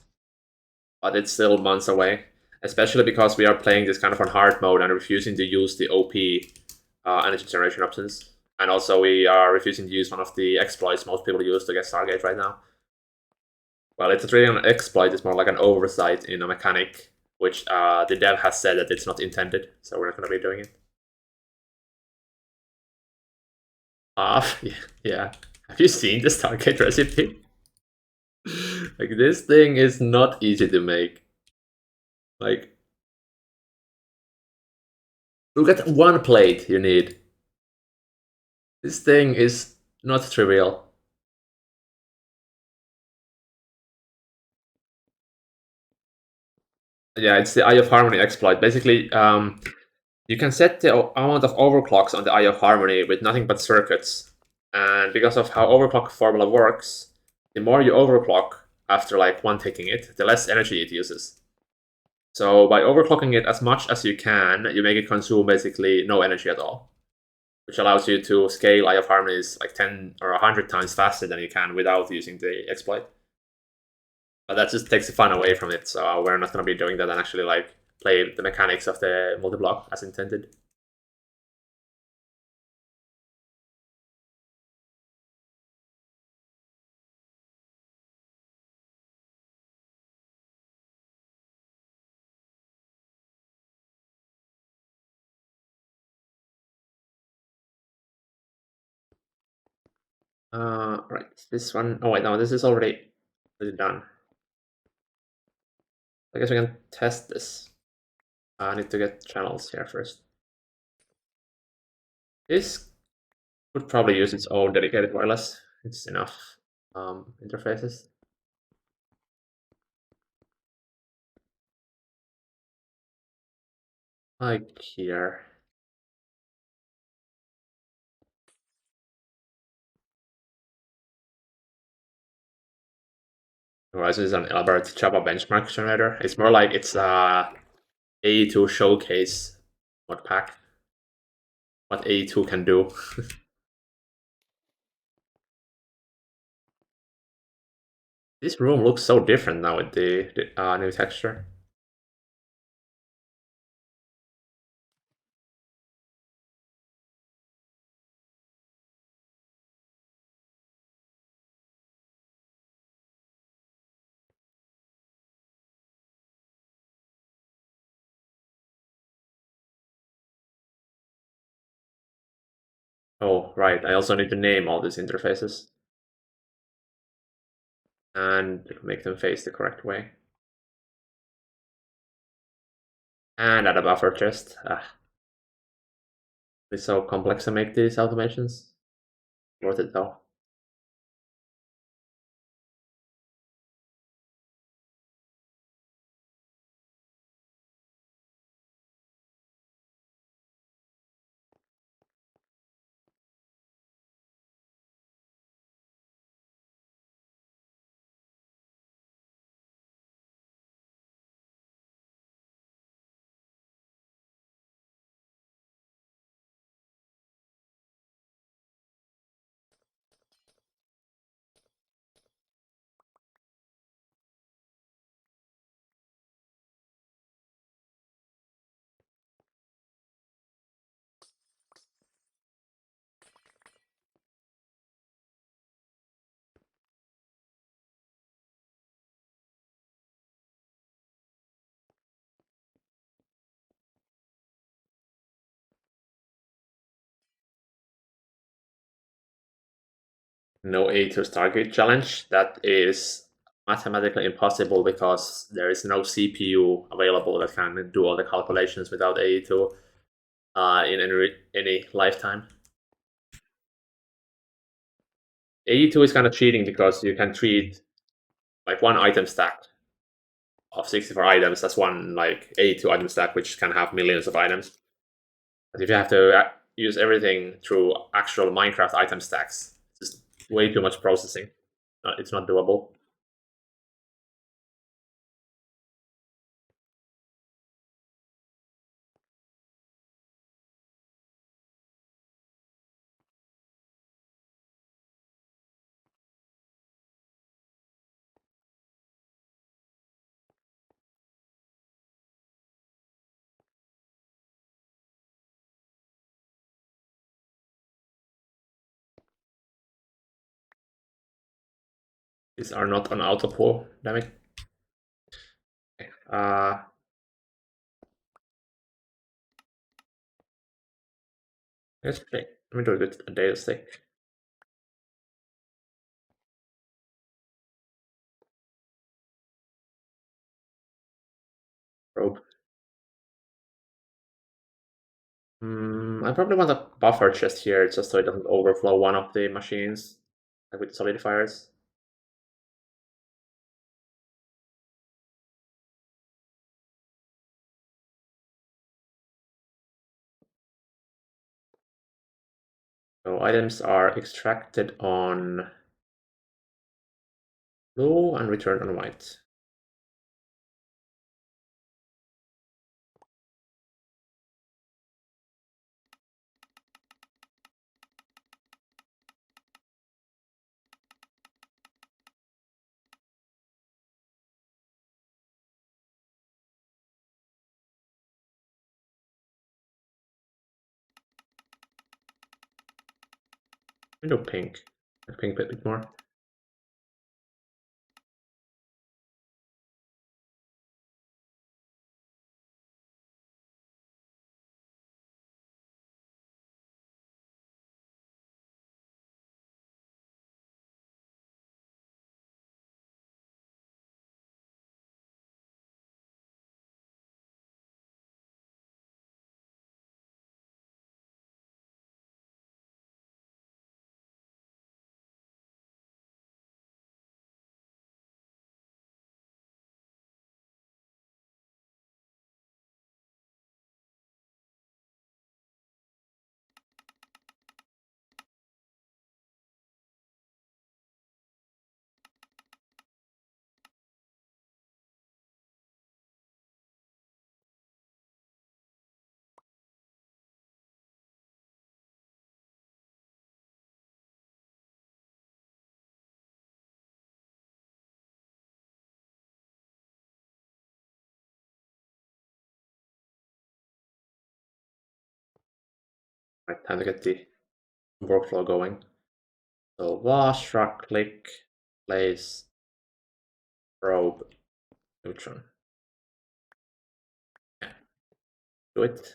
but it's still months away. Especially because we are playing this kind of on hard mode and refusing to use the OP energy generation options. And also, we are refusing to use one of the exploits most people use to get Stargate right now. Well, it's not really an exploit, it's more like an oversight in a mechanic, which the dev has said that it's not intended, so we're not going to be doing it. Yeah, yeah. Have you seen the Stargate recipe? Like, this thing is not easy to make. Like, look at one plate you need. This thing is not trivial. Yeah, it's the Eye of Harmony exploit. Basically, you can set the amount of overclocks on the Eye of Harmony with nothing but circuits. And because of how overclock formula works, the more you overclock after like one taking it, the less energy it uses. So by overclocking it as much as you can, you make it consume basically no energy at all, which allows you to scale Eye of Harmonies like 10 or 100 times faster than you can without using the exploit. But that just takes the fun away from it, so we're not going to be doing that and actually like play the mechanics of the multi-block as intended. Right, this one. Oh wait, no, this is already done. I guess we can test this. I need to get channels here first. This would probably use its own dedicated wireless. It's enough interfaces. Like here. Horizon is an elaborate Java benchmark generator. It's more like it's a AE2 showcase mod pack. What AE2 can do. This room looks so different now with the new texture. Oh, right. I also need to name all these interfaces and make them face the correct way. And add a buffer chest. It's so complex to make these automations. Worth it though. No A to Stargate challenge. That is mathematically impossible because there is no CPU available that can do all the calculations without AE2 in any lifetime. AE2 is kind of cheating because you can treat like one item stack of 64 items. That's one like A2 item stack, which can have millions of items. But if you have to use everything through actual Minecraft item stacks, it's just way too much processing. It's not doable. These are not on auto pull, damn it. Okay. Let's play. Let me do a good data stick. Probe. I probably want a buffer chest here just so it doesn't overflow one of the machines, like with solidifiers. So items are extracted on blue and returned on white. I do pink. Pink a bit more. Right, time to get the workflow going. So wash, right click, place, probe, neutron. Yeah. Do it.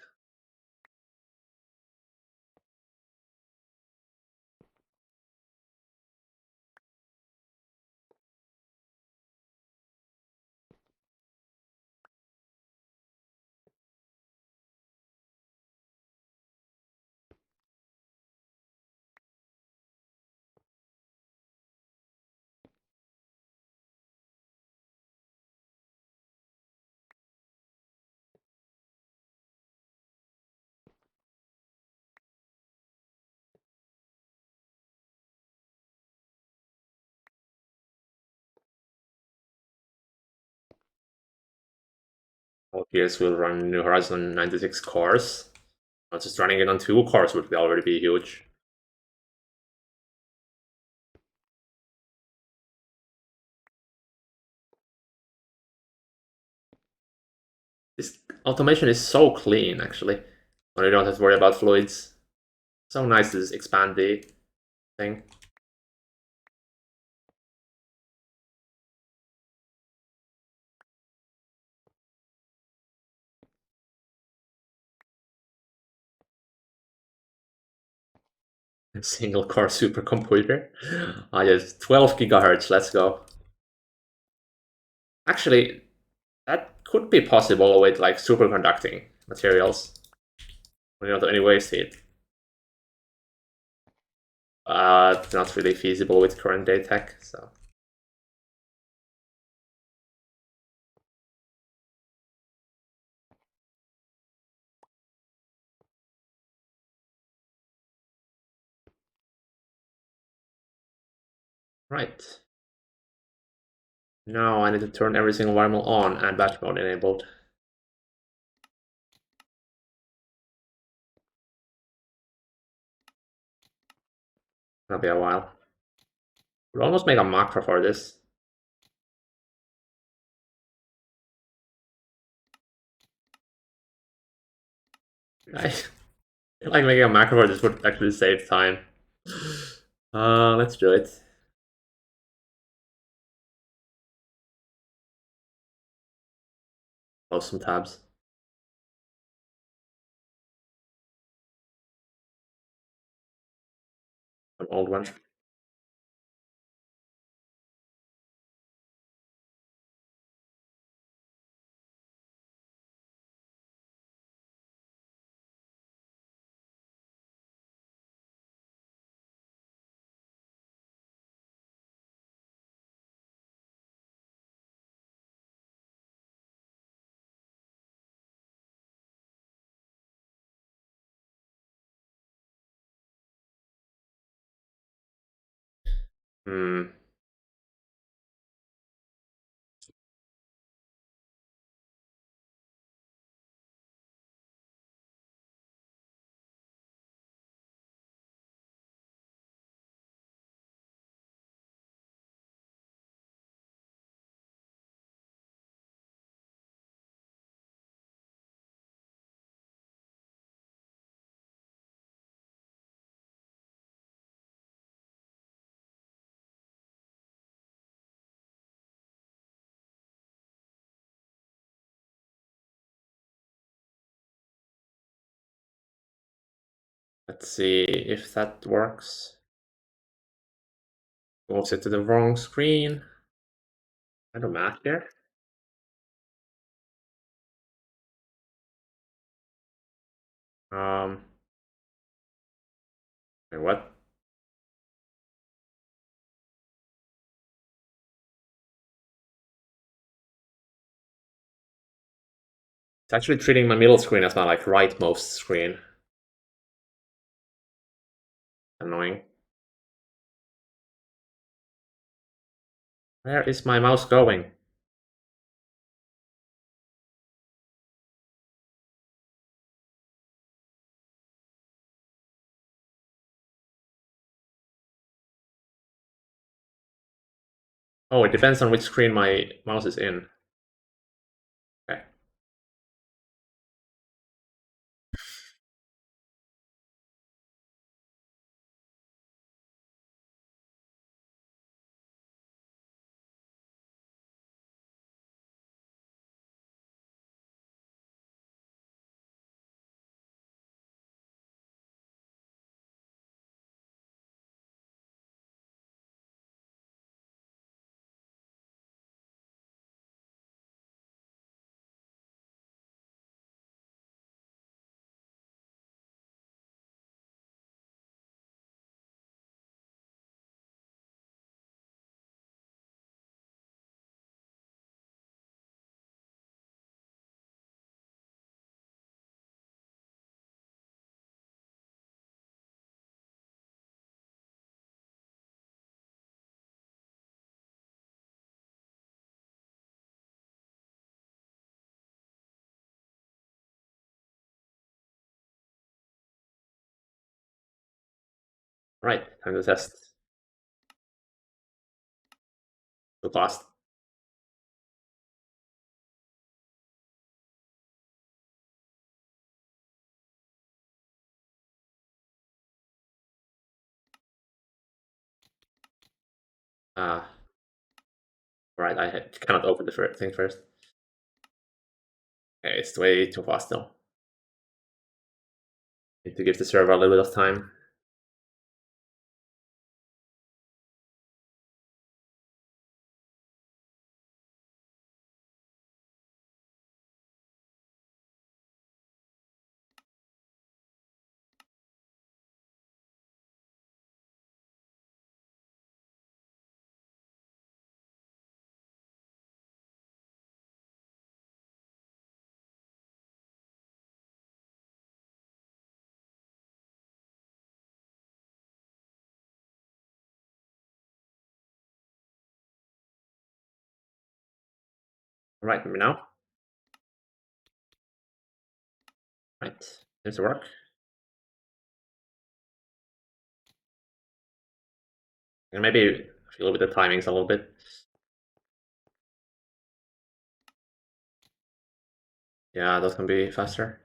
All gears will run New Horizon 96 cores. Not just running it on 2 cores would already be huge. This automation is so clean, actually, when you don't have to worry about fluids. So nice to just expand the thing. Single core supercomputer. Ah, yes, 12 gigahertz, let's go. Actually, that could be possible with like superconducting materials. We don't have any waste heat. It's not really feasible with current day tech, so Right. Now I need to turn every single variable on and batch mode enabled. That'll be a while. We'll almost make a macro for this. I feel like making a macro for this would actually save time. Let's do it. Close some tabs. An old one. Hmm. Let's see if that works. Moves it to the wrong screen. I don't math here. Um. Wait, what? It's actually treating my middle screen as my like rightmost screen. Annoying. Where is my mouse going? Oh, it depends on which screen my mouse is in. Okay. Right, time to test. Too fast. Ah, right, cannot open the thing first. Okay, it's way too fast though. Need to give the server a little bit of time. Right, maybe now. Right, seems to work. And maybe feel with the timings a little bit. Yeah, those can be faster.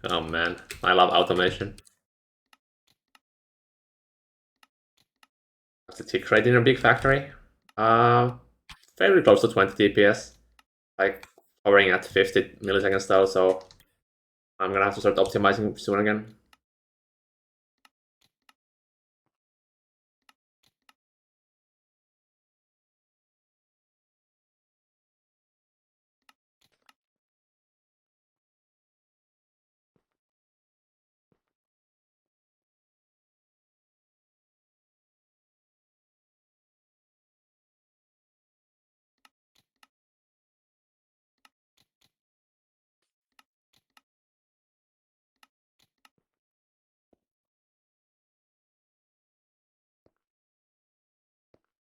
Oh man, I love automation. What's the tick rate in a big factory? Uh, Fairly close to 20 TPS, like hovering at 50 milliseconds though, so I'm gonna have to start optimizing soon again.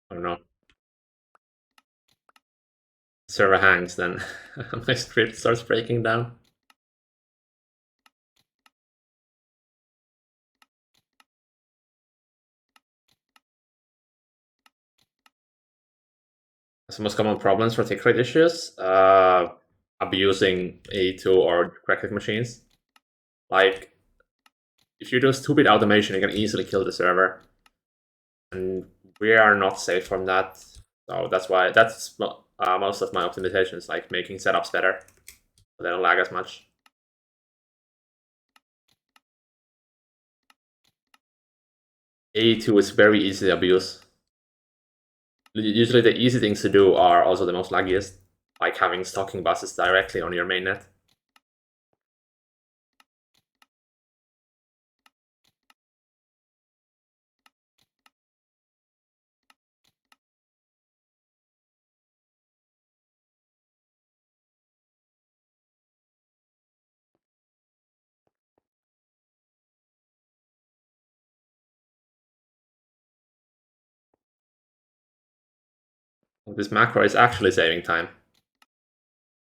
I don't know. Server hangs, then my script starts breaking down. Some most common problems for tick rate issues, abusing A2 or corrected machines. Like, if you do stupid automation, you can easily kill the server. And we are not safe from that. So that's why that's most of my optimizations, like making setups better, so they don't lag as much. A2 is very easy to abuse. Usually the easy things to do are also the most laggiest, like having stocking buses directly on your mainnet. This macro is actually saving time.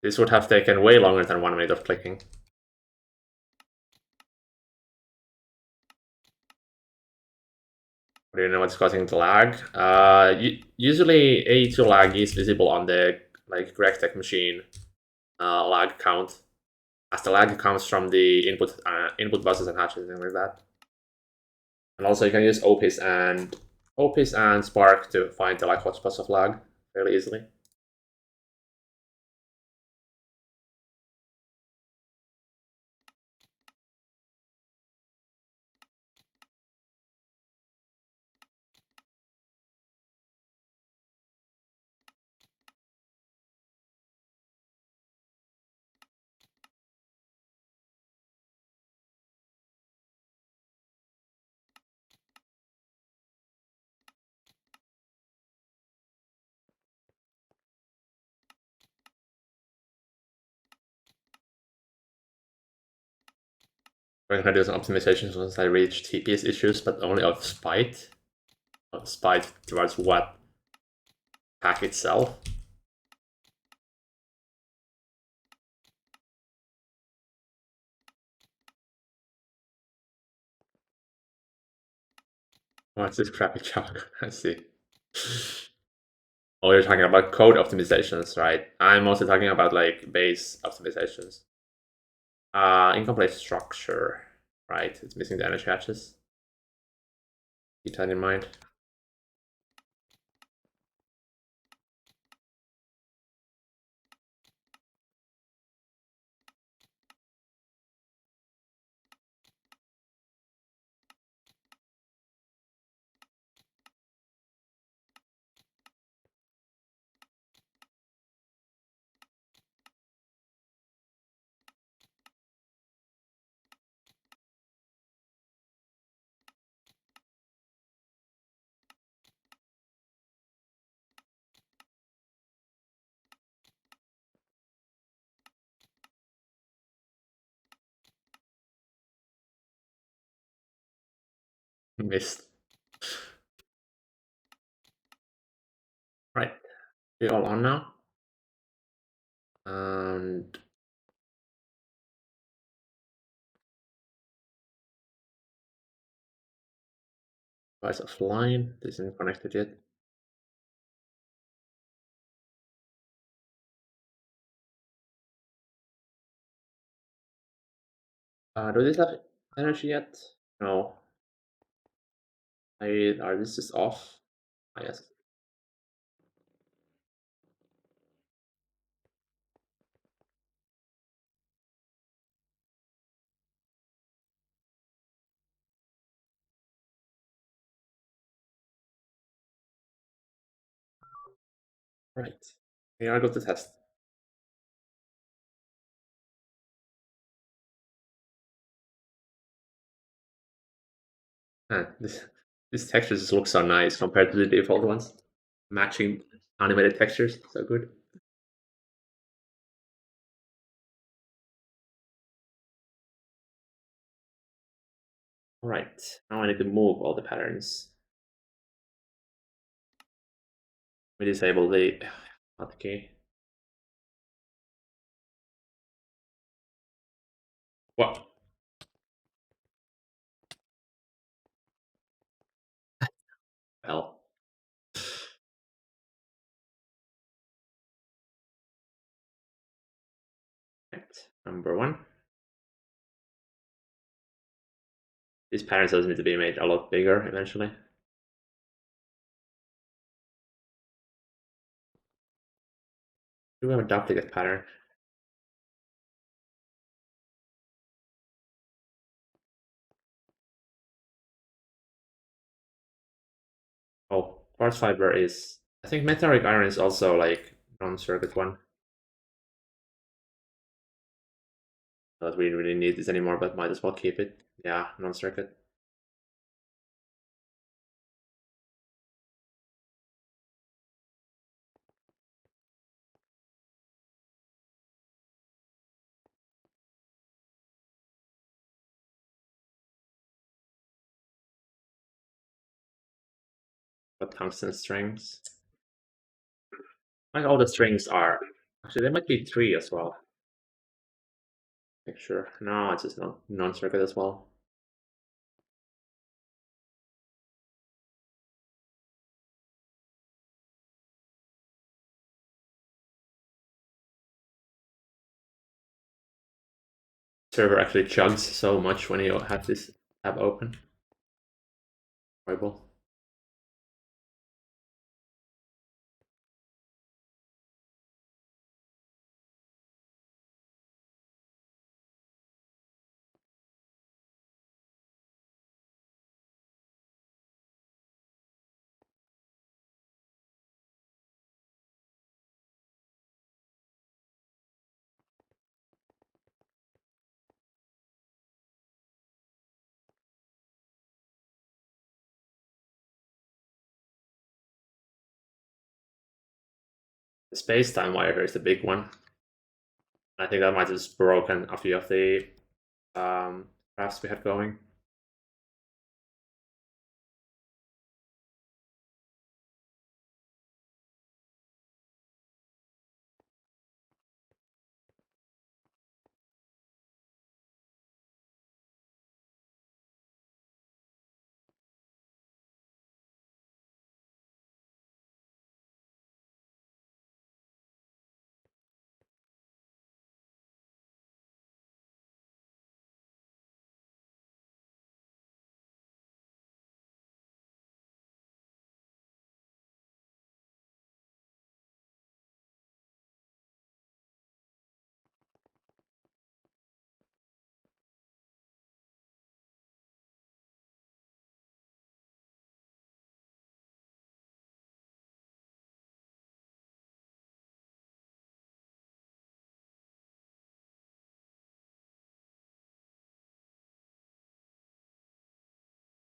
This would have taken way longer than 1 minute of clicking. Do you know what's causing the lag? Usually A2 lag is visible on the like GregTech machine lag count, as the lag comes from the input buses and hatches and things like that. And also you can use Opis and Spark to find the like hotspots of lag fairly easily. We're gonna do some optimizations once I reach TPS issues, but only of spite. Of spite towards what pack itself. What's this crappy job? I see. Oh, you're talking about code optimizations, right? I'm also talking about like base optimizations. Incomplete structure, right? It's missing the energy hatches. Keep that in mind. Missed. Right, we're all on now. And device offline. This isn't connected yet. Do this have energy yet? No. This is off. I guess. Right. Here I go to test. This texture just looks so nice compared to the default ones. Matching animated textures, so good. Alright, now I need to move all the patterns. We disable the hotkey. What? Hell. Right, number one. These patterns also need to be made a lot bigger eventually. Do we have a duplicate pattern? Oh, quartz fiber is. I think metallic iron is also like non-circuit one. Not we really need this anymore, but might as well keep it. Yeah, non-circuit. But tungsten strings. Like all the strings are. Actually, there might be three as well. Make sure. No, it's just non-circuit as well. Server actually chugs so much when you have this tab open. Horrible. The space-time wire here is the big one. I think that might have just broken a few of the crafts we had going.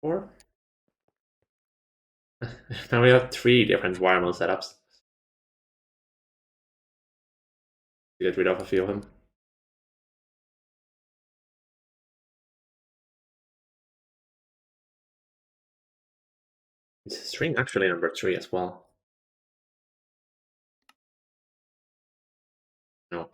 Or now we have three different wire mill setups. To get rid of a few of them. It's string actually number 3 as well. No.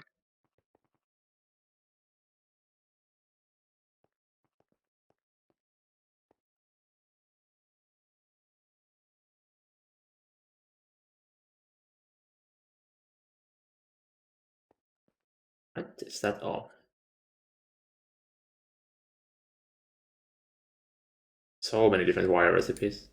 What is that all? So many different wire recipes.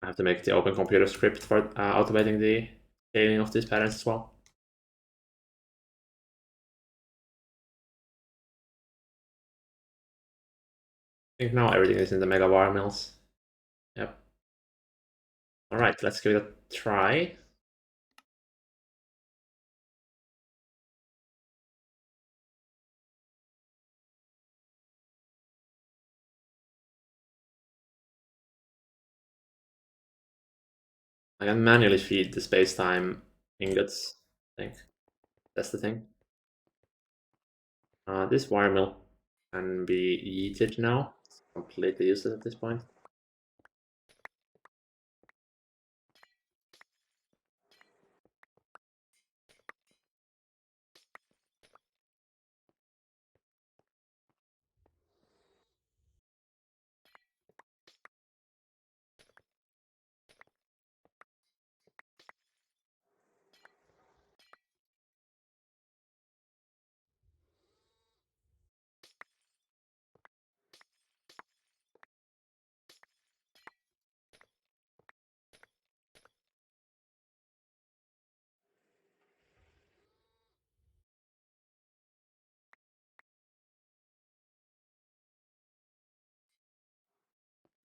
I have to make the open computer script for automating the scaling of these patterns as well. I think now everything is in the mega wire mills. Yep. All right, let's give it a try. I can manually feed the space-time ingots, I think. That's the thing. This wire mill can be yeeted now. It's completely useless at this point.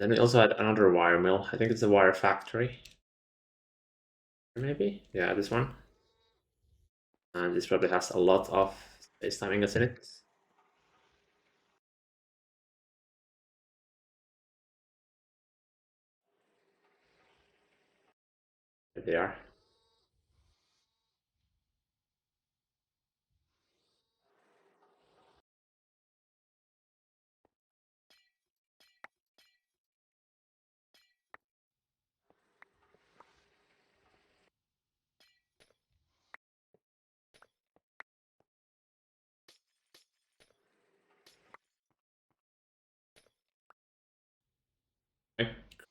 Then we also had another wire mill. I think it's a wire factory. Maybe? Yeah, this one. And this probably has a lot of space-time ingots in it. Here they are.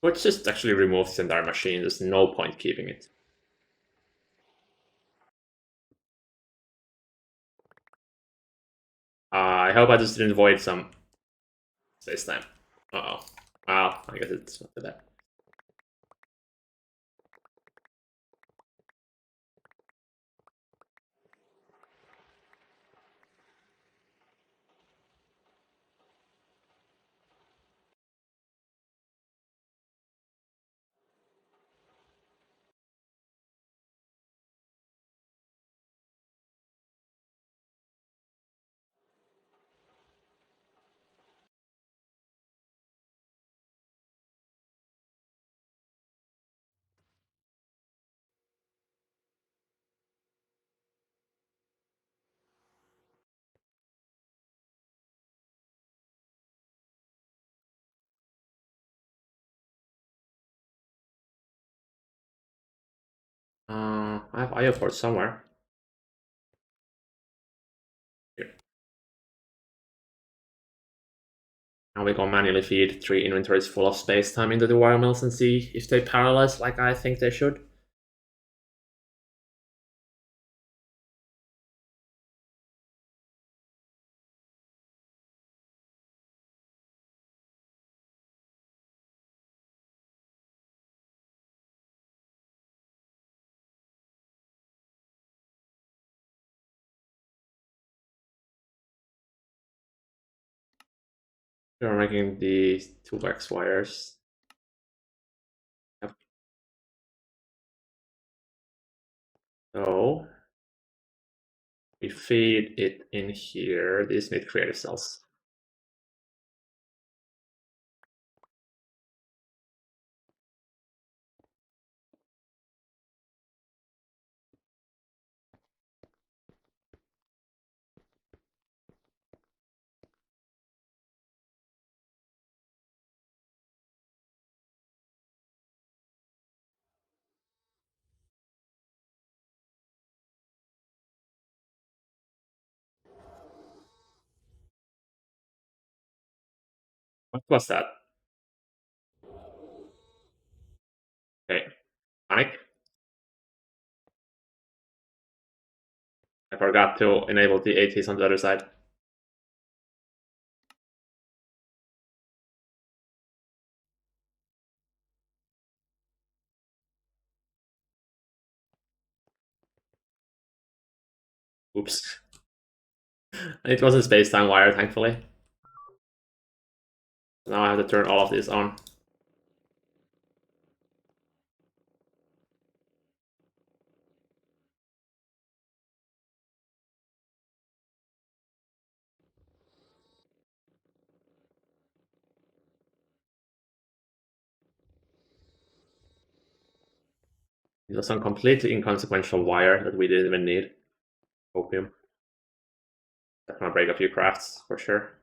I could just actually remove this entire machine. There's no point keeping it. I hope I just didn't void some space-time. Uh-oh. Well, I guess it's not that. I have IO ports somewhere. Here. Now we go manually feed 3 inventories full of space-time into the wire mills and see if they parallelize like I think they should. We're making the 2x wires. Yep. So we feed it in here, these mid creative cells. What was that? Okay, panic. I forgot to enable the ATs on the other side. Oops. It was a space-time wire, thankfully. Now I have to turn all of this on. It was some completely inconsequential wire that we didn't even need. Opium. That's gonna break a few crafts, for sure.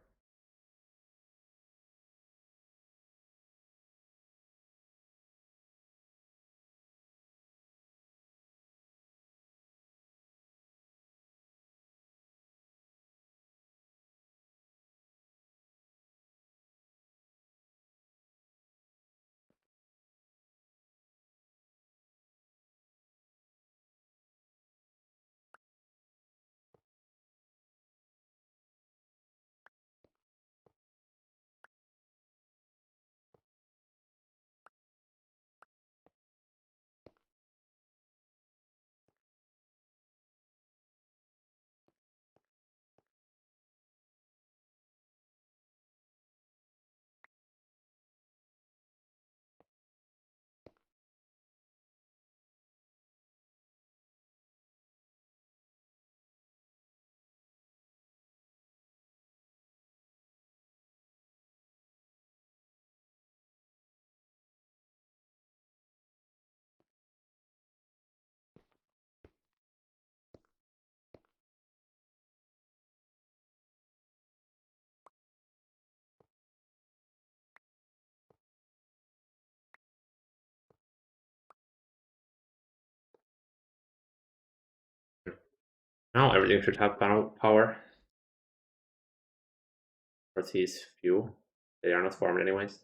Now everything should have power. But these few, they are not formed anyways.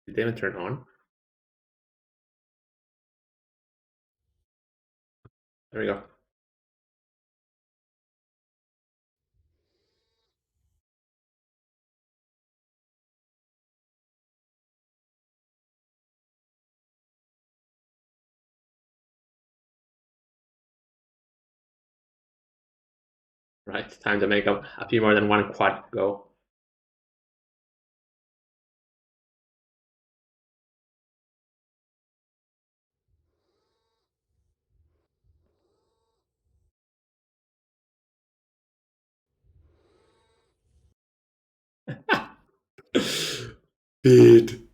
Did they even turn on? There we go. Right, time to make up a few more than one quad go. Speed.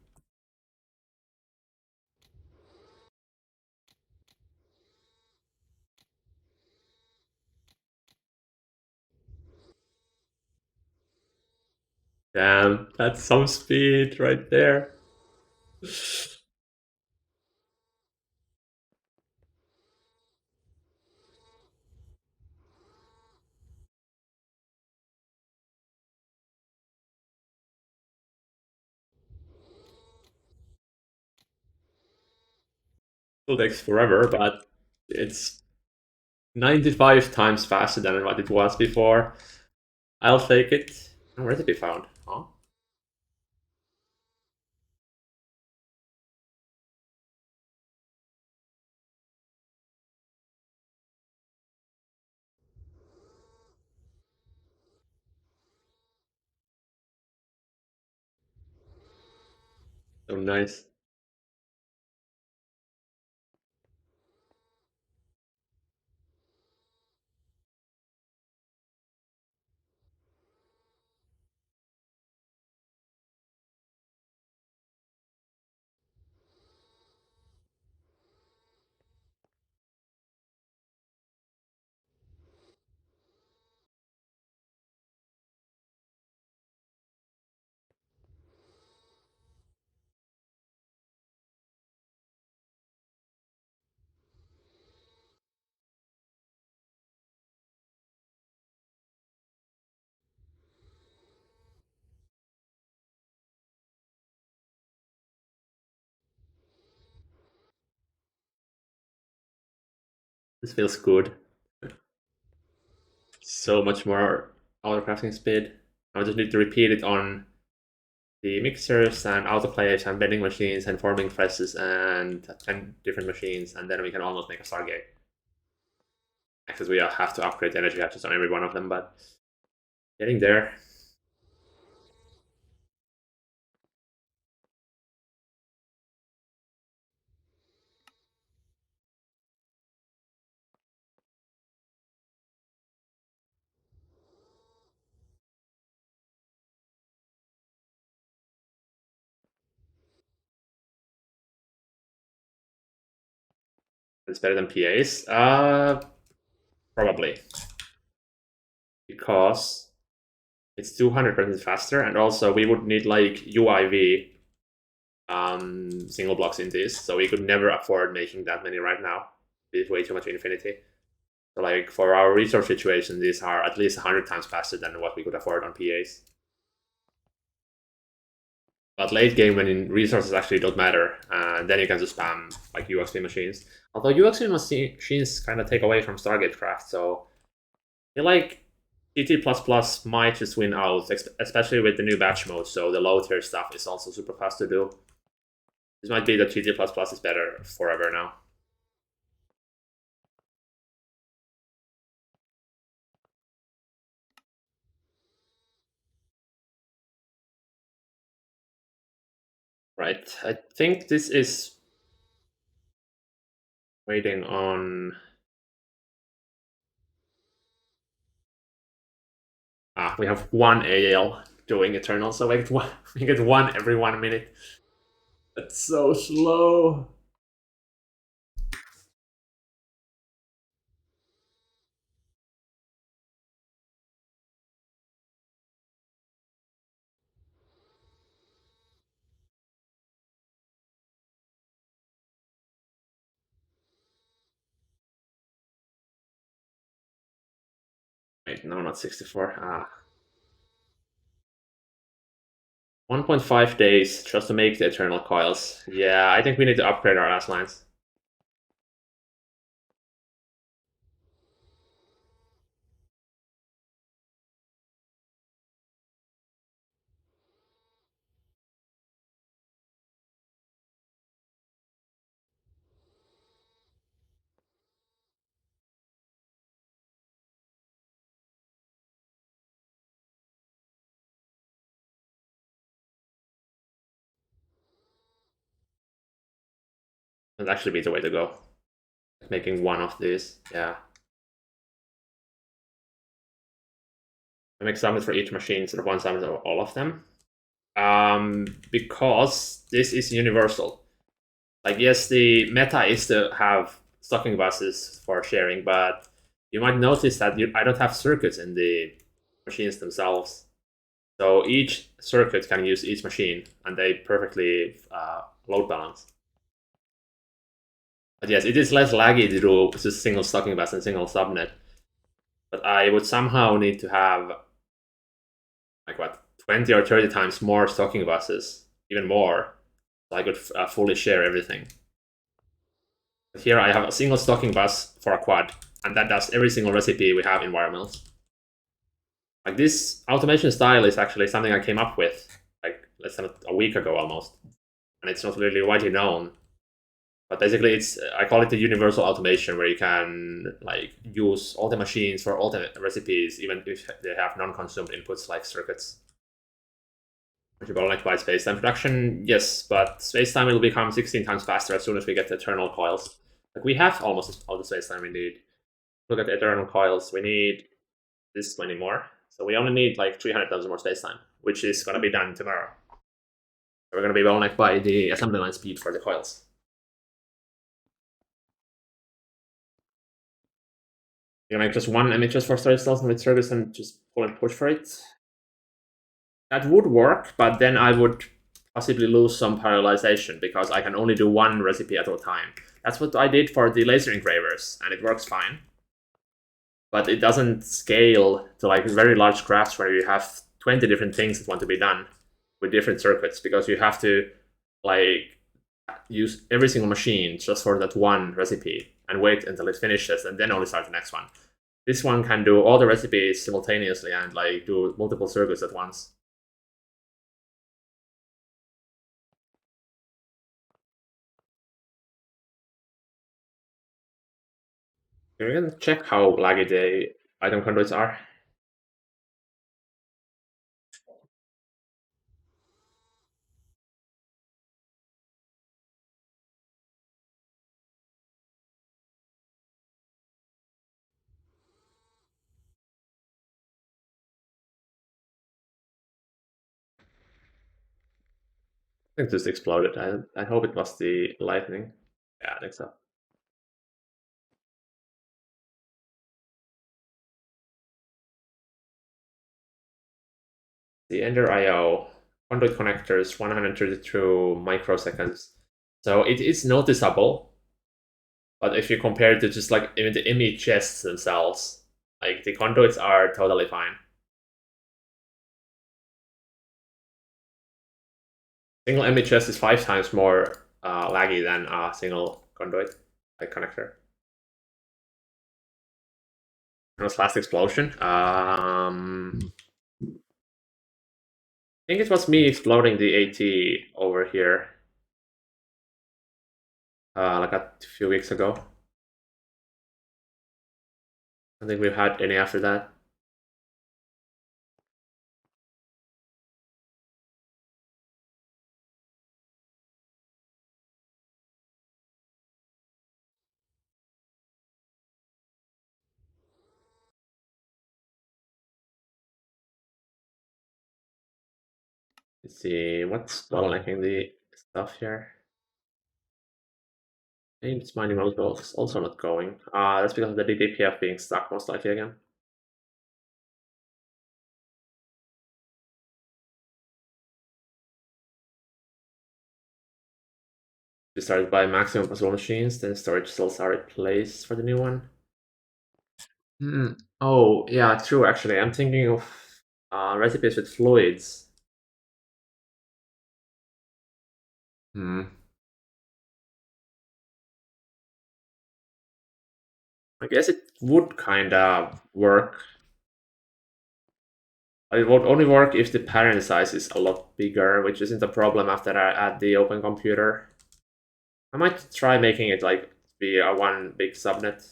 Damn, that's some speed right there. Still takes forever, but it's 95 times faster than what it was before. I'll take it. Where did it be found? Oh, so nice. This feels good. So much more autocrafting speed. I just need to repeat it on the mixers and autoclaves and bending machines and forming presses and 10 different machines, and then we can almost make a Stargate. Because we have to upgrade the energy hatches on every one of them, but getting there. It's better than PAs. Probably. Because it's 200% faster, and also we would need like UIV single blocks in this, so we could never afford making that many right now. It's way too much infinity. So like for our resource situation, these are at least 100 times faster than what we could afford on PAs. But late game, when resources actually don't matter, then you can just spam like UXP machines. Although UXP machines kind of take away from Stargate craft, so I feel like TT++ might just win out, especially with the new batch mode, so the low tier stuff is also super fast to do. This might be that TT++ is better forever now. Right, I think this is waiting on... we have one AL doing Eternal, so we get one every 1 minute. That's so slow. Wait, no, not 64. 1.5 days just to make the Eternal Coils. Yeah, I think we need to upgrade our ass lines. That'd actually be the way to go. Making one of these, yeah. I make summons for each machine instead of one summon for all of them. Because this is universal. Like, yes, the meta is to have stocking buses for sharing, but you might notice that I don't have circuits in the machines themselves. So each circuit can use each machine, and they perfectly load balance. But yes, it is less laggy to do just single stocking bus and single subnet. But I would somehow need to have like what 20 or 30 times more stocking buses, even more, so I could fully share everything. But here I have a single stocking bus for a quad, and that does every single recipe we have in wire mills. Like, this automation style is actually something I came up with like less than a week ago almost, and it's not really widely known. But basically, I call it the universal automation, where you can like use all the machines for all the recipes, even if they have non-consumed inputs like circuits. If you bottleneck by spacetime production, yes, but spacetime will become 16 times faster as soon as we get the eternal coils. Like, we have almost all the spacetime we need. Look at the eternal coils, we need this many more. So we only need like 300,000 more spacetime, which is going to be done tomorrow. We're going to be bottlenecked by the assembly line speed for the coils. You make just one MHS for 30,000 with service and just pull and push for it. That would work, but then I would possibly lose some parallelization because I can only do one recipe at a time. That's what I did for the laser engravers, and it works fine. But it doesn't scale to like very large crafts where you have 20 different things that want to be done with different circuits, because you have to like use every single machine just for that one recipe. and wait until it finishes and then only start the next one. This one can do all the recipes simultaneously and like do multiple circuits at once. You can check how laggy the item conduits are. I think just exploded. I hope it was the lightning. Yeah, I think so. The Ender IO conduit connectors 132 microseconds. So it is noticeable, but if you compare it to just like even the images themselves, like the conduits are totally fine. Single images is 5 times more laggy than a single conduit like connector. It was last explosion. I think it was me exploding the AT over here, like a few weeks ago. I think we've had any after that. Let's see what's bottlenecking the stuff here. I think it's mining module is also not going. That's because of the DDPF being stuck most likely again. We started by maximum possible machines, then storage cells are replaced for the new one. Oh, yeah, true, actually. I'm thinking of recipes with fluids. Hmm. I guess it would kind of work. It would only work if the pattern size is a lot bigger, which isn't a problem after I add the open computer. I might try making it like be a one big subnet.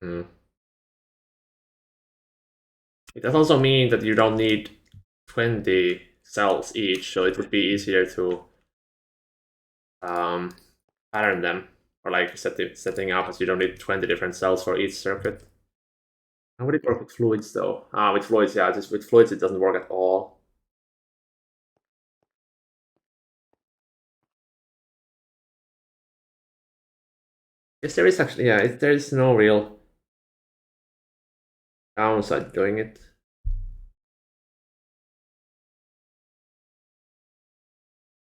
Hmm. It does also mean that you don't need 20 cells each, so it would be easier to um, pattern them or like setting up as you don't need 20 different cells for each circuit. How would it work with fluids though? With fluids, yeah, just with fluids it doesn't work at all. Yes, there is actually, yeah, there is no real downside doing it.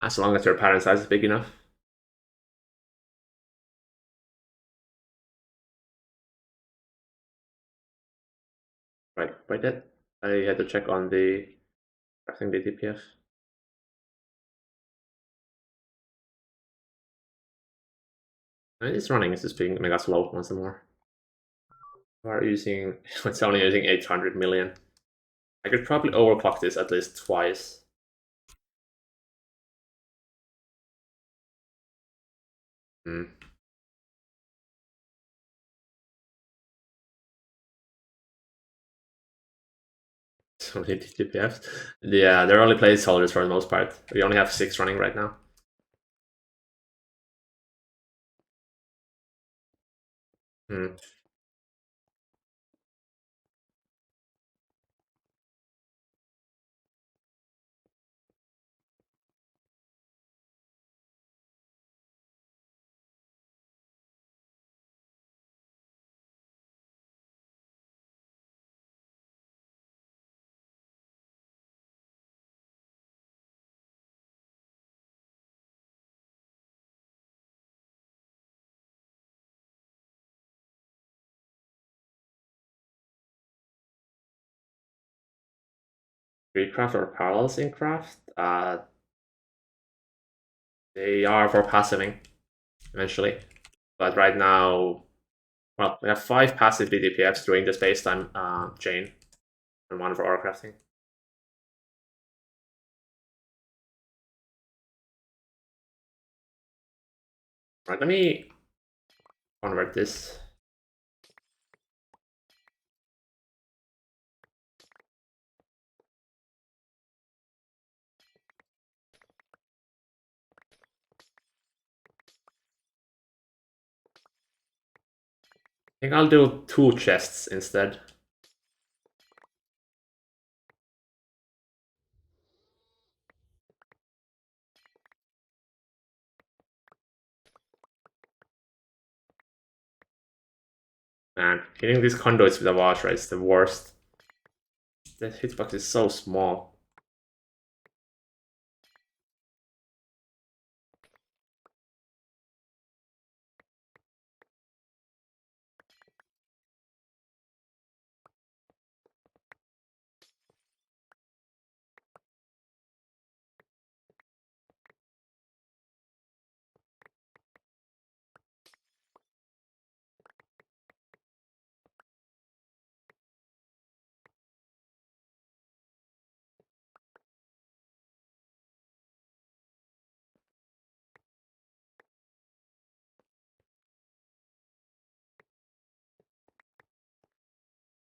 As long as your pattern size is big enough. Right, that I had to check on the crafting DTPF. And it's running, it's just being mega slow once more. We're using, it's only using 800 million. I could probably overclock this at least twice. Hmm. So many DTPFs. Yeah, they're only placeholders for the most part. We only have 6 running right now. Hmm. Recraft or parallel syncraft? They are for passiving eventually, but right now, well, we have 5 passive DPFs during the space-time chain, and 1 for autocrafting. Right, let me convert this. I think I'll do 2 chests instead. Man, hitting these conduits with a washer is the worst. The hitbox is so small.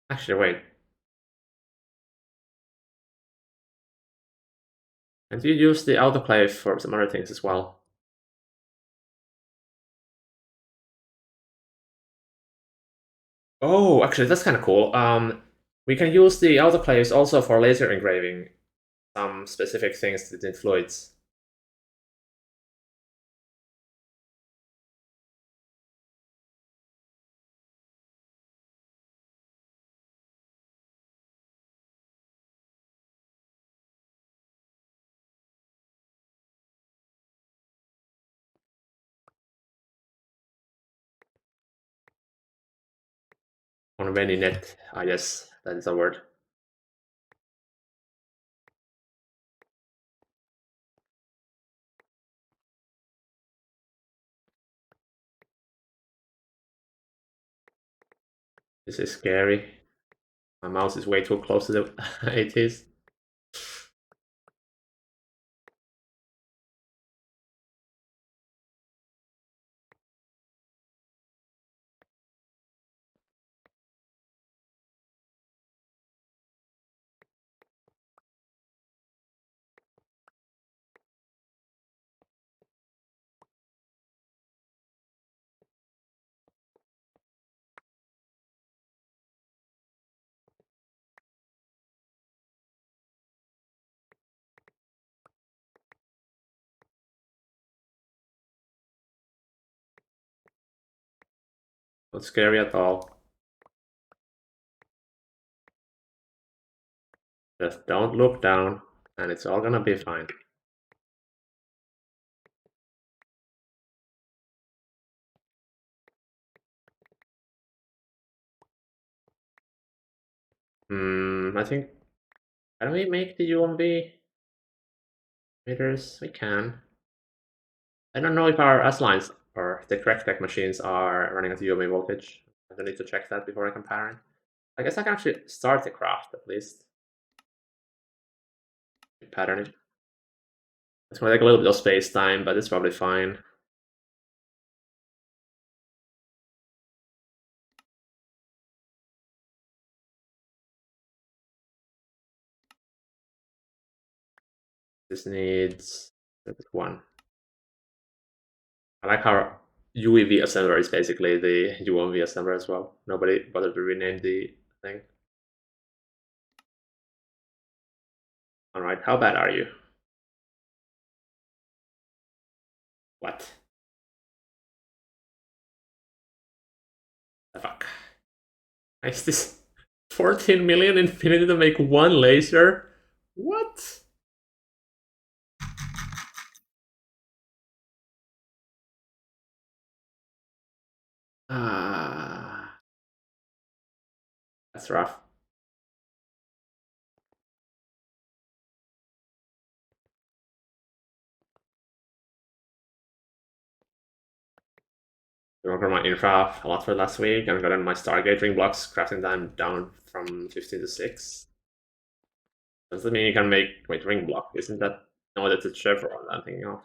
Actually, wait. And you use the autoclave for some other things as well. Oh, actually, that's kind of cool. We can use the autoclaves also for laser engraving some specific things that need fluids. On any net, I guess that is a word. This is scary. My mouse is way too close to the it is. Not scary at all. Just don't look down, and it's all gonna be fine. I think. Can we make the UMV meters? We can. I don't know if our S lines or the correct tech machines are running at UMV voltage. I don't need to check that before I compare it. I guess I can actually start the craft at least. Pattern it. It's gonna take a little bit of space time, but it's probably fine. This needs 1. I like how UEV assembler is basically the UMV assembler as well. Nobody bothered to rename the thing. Alright, how bad are you? What? The fuck? Is this 14 million infinity to make 1 laser? What? Ah, that's rough. I worked on my infra a lot for last week and gotten my Stargate ring blocks crafting time down from 15 to 6. Does that mean you can make wait ring block? Isn't that no? That's a chevron I'm thinking of.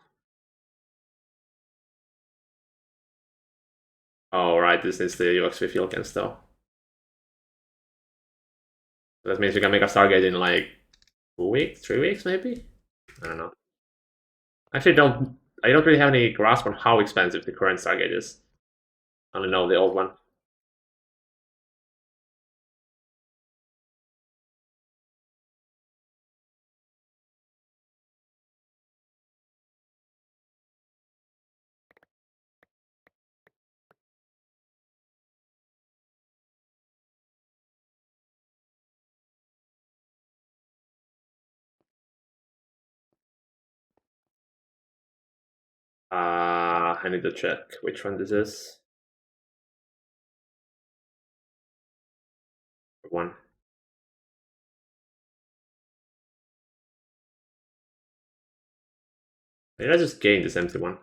Oh right, this is the UX field against though. That means we can make a Stargate in like 2 weeks, 3 weeks maybe. I don't know. Actually, I don't really have any grasp on how expensive the current Stargate is. I only know the old one. I need to check which one this is. One. Did I just gain this empty one?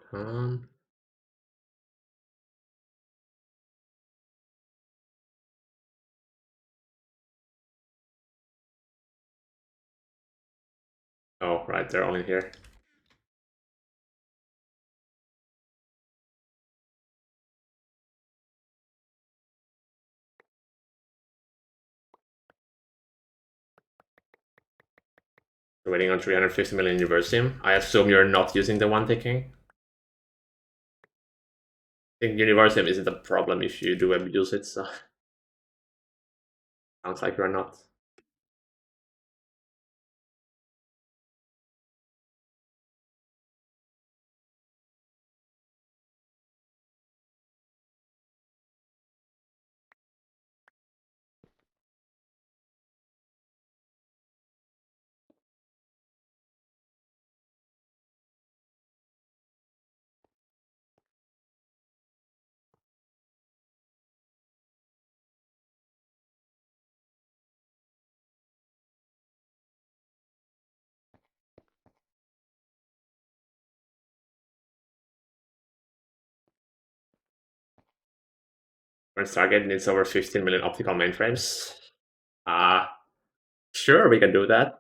Oh, right, they're all in here. We're waiting on 350 million Universium. I assume you're not using the one ticking. I think Universium isn't a problem if you do abuse it, so sounds like you're not. When Stargate needs over 15 million optical mainframes. Sure, we can do that.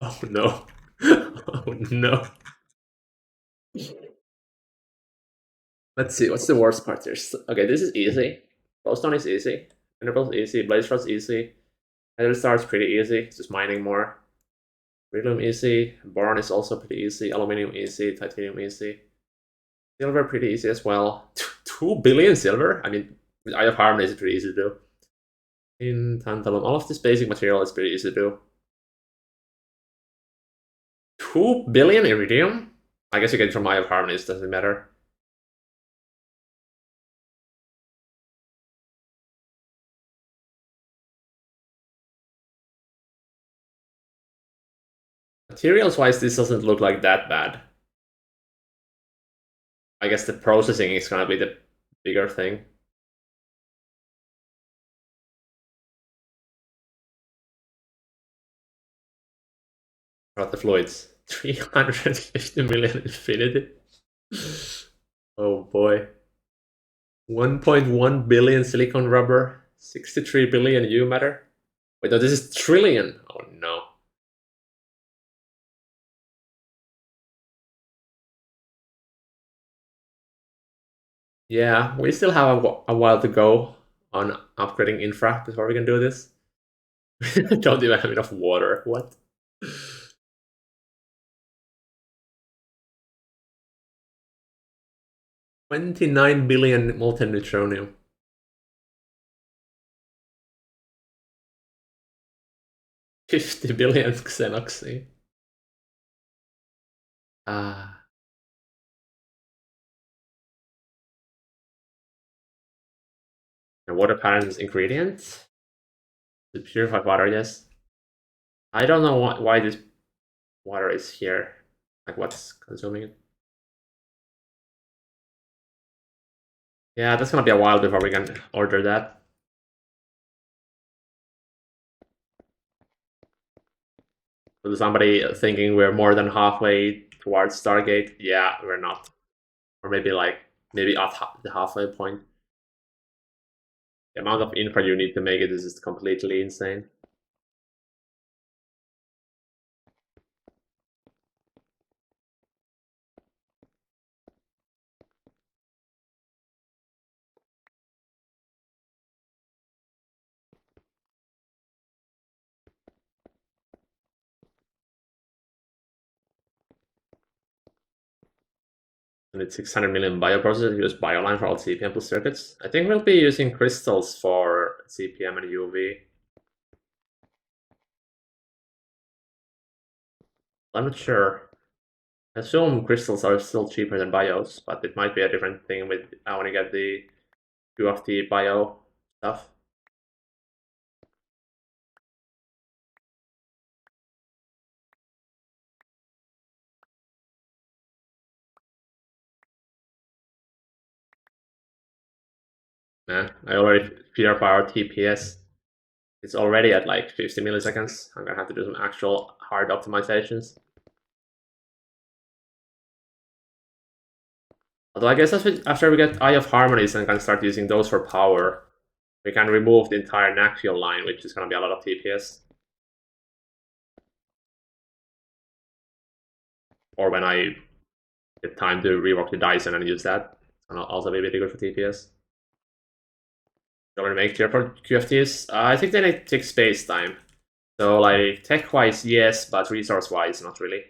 Oh no. Oh no. Let's see, what's the worst part here? Okay, this is easy. Glowstone is easy. Interval's easy. Blaze Rod's easy. Nether Star's pretty easy. It's just mining more. Beryllium easy. Boron is also pretty easy. Aluminium easy. Titanium easy. Silver pretty easy as well. 2 billion silver? I mean, with Eye of Harmony is pretty easy to do. In Tantalum, all of this basic material is pretty easy to do. 2 billion iridium? I guess you get it from Eye of Harmony, it doesn't matter. Materials wise, this doesn't look like that bad. I guess the processing is gonna be the bigger thing. About the fluids. 350 million infinity. Oh boy. 1.1 billion silicon rubber. 63 billion U matter. Wait, no, this is trillion. Oh no. Yeah, we still have a while to go on upgrading infra before we can do this. Don't even have enough water. What? 29 billion molten neutronium. 50 billion xenoxy. Ah. The water patterns ingredients. The purified water, yes. I don't know why this water is here. Like what's consuming it. Yeah, that's gonna be a while before we can order that. So somebody thinking we're more than halfway towards Stargate. Yeah, we're not. Or maybe at the halfway point. The amount of infra you need to make it is just completely insane. And it's 600 million bioprocessors use BioLine for all CPM plus circuits. I think we'll be using crystals for CPM and UV. I'm not sure. I assume crystals are still cheaper than bios, but it might be a different thing with I want to get the two of the bio stuff. Yeah, I already fear power TPS. It's already at like 50 milliseconds. I'm gonna have to do some actual hard optimizations. Although I guess after we get Eye of Harmonies and can start using those for power, we can remove the entire Naxial line, which is gonna be a lot of TPS. Or when I get time to rework the Dyson and use that, it's gonna also be really good for TPS. Don't want to make tier for QFTs. I think they take space time. So like tech-wise, yes, but resource-wise, not really.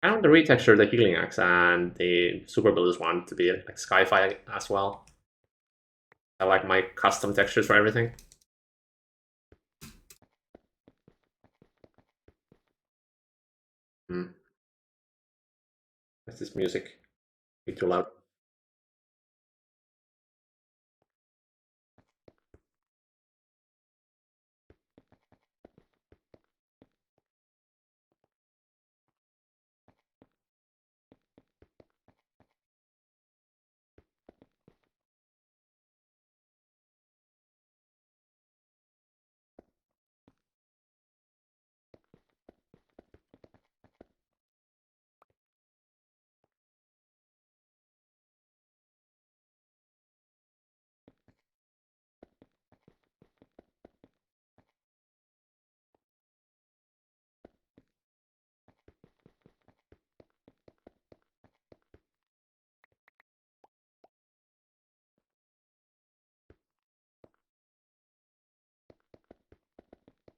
I want to retexture the Healing Axe and the Super Builders one to be like Skyfi as well. I like my custom textures for everything. What's this music? Be too loud.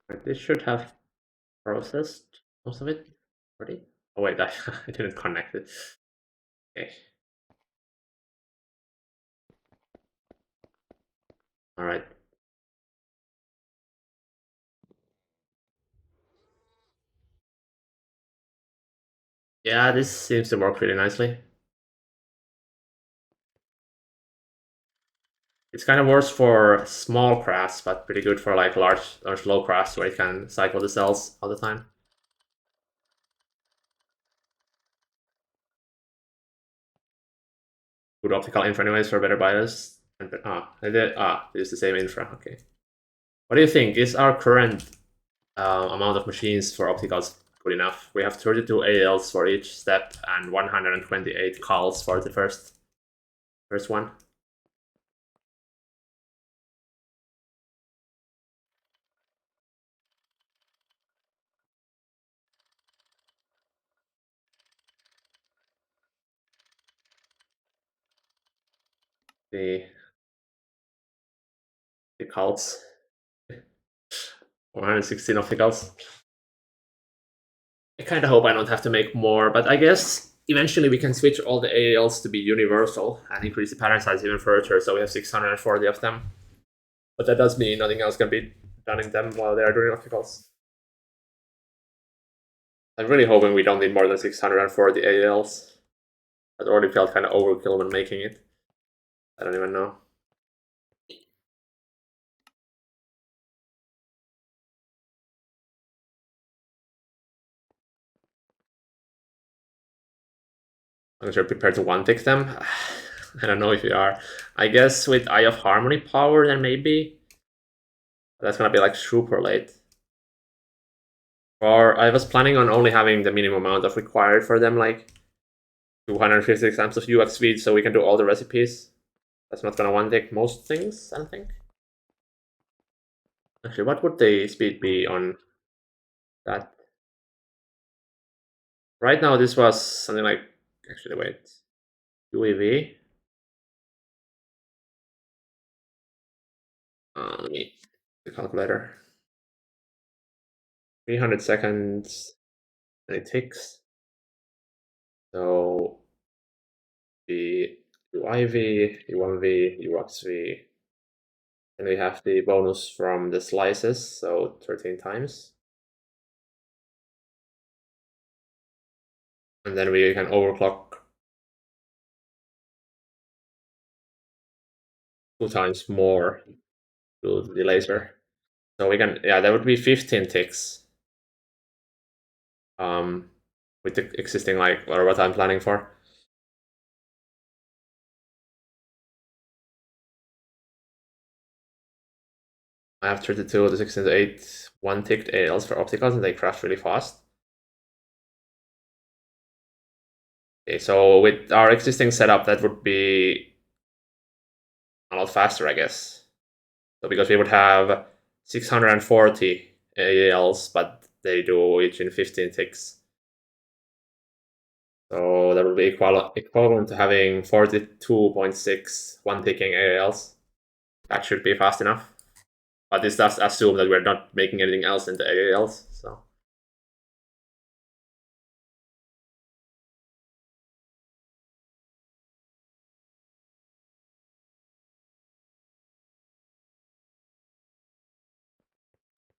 Right, this should have processed most of it already. Oh wait, I didn't connect it. Okay. All right. Yeah, this seems to work really nicely. It's kind of worse for small crafts, but pretty good for like large low crafts where you can cycle the cells all the time. Good optical infra anyways for better bias. And it's the same infra. Okay. What do you think? Is our current amount of machines for opticals good enough? We have 32 ALs for each step and 128 calls for the first one. The calls. 116 opticals. I kind of hope I don't have to make more, but I guess eventually we can switch all the ALs to be universal and increase the pattern size even further, so we have 640 of them. But that does mean nothing else can be done in them while they are doing opticals. I'm really hoping we don't need more than 640 ALs. That already felt kind of overkill when making it. I don't even know. I'm sure prepared to one tick them. I don't know if you are. I guess with Eye of Harmony power, then maybe that's gonna be like super late. Or I was planning on only having the minimum amount of required for them, like 256 amps of UX speed, so we can do all the recipes. That's not gonna one tick most things, I don't think. Actually, what would the speed be on that? Right now, this was something like, actually, wait, UEV. Let me the calculator. 300 seconds, and it ticks. So the UIV, U1V, UXV, and we have the bonus from the slices, so 13 times. And then we can overclock 2 times more to the laser. So we can, yeah, that would be 15 ticks. With the existing, like, or what I'm planning for. I have 32 to 16 to 8 one ticked ALs for opticals, and they crash really fast. Okay, so with our existing setup, that would be a lot faster, I guess. So because we would have 640 ALs, but they do each in 15 ticks. So that would be equivalent to having 42.6 one ticking ALs. That should be fast enough. But this does assume that we're not making anything else into ALs. So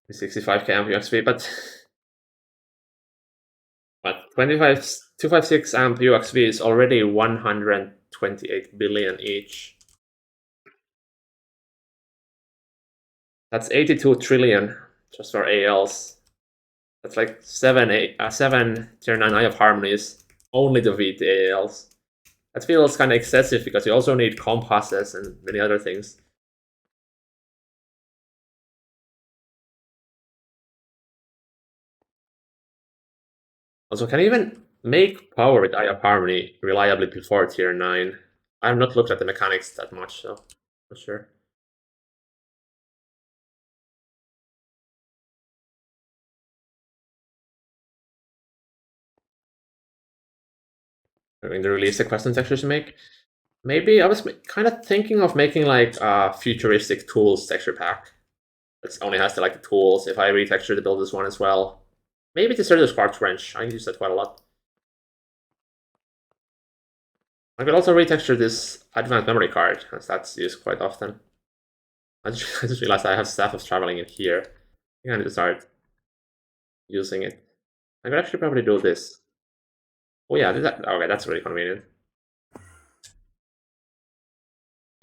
the 65k amp UXV, but 256 amp UXV is already 128 billion each. That's 82 trillion just for ALs. That's like 7 tier 9 Eye of Harmonies only to beat the ALs. That feels kind of excessive because you also need compasses and many other things. Also, can you even make power with Eye of Harmony reliably before tier 9? I have not looked at the mechanics that much, so not sure. In the release the custom textures to make. Maybe I was kind of thinking of making like a futuristic tools texture pack. It only has the like the tools. If I retexture the build this one as well, maybe the Certus Quartz Wrench. I use that quite a lot. I could also retexture this advanced memory card, as that's used quite often. I just realized I have Staff of Traveling in here. I think I need to start using it. I could actually probably do this. Oh yeah, okay, that's really convenient.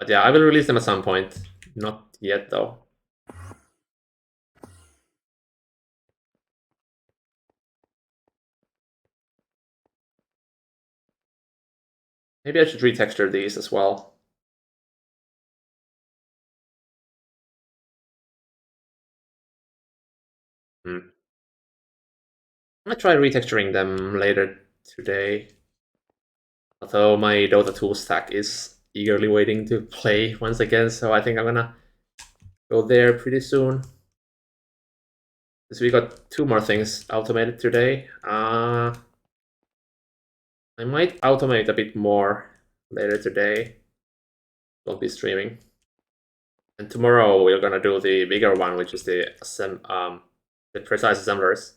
But yeah, I will release them at some point. Not yet though. Maybe I should retexture these as well. Hmm. I'm gonna try retexturing them later today. Although my Dota 2 stack is eagerly waiting to play once again, so I think I'm gonna go there pretty soon. So we got 2 more things automated today. I might automate a bit more later today. Won't be streaming. And tomorrow we're gonna do the bigger one, which is the precise assemblers.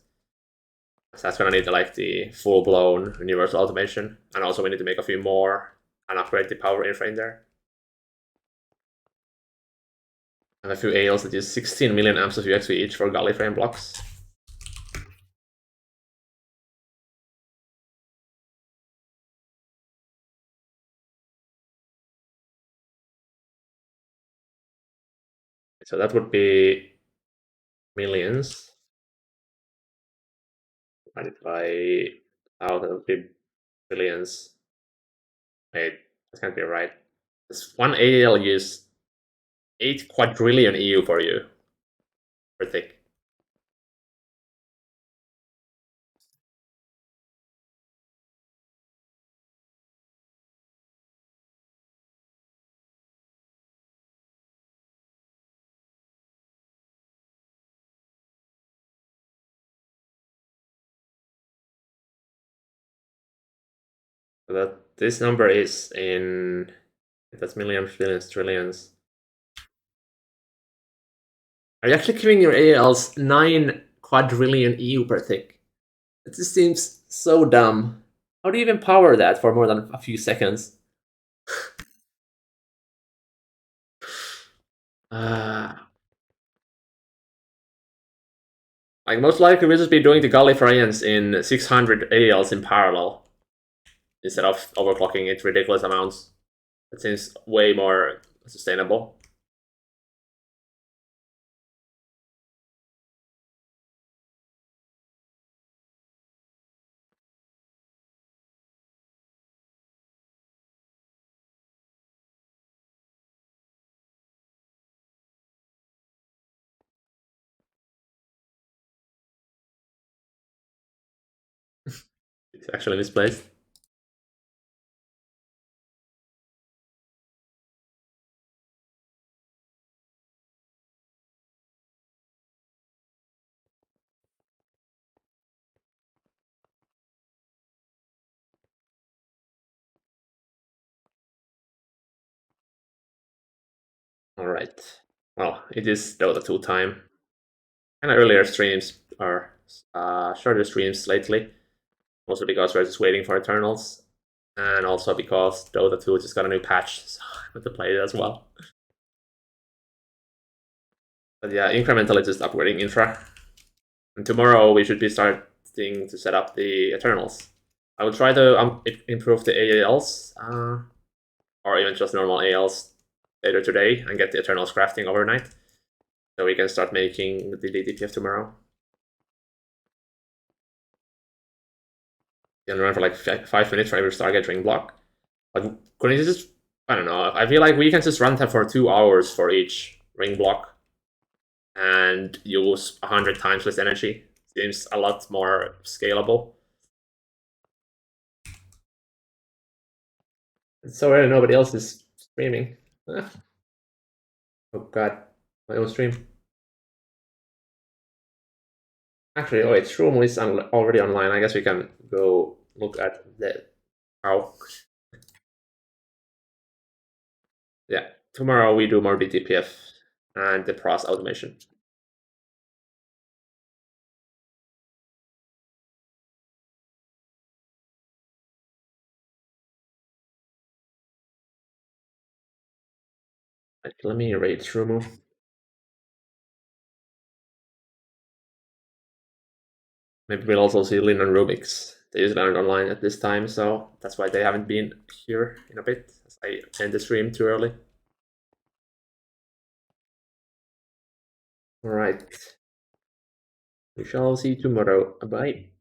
So that's gonna need like the full-blown universal automation, and also we need to make a few more and upgrade the power infra in there. And a few ALs that use 16 million amps of UXV each for galley frame blocks. So that would be millions divided by 1,000 would be billions. Wait, that can't be right. This one AL use 8 quadrillion EU for you per tick. So that this number is in, that's millions, billions, trillions. Are you actually giving your ALs 9 quadrillion EU per tick? It just seems so dumb. How do you even power that for more than a few seconds? Uh, like most likely we'll just be doing the Gallifreyans in 600 ALs in parallel instead of overclocking it ridiculous amounts. It seems way more sustainable. It's actually misplaced. Alright. Well, it is Dota 2 time. And earlier streams are shorter streams lately. Also because we're just waiting for Eternals. And also because Dota 2 just got a new patch, so I want to play it as well. But yeah, incrementally just upgrading infra. And tomorrow we should be starting to set up the Eternals. I will try to improve the ALs, or even just normal ALs later today and get the Eternals crafting overnight. So we can start making the DPF tomorrow. You can run for like 5 minutes for every target ring block. But couldn't you just, I don't know, I feel like we can just run that for 2 hours for each ring block and use 100 times less energy. Seems a lot more scalable. So really nobody else is streaming. Oh god, my own stream. Actually, oh wait, Shroom is already online. I guess we can go look at the how. Yeah, tomorrow we do more BTPF and the pros automation. Let me rate Shroom. Maybe we'll also see Lin and Rubik's. They usually aren't online at this time, so that's why they haven't been here in a bit. As I end the stream too early. Alright. We shall see you tomorrow. Bye.